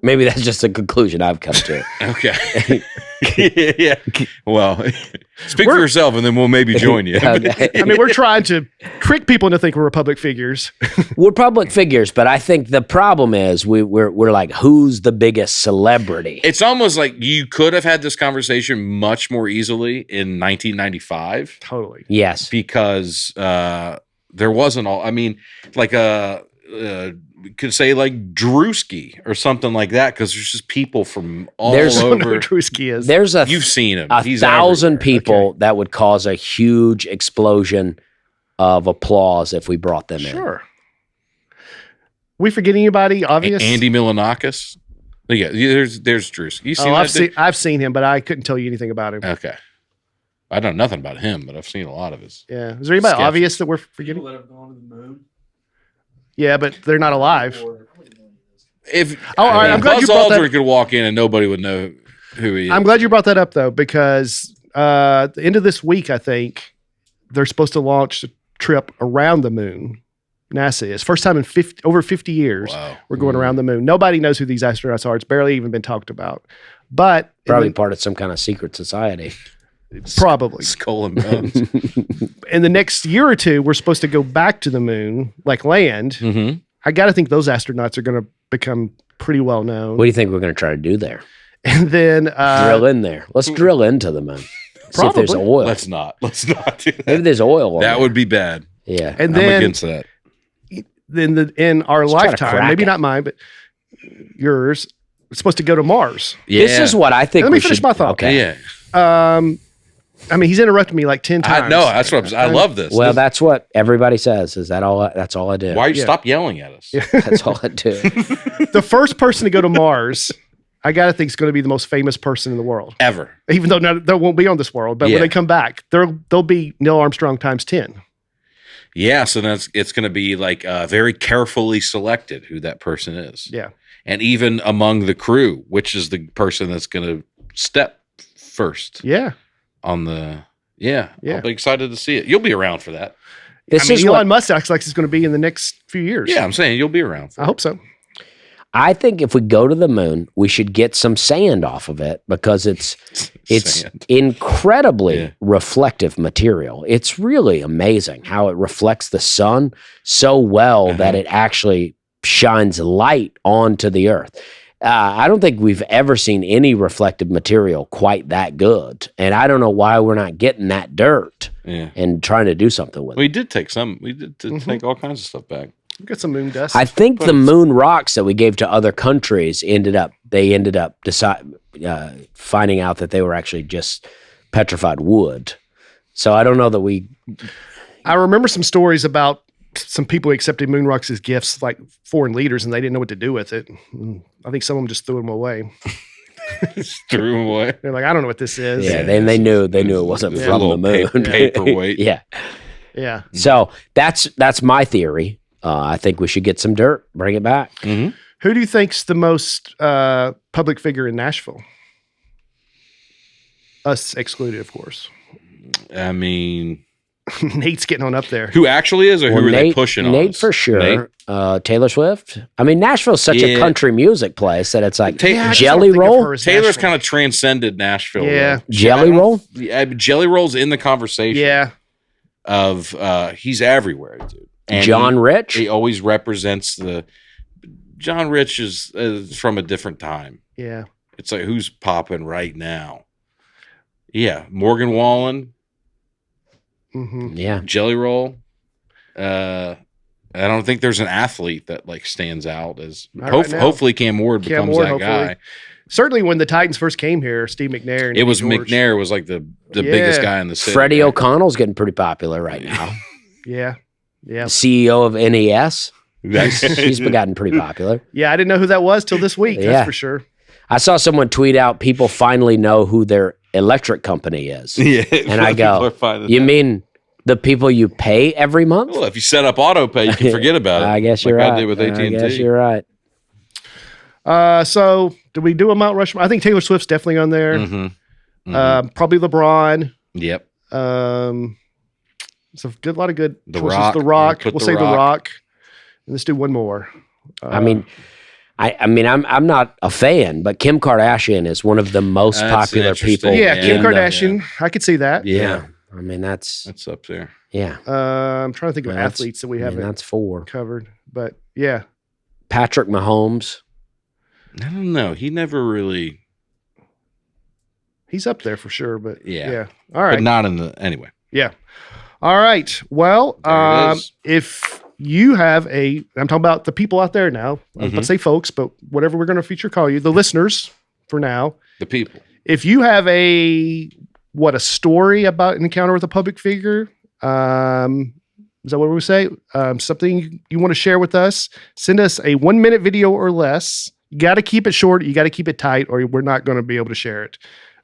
Maybe that's just a conclusion I've come to. Okay. Yeah. Well, speak for yourself, and then we'll maybe join you. Okay. I mean, we're trying to trick people into thinking we're public figures. We're public figures, but I think the problem is we're like, who's the biggest celebrity? It's almost like you could have had this conversation much more easily in 1995 Totally. Yes. because there wasn't all. I mean, like we could say like Drewski or something like that because there's just people from all There's- I don't know who over. Drewski is. There's You've seen him. a He's 1,000 everywhere. people that would cause a huge explosion of applause if we brought them in. Sure. We forget anybody obvious? Andy Milonakis. Yeah, there's Drewski. You seen that? I've seen him, but I couldn't tell you anything about him. Okay. I know nothing about him, but I've seen a lot of his. Yeah. Is there anybody Sketches. obvious that we're forgetting? People that have gone to the moon. Yeah, but they're not alive. If Oh, all right, I'm glad Buzz you brought that- Aldrin could walk in and nobody would know who he is. I'm glad you brought that up though, because at the end of this week, I think they're supposed to launch a trip around the moon. NASA is first time in over 50 years. Wow. We're going around the moon. Nobody knows who these astronauts are. It's barely even been talked about. But Probably in part of some kind of secret society. probably Skull and bones. in the next year or two, we're supposed to go back to the moon, like land. Mm-hmm. I got to think those astronauts are going to become pretty well known. What do you think we're going to try to do there? And then Drill in there. Let's drill into the moon. See if there's Probably. oil. Let's not do that. Maybe there's oil. on That there. would be bad. Yeah. and I'm then against that. in our Let's try to lifetime, crack maybe it. not mine, but yours, we're supposed to go to Mars. Yeah. This is what I think. Let me we finish should- my thought. Okay. Yeah. I mean, he's interrupted me like 10 times. I know. That's what I love this. Well, This- that's what everybody says. Is that all? That's all I do. why you yeah. stop yelling at us? That's all I do. The first person to go to Mars, I got to think is going to be the most famous person in the world. Ever. Even though they won't be on this world, but Yeah. when they come back, they'll be Neil Armstrong times 10. Yeah. So then it's going to be like very carefully selected who that person is. Yeah. And even among the crew, which is the person that's going to step first Yeah. on the. Yeah. Yeah. I'll be excited to see it. You'll be around for that. This I mean, is Elon what Musk acts like it's going to be in the next few years. Yeah. I'm saying you'll be around for I hope so. I think. If we go to the moon, we should get some sand off of it because it's Sand. incredibly Yeah. reflective material. It's really amazing how it reflects the sun so well that it actually shines light onto the earth. I don't think we've ever seen any reflective material quite that good. And I don't know why we're not getting that dirt and trying to do something with it. We did take some. We did take all kinds of stuff back. We got some moon dust. I think the moon rocks that we gave to other countries ended up finding out that they were actually just petrified wood. So I don't know that I remember some stories about some people accepted moon rocks as gifts, like foreign leaders, and they didn't know what to do with it. I think some of them just threw them away. Just threw them away. They're like, I don't know what this is. Yeah, they knew it wasn't from the moon. Paperweight. Yeah. So that's my theory. I think we should get some dirt, bring it back. Mm-hmm. Who do you think's the most public figure in Nashville? Us excluded, of course. I mean, Nate's getting on up there. who actually is, or who are they pushing on? Nate us? for sure. Nate? Taylor Swift. I mean, Nashville's such a country music place that it's like I just Jelly don't think of Roll. her as Taylor's Nashville. kind of transcended Nashville. Yeah. though. Jelly Roll? Yeah, Jelly Roll's in the conversation. Yeah. Of he's everywhere, dude. And John Rich. He always represents John Rich is from a different time. Yeah. It's like, who's popping right now? Yeah, Morgan Wallen, Mm-hmm. Yeah. Jelly Roll. I don't think there's an athlete that like stands out as. Not right now. Hopefully, Cam Ward Cam becomes Ward, that hopefully. guy. Certainly when the Titans first came here, Steve McNair. And It was George. McNair was like the biggest guy in the city. Freddie right? O'Connell's getting pretty popular right now. Yeah. Yeah. CEO of NES. That's- He's gotten pretty popular. Yeah. I didn't know who that was till this week. Yeah. That's for sure. I saw someone tweet out people finally know who their electric company is. Yeah, And I people go, are finding you that. mean the people you pay every month? Well, if you set up auto pay, you can forget about it. I guess you're like right. I did with AT&T. I guess you're right. So did we do a Mount Rushmore? I think Taylor Swift's definitely on there. Mm-hmm. Mm-hmm. Probably LeBron. Yep. So a lot of good The choices. Rock. The Rock. Put We'll The say The Rock. Rock. And let's do one more. I mean, I'm not a fan, but Kim Kardashian is one of the most That's popular interesting. people. Yeah, Yeah. Kim in the- Kardashian. I could see that. Yeah. I mean, that's up there. yeah. I'm trying to think of Well, that's- athletes that we I mean, haven't that's 4. covered, but yeah, Patrick Mahomes. I don't know. He never really, he's up there for sure. But Yeah. all right, but not in the anyway. yeah, all right. Well, There it is. if you have I'm talking about the people out there now. Mhm. Let's say folks, but whatever we're going to call you, the listeners for now. The people. If you have a story about an encounter with a public figure, is that what we say? Something you want to share with us, send us a 1-minute video or less. You got to keep it short. You got to keep it tight, or we're not going to be able to share it.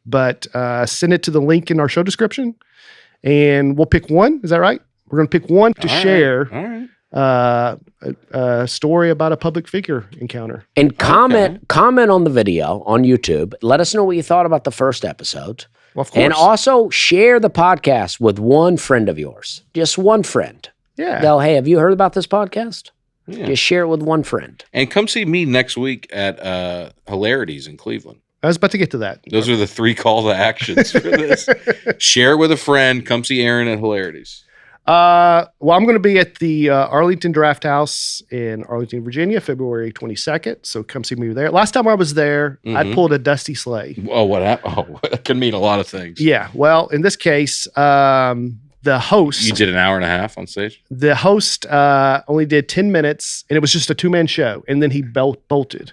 But send it to the link in our show description, and we'll pick one. Is that right? We're going to pick one to All right. share All right. a story about a public figure encounter. And comment on the video on YouTube. Let us know what you thought about the first episode. Well, of course. And also share the podcast with one friend of yours. Just one friend. yeah. Go, hey, have you heard about this podcast? Yeah. Just share it with one friend. And come see me next week at Hilarities in Cleveland. I was about to get to that. Those are the 3 call to actions for this. Share it with a friend. Come see Aaron at Hilarities. Well, I'm going to be at the Arlington Draft House in Arlington, Virginia, February 22nd. So come see me there. Last time I was there, I Mhm. pulled a dusty sleigh. Oh, what happened? Oh, that could mean a lot of things. Yeah. Well, in this case, the host, You did an hour and a half on stage? only did 10 minutes, and it was just a 2-man show. And then he bolted.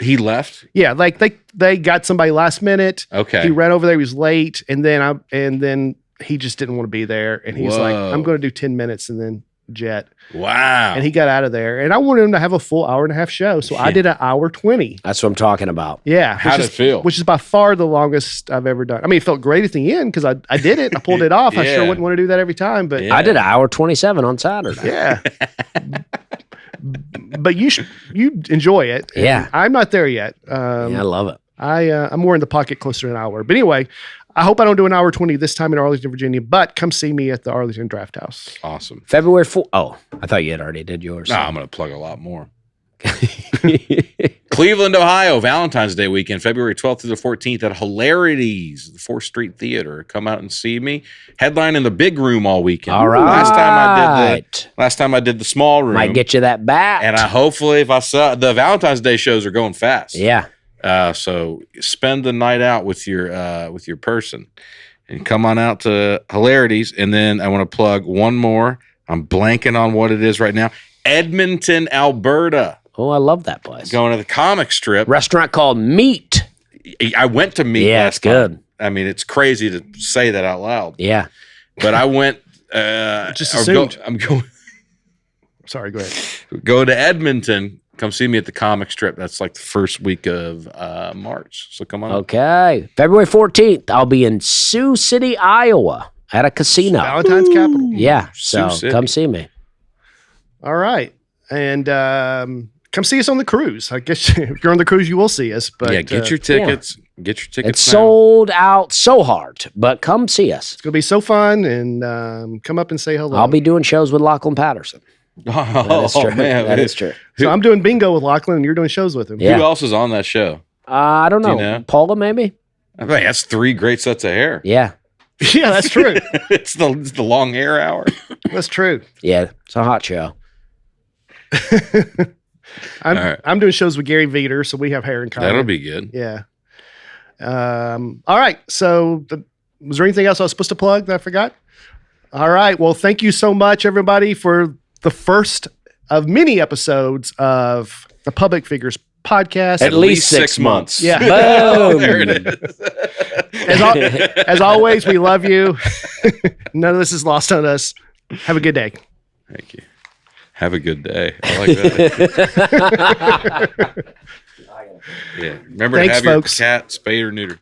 He left? Yeah, like they got somebody last minute. Okay. He ran over there. He was late, and then he just didn't want to be there. And he's like, Whoa. "I'm going to do 10 minutes and then jet." Wow. And he got out of there. And I wanted him to have a full hour and a half show, so I did an hour 20. That's what I'm talking about. Yeah, How did it feel? Which is by far the longest I've ever done. I mean, it felt great at the end because I did it. I pulled it off. I sure Yeah. wouldn't want to do that every time, but Yeah. I did an hour 27 on Saturday. yeah. But you enjoy it. And Yeah. I'm not there yet. Yeah, I love it. I'm more in the pocket closer to an hour. But anyway, I hope I don't do an hour 20 this time in Arlington, Virginia, but come see me at the Arlington Draft House. Awesome. February 4th. Oh, I thought you had already did yours. No, I'm going to plug a lot more. Cleveland, Ohio, Valentine's Day weekend, February 12th through the 14th at Hilarities, the 4th Street Theater. Come out and see me. Headline in the big room all weekend. All right. Last time I did the small room. Might get you that bat. And hopefully, if I saw the Valentine's Day shows are going fast. Yeah. So spend the night out with your person, and come on out to Hilarities. And then I want to plug one more. I'm blanking on what it is right now. Edmonton, Alberta. Oh, I love that place. Going to the comic strip. Restaurant called Meat. I went to Meat. Yeah, last it's good. time. I mean, it's crazy to say that out loud. Yeah. But I went. Just assumed. I'm going. Sorry, go ahead. Go to Edmonton. Come see me at the comic strip. That's like the first week of March. So come on. Okay. February 14th, I'll be in Sioux City, Iowa at a casino. Valentine's capital. Yeah. Sioux So City. come see me. All right. And come see us on the cruise. I guess if you're on the cruise, you will see us. But Yeah, get your tickets. Get your tickets. It's now. sold out so hard, but come see us. it's going to be so fun. And come up and say hello. I'll be doing shows with Lachlan Patterson. Oh, That is true. man. That is true. So I'm doing bingo with Lachlan, and you're doing shows with him. Yeah. Who else is on that show? I don't Do know. you know? Paula, maybe? I mean, that's 3 great sets of hair. Yeah. Yeah, that's true. it's the long hair hour. That's true. Yeah. It's a hot show. I'm All right. I'm doing shows with Gary Veter, so we have hair in common. That'll be good. Yeah. All right. So, was there anything else I was supposed to plug that I forgot? All right. Well, thank you so much, everybody, for the first of many episodes of the Public Figures Podcast. At least 6 months. Yeah. Boom. There it is. As always, we love you. None of this is lost on us. Have a good day. Thank you. Have a good day. I like that. Yeah. Remember Thanks, to have folks. your cat spayed or neutered.